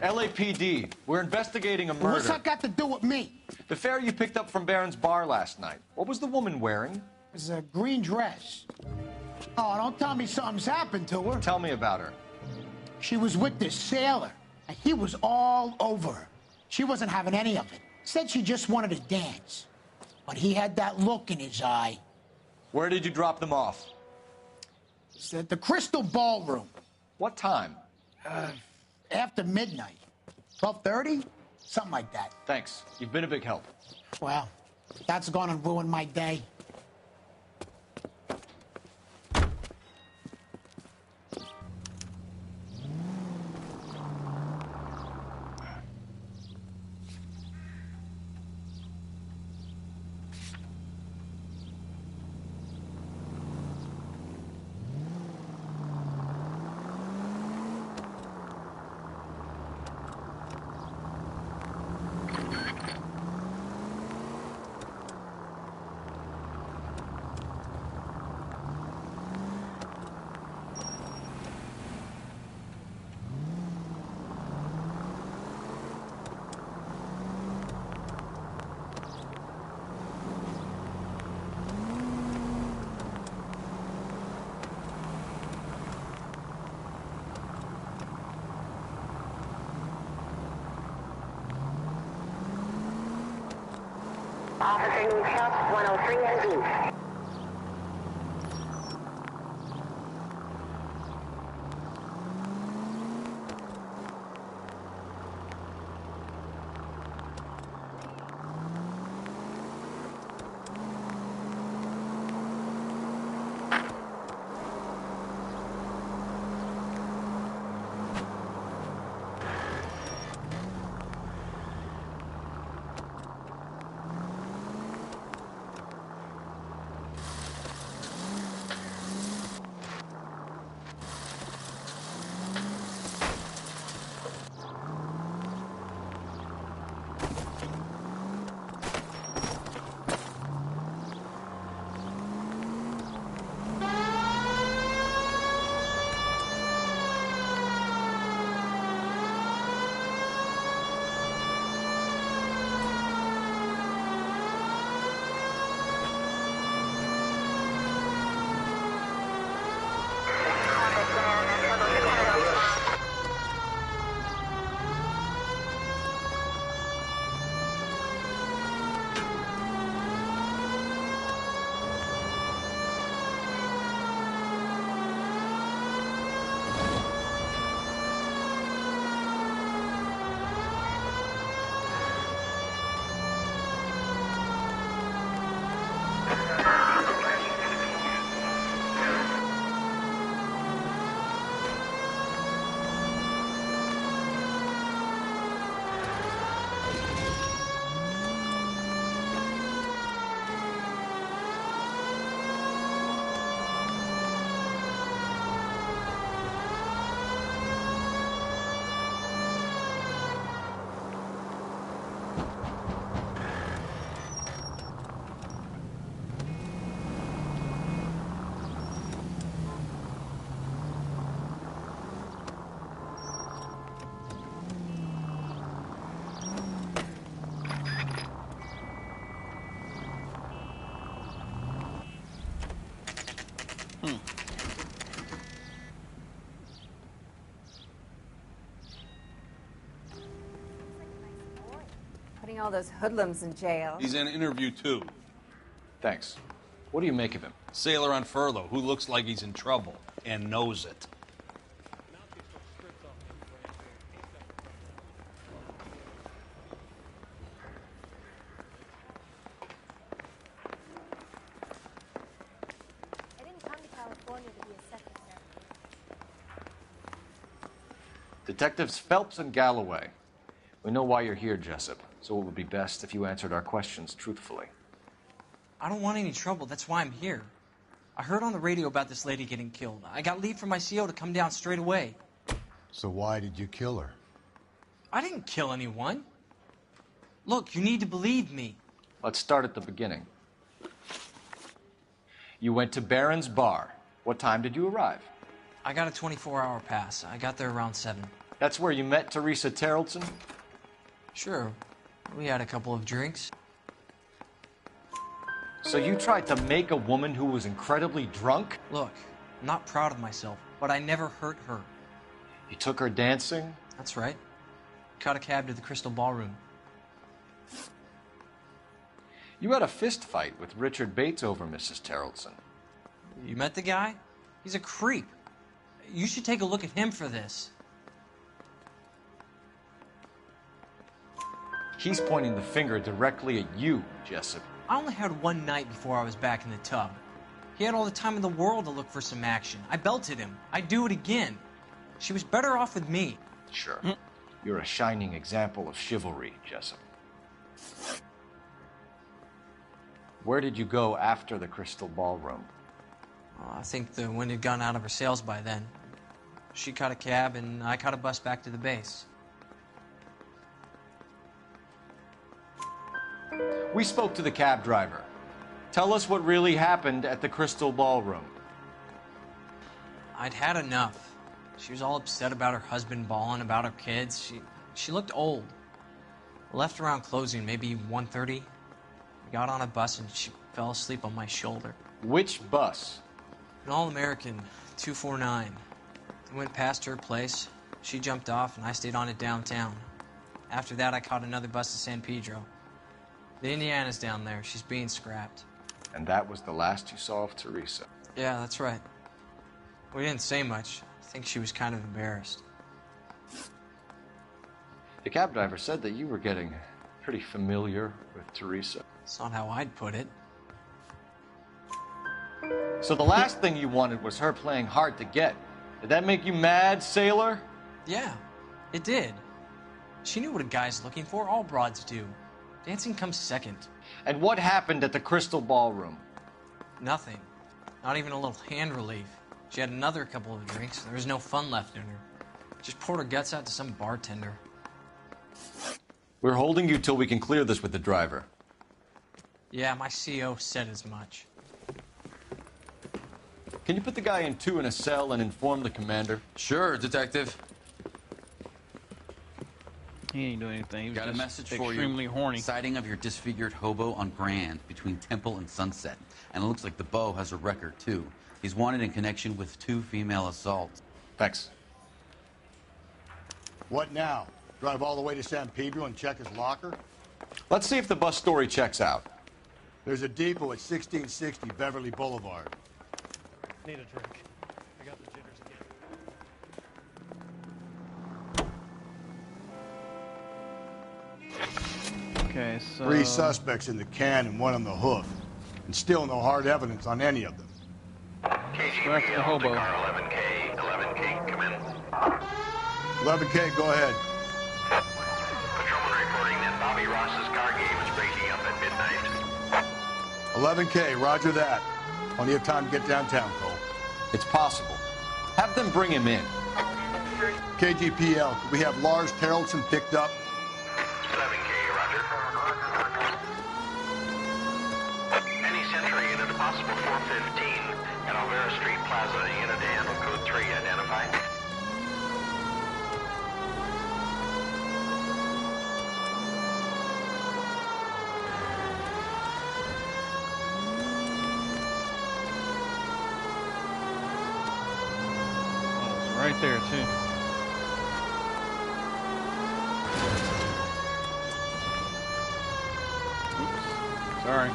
LAPD, we're investigating a murder. What's that got to do with me? The fare you picked up from Barron's Bar last night. What was the woman wearing? It was a green dress. Oh, don't tell me something's happened to her. Tell me about her. She was with this sailor, and he was all over her. She wasn't having any of it. Said she just wanted to dance. But he had that look in his eye. Where did you drop them off? It's at the Crystal Ballroom. What time? After midnight. 12:30? Something like that. Thanks. You've been a big help. Well, that's gonna ruin my day. Officer needs help, 103 ND. Putting all those hoodlums in jail. He's in interview too. Thanks. What do you make of him? Sailor on furlough who looks like he's in trouble and knows it. I didn't come to California to be a secretary. Detectives Phelps and Galloway. We know why you're here, Jessup, so it would be best if you answered our questions truthfully. I don't want any trouble. That's why I'm here. I heard on the radio about this lady getting killed. I got leave from my CO to come down straight away. So why did you kill her? I didn't kill anyone. Look, you need to believe me. Let's start at the beginning. You went to Barron's Bar. What time did you arrive? I got a 24-hour pass. I got there around 7. That's where you met Teresa Terrelson? Sure. We had a couple of drinks. So you tried to make a woman who was incredibly drunk? Look, I'm not proud of myself, but I never hurt her. You took her dancing? That's right. caught a cab to the Crystal Ballroom. You had a fist fight with Richard Bates over Mrs. Terrelson. You met the guy? He's a creep. You should take a look at him for this. He's pointing the finger directly at you, Jessup. I only had one night before I was back in the tub. He had all the time in the world to look for some action. I belted him. I'd do it again. She was better off with me. Sure. You're a shining example of chivalry, Jessup. Where did you go after the Crystal Ballroom? I think the wind had gone out of her sails by then. She caught a cab, and I caught a bus back to the base. We spoke to the cab driver. Tell us what really happened at the Crystal Ballroom. I'd had enough. She was all upset about her husband bawling about her kids. She looked old. Left around closing, maybe 1:30. We got on a bus, and she fell asleep on my shoulder. Which bus? An All-American, 249. I went past her place. She jumped off, and I stayed on it downtown. After that, I caught another bus to San Pedro. The Indiana's down there. She's being scrapped. And that was the last you saw of Teresa? Yeah, that's right. We didn't say much. I think she was kind of embarrassed. The cab driver said that you were getting pretty familiar with Teresa. It's not how I'd put it. So the last thing you wanted was her playing hard to get. Did that make you mad, sailor? Yeah, it did. She knew what a guy's looking for. All broads do. Dancing comes second. And what happened at the Crystal Ballroom? Nothing. Not even a little hand relief. She had another couple of drinks. There was no fun left in her. Just poured her guts out to some bartender. We're holding you till we can clear this with the driver. Yeah, my CO said as much. Can you put the guy in two in a cell and inform the commander? Sure, Detective. He ain't doing anything. He was Got a just message for you. extremely horny. Sighting of your disfigured hobo on Grand between Temple and Sunset. And it looks like the Beau has a record, too. He's wanted in connection with 2 female assaults. Thanks. What now? Drive all the way to San Pedro and check his locker? Let's see if the bus story checks out. There's a depot at 1660 Beverly Boulevard. Need a drink. I got the jitters again. Okay, so 3 suspects in the can and 1 on the hoof. And still no hard evidence on any of them. Back to the hobo. 11K, come in. 11K, go ahead. Patrolman reporting that Bobby Ross's car game is breaking up at midnight. 11K, roger that. Plenty of time to get downtown, Cole. It's possible. Have them bring him in. KGPL, could we have Lars Terrelson picked up? 11K, roger. Any Century unit, possible 415 at Alvera Street Plaza, unit to handle code 3, identified. right there, too. Oops. Sorry.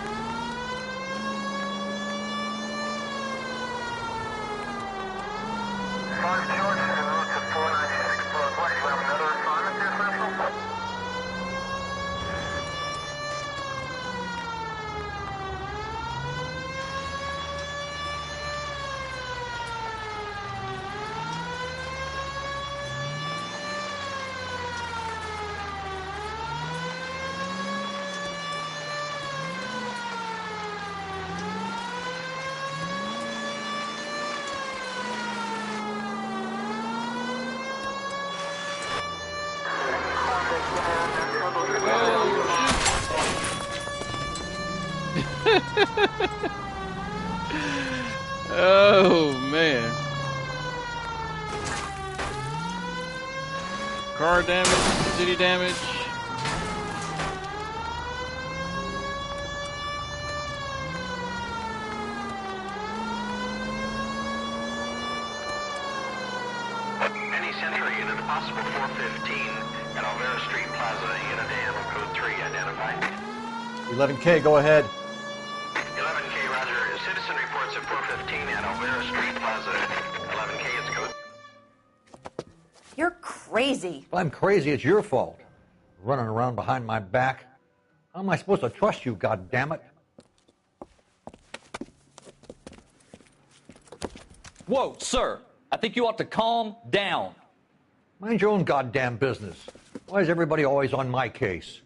Oh, man. Car damage, city damage. Any Century unit, possible 415 At Alvera Street Plaza, unit AM of code 3 identified. 11K, go ahead. 11K, roger. Citizen reports at 415 at Alvera Street Plaza. 11K is code. You're crazy. If I'm crazy, it's your fault. Running around behind my back. How am I supposed to trust you, goddammit? Whoa, sir. I think you ought to calm down. Mind your own goddamn business. Why is everybody always on my case?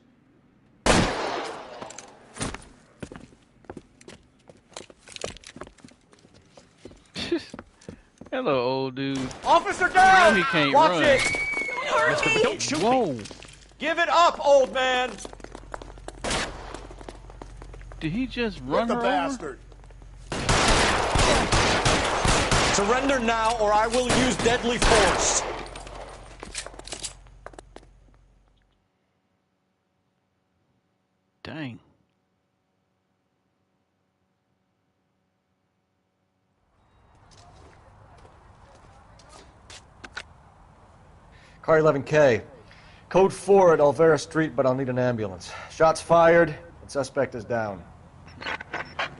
Hello, old dude. Officer I down! know he can't Watch run. it! Mister, don't shoot Whoa. me! Give it up, old man! Did he just run the her bastard. Surrender now, or I will use deadly force. Dang. Car 11K. Code 4 at Alvera Street, but I'll need an ambulance. Shots fired, and suspect is down.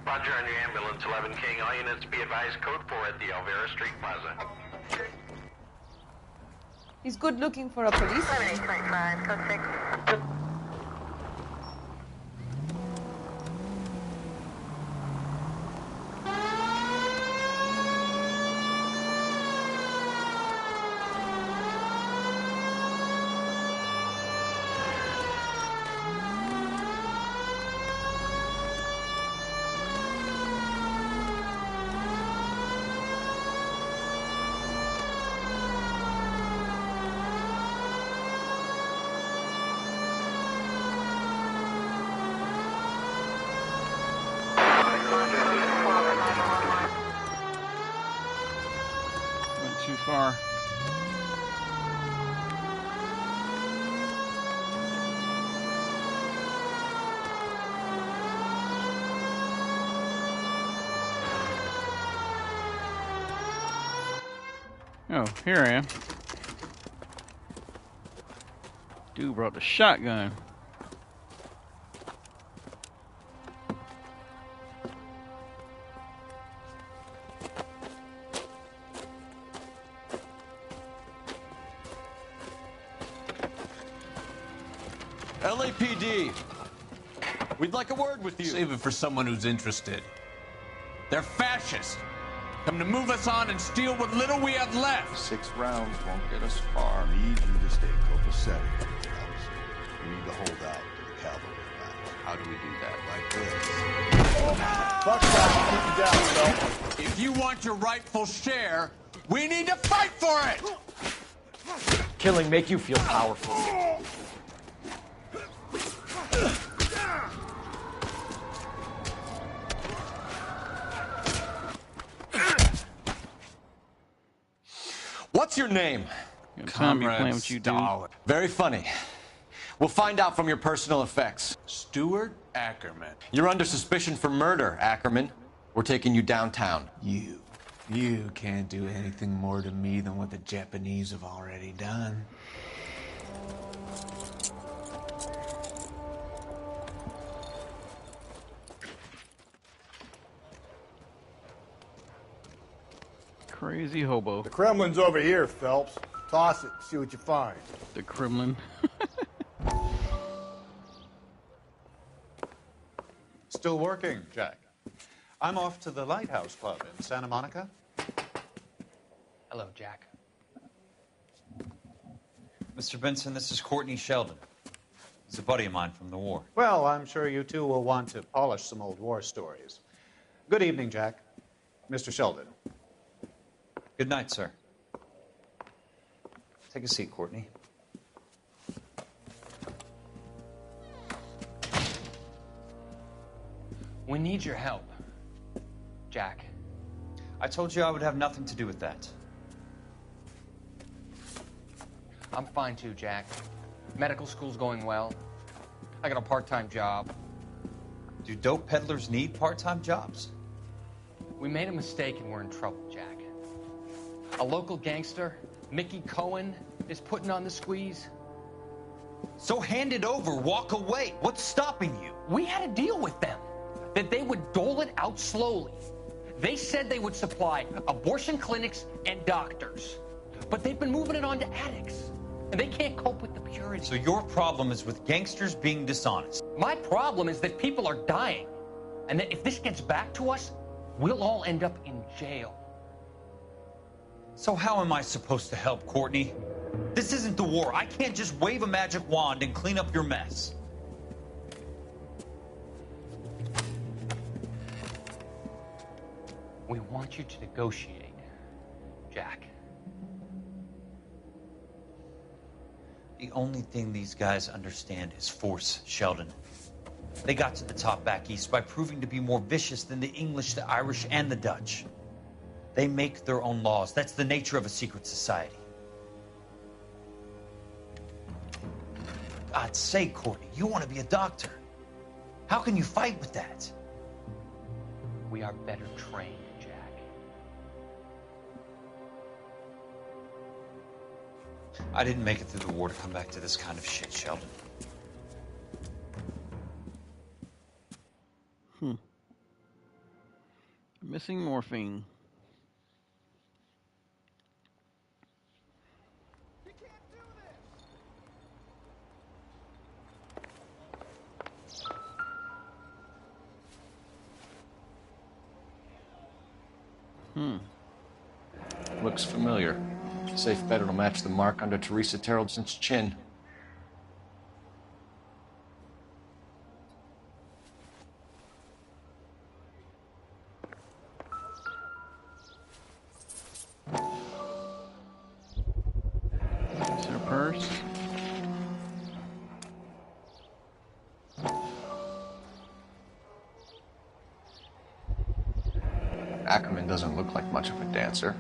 Roger on your ambulance, 11K. All units be advised, code 4 at the Alvera Street Plaza. He's good looking for a police. 7825, code 6. Went too far. Oh, here I am. Dude brought the shotgun. LAPD. We'd like a word with you. Save it for someone who's interested. They're fascists. Come to move us on and steal what little we have left. 6 rounds won't get us far. I need you to stay copacetic. We need to hold out to the cavalry battle. How do we do that? Like this. Fuck that, keep you down, Phil. If you want your rightful share, we need to fight for it! Killing make you feel powerful. What's your name? Comrade Stalin. Very funny. We'll find out from your personal effects. Stuart Ackerman. You're under suspicion for murder, Ackerman. We're taking you downtown. You can't do anything more to me than what the Japanese have already done. Crazy hobo. The Kremlin's over here, Phelps. Toss it, see what you find. The Kremlin. Still working, Jack. I'm off to the Lighthouse Club in Santa Monica. Hello, Jack. Mr. Benson, this is Courtney Sheldon. He's a buddy of mine from the war. Well, I'm sure you two will want to polish some old war stories. Good evening, Jack. Mr. Sheldon. Good night, sir. Take a seat, Courtney. We need your help, Jack. I told you I would have nothing to do with that. I'm fine too, Jack. Medical school's going well. I got a part-time job. Do dope peddlers need part-time jobs? We made a mistake and we're in trouble, Jack. A local gangster, Mickey Cohen, is putting on the squeeze. So hand it over, walk away. What's stopping you? We had a deal with them that they would dole it out slowly. They said they would supply abortion clinics and doctors, but they've been moving it on to addicts, and they can't cope with the purity. So your problem is with gangsters being dishonest. My problem is that people are dying, and that if this gets back to us, we'll all end up in jail. So how am I supposed to help, Courtney? This isn't the war. I can't just wave a magic wand and clean up your mess. We want you to negotiate, Jack. The only thing these guys understand is force, Sheldon. They got to the top back east by proving to be more vicious than the English, the Irish, and the Dutch. They make their own laws. That's the nature of a secret society. For God's sake, Courtney, you want to be a doctor. How can you fight with that? We are better trained, Jack. I didn't make it through the war to come back to this kind of shit, Sheldon. Missing morphine. Looks familiar. Safe bet it'll match the mark under Teresa Terrelson's chin. Is there a purse? Ackerman doesn't look like much of a dancer.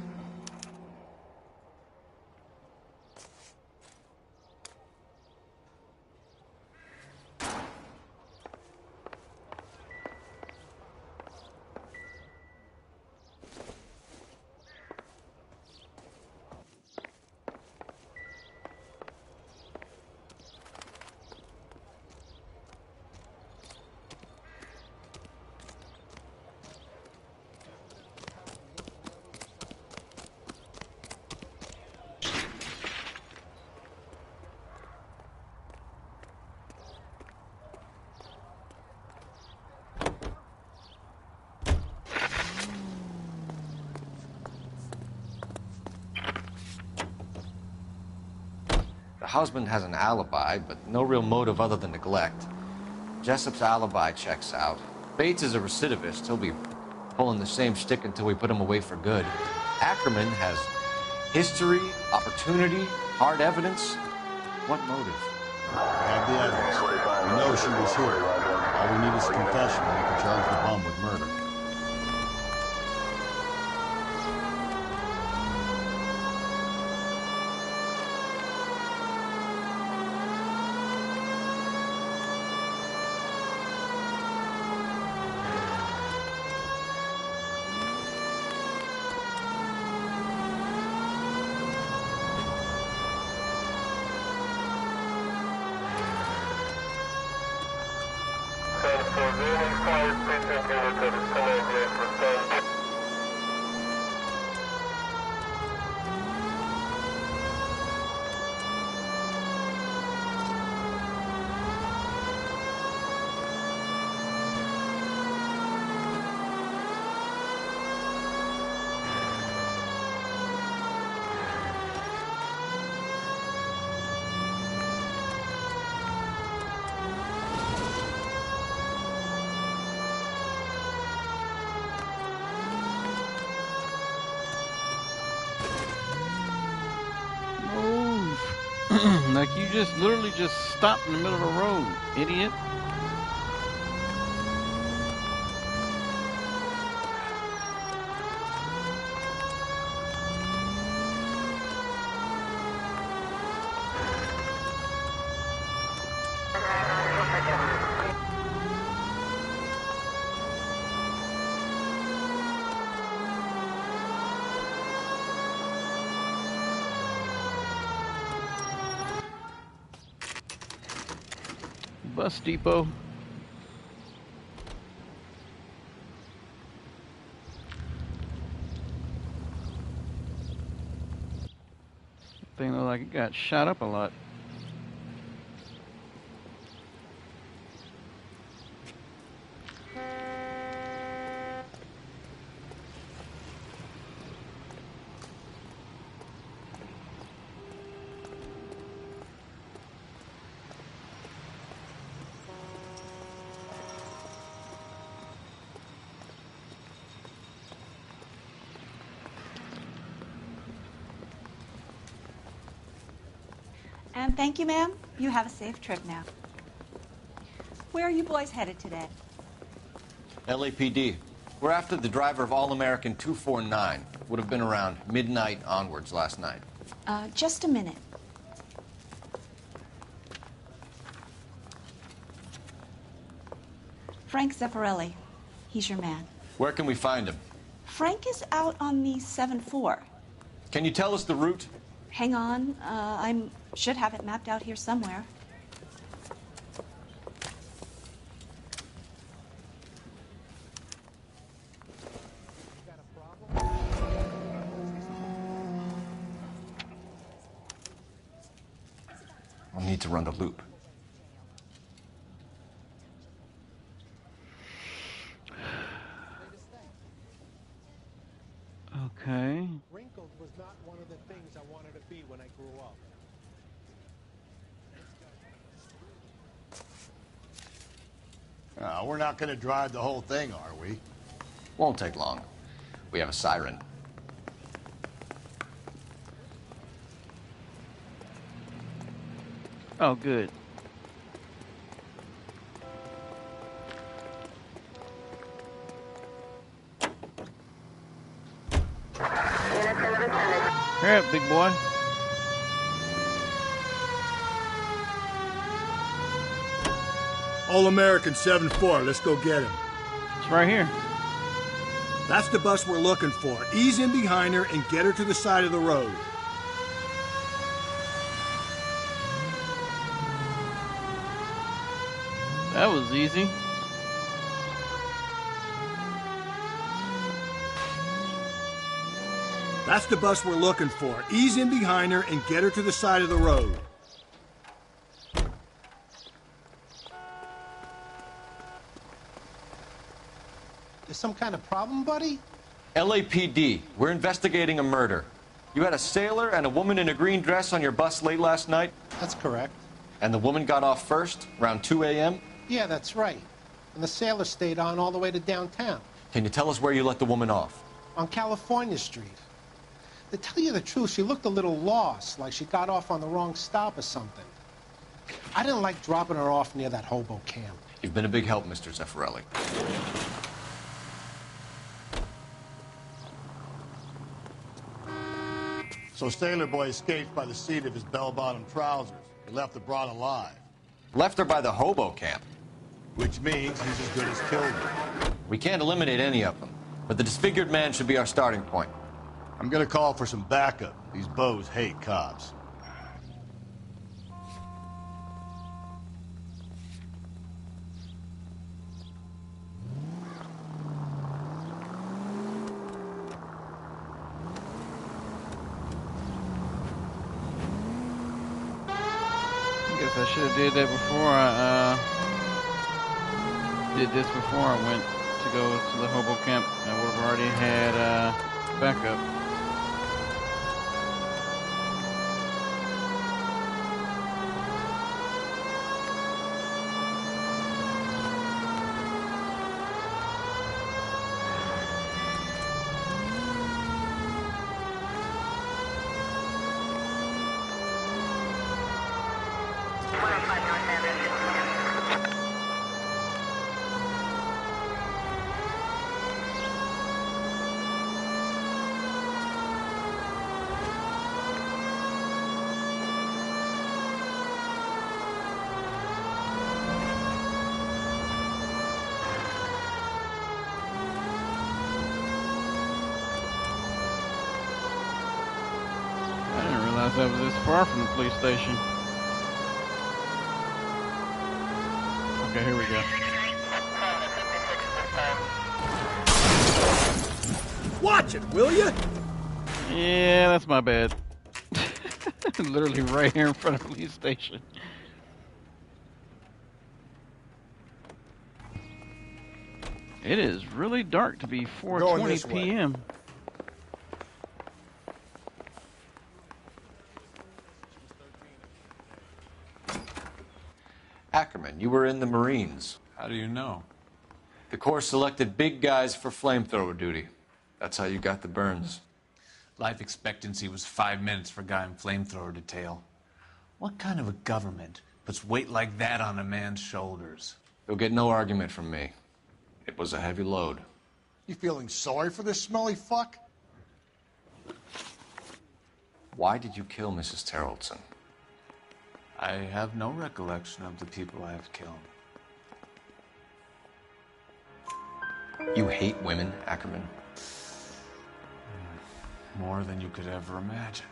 The husband has an alibi, but no real motive other than neglect. Jessup's alibi checks out. Bates is a recidivist. He'll be pulling the same stick until we put him away for good. Ackerman has history, opportunity, hard evidence. What motive? We have the evidence. We know she was here. All we need is a confession, and we can charge the bum with murder. Like you just literally just stopped in the middle of the road, idiot. bus depot. Thing looked like it got shot up a lot. And thank you, ma'am. You have a safe trip now. Where are you boys headed today? LAPD. We're after the driver of All-American 249. Would have been around midnight onwards last night. Just a minute. Frank Zeffirelli. He's your man. Where can we find him? Frank is out on the 7-4. Can you tell us the route? Hang on. I should have it mapped out here somewhere. I'll need to run the loop. Okay. Wrinkled was not one of the things I wanted to be when I grew up. We're not going to drive the whole thing, are we? Won't take long. We have a siren. Oh, good. Hurry up, big boy. All-American 7-4. Let's go get him. It's right here. That's the bus we're looking for. Ease in behind her and get her to the side of the road. That was easy. That's the bus we're looking for. Ease in behind her and get her to the side of the road. There's some kind of problem, buddy? LAPD. We're investigating a murder. You had a sailor and a woman in a green dress on your bus late last night? That's correct. And the woman got off first, around 2 a.m.? Yeah, that's right. And the sailor stayed on all the way to downtown. Can you tell us where you let the woman off? On California Street. To tell you the truth, she looked a little lost, like she got off on the wrong stop or something. I didn't like dropping her off near that hobo camp. You've been a big help, Mr. Zeffirelli. So Sailor Boy escaped by the seat of his bell-bottom trousers. He left the broad alive. Left her by the hobo camp. Which means he's as good as killed her. We can't eliminate any of them, but the disfigured man should be our starting point. I'm gonna call for some backup. These bows hate cops. I guess I should have did that before I did this before I went to go to the hobo camp. I would have already had backup. I was this far from the police station. Okay, here we go. Watch it, will you? Yeah, that's my bad. Literally right here in front of the police station. It is really dark to be 4:20 p.m. Ackerman, you were in the Marines. How do you know? The Corps selected big guys for flamethrower duty. That's how you got the burns. Life expectancy was 5 minutes for a guy in flamethrower detail. What kind of a government puts weight like that on a man's shoulders? You'll get no argument from me. It was a heavy load. You feeling sorry for this smelly fuck? Why did you kill Mrs. Terrelson? I have no recollection of the people I have killed. You hate women, Ackerman? More than you could ever imagine.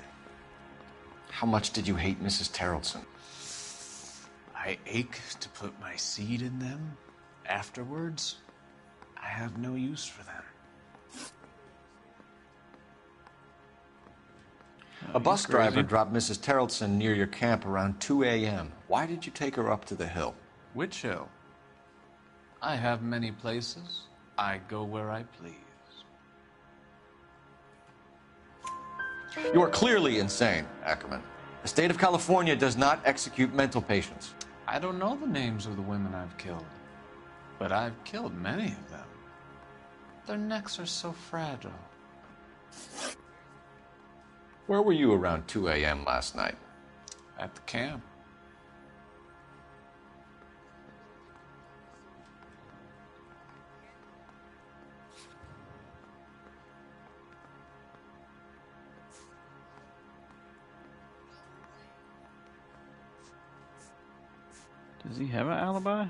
How much did you hate Mrs. Terrelson? I ache to put my seed in them. Afterwards, I have no use for them. A bus driver dropped Mrs. Terrelson near your camp around 2 a.m. Why did you take her up to the hill? Which hill? I have many places. I go where I please. You are clearly insane, Ackerman. The state of California does not execute mental patients. I don't know the names of the women I've killed, but I've killed many of them. Their necks are so fragile. Where were you around 2 a.m. last night? At the camp. Does he have an alibi?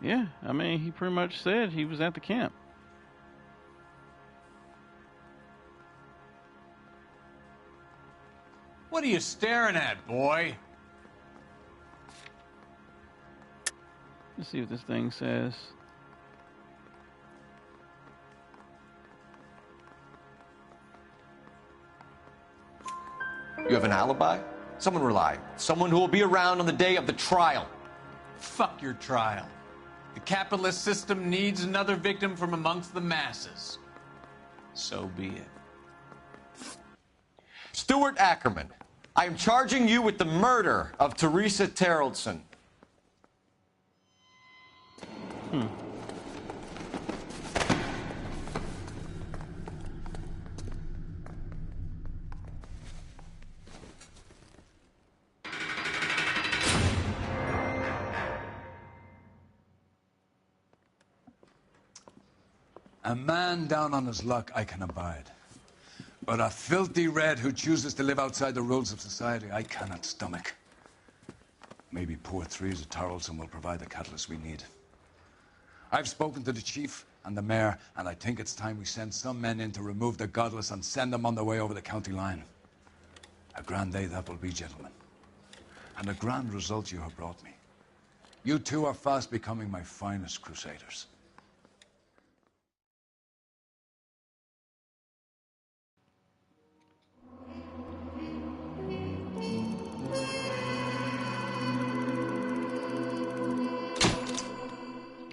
Yeah, I mean, he pretty much said he was at the camp. What are you staring at, boy? Let's see what this thing says. You have an alibi? Someone rely. Someone who will be around on the day of the trial. Fuck your trial. The capitalist system needs another victim from amongst the masses. So be it. Stuart Ackerman, I am charging you with the murder of Teresa Terrelson. A man down on his luck I can abide. But a filthy red who chooses to live outside the rules of society, I cannot stomach. Maybe poor Teresa Terrelson will provide the catalyst we need. I've spoken to the chief and the mayor, and I think it's time we send some men in to remove the godless and send them on their way over the county line. A grand day that will be, gentlemen. And a grand result you have brought me. You two are fast becoming my finest crusaders.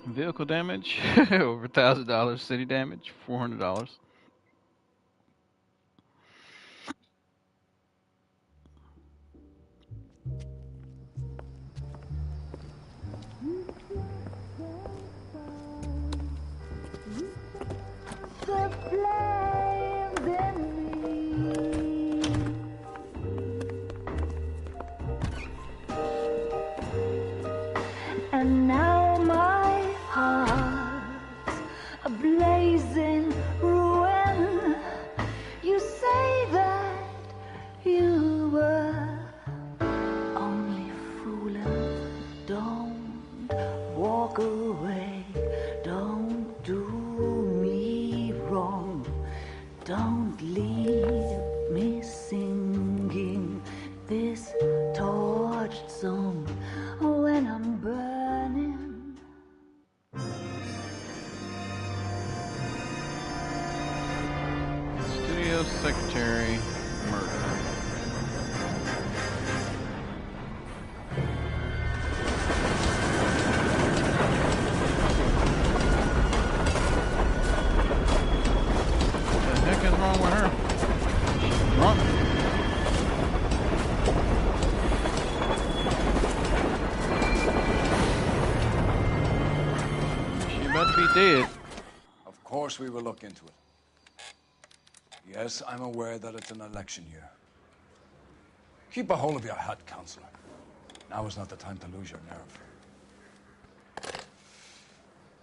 Vehicle damage, over $1,000. City damage, $400. Don't leave me singing this torched song when I'm burning. Studio secretary murder. What the heck is wrong with her? She's drunk. She about to be dead. Of course we will look into it. Yes, I'm aware that it's an election year. Keep a hold of your hat, Counselor. Now is not the time to lose your nerve.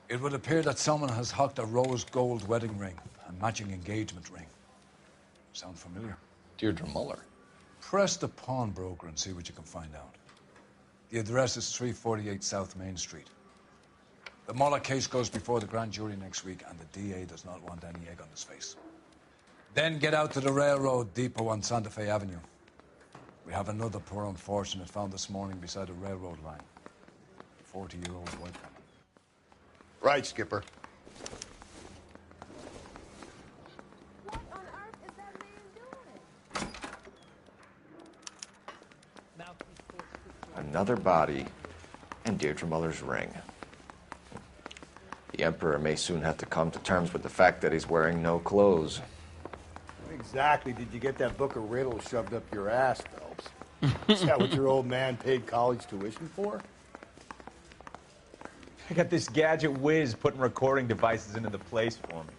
It would appear that someone has hocked a rose gold wedding ring and matching engagement ring. Sound familiar? Deirdre Muller. Press the pawnbroker and see what you can find out. The address is 348 South Main Street. The Muller case goes before the grand jury next week, and the DA does not want any egg on his face. Then get out to the railroad depot on Santa Fe Avenue. We have another poor unfortunate found this morning beside a railroad line. 40-year-old white woman. Right, Skipper. Another body and Deirdre Muller's ring. The Emperor may soon have to come to terms with the fact that he's wearing no clothes. Exactly did you get that book of riddles shoved up your ass, Phelps? Is that what your old man paid college tuition for? I got this gadget whiz putting recording devices into the place for me.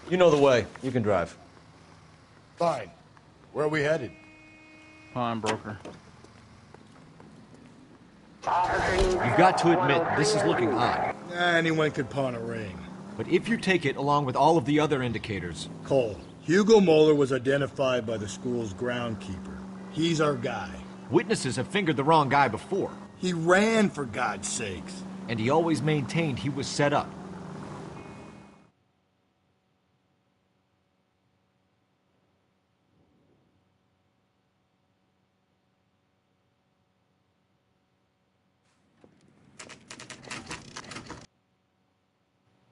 You know the way. You can drive. Fine. Where are we headed? Pawnbroker. You've got to admit, this is looking odd. Anyone could pawn a ring. But if you take it along with all of the other indicators... Cole, Hugo Moeller was identified by the school's groundkeeper. He's our guy. Witnesses have fingered the wrong guy before. He ran, for God's sakes. And he always maintained he was set up.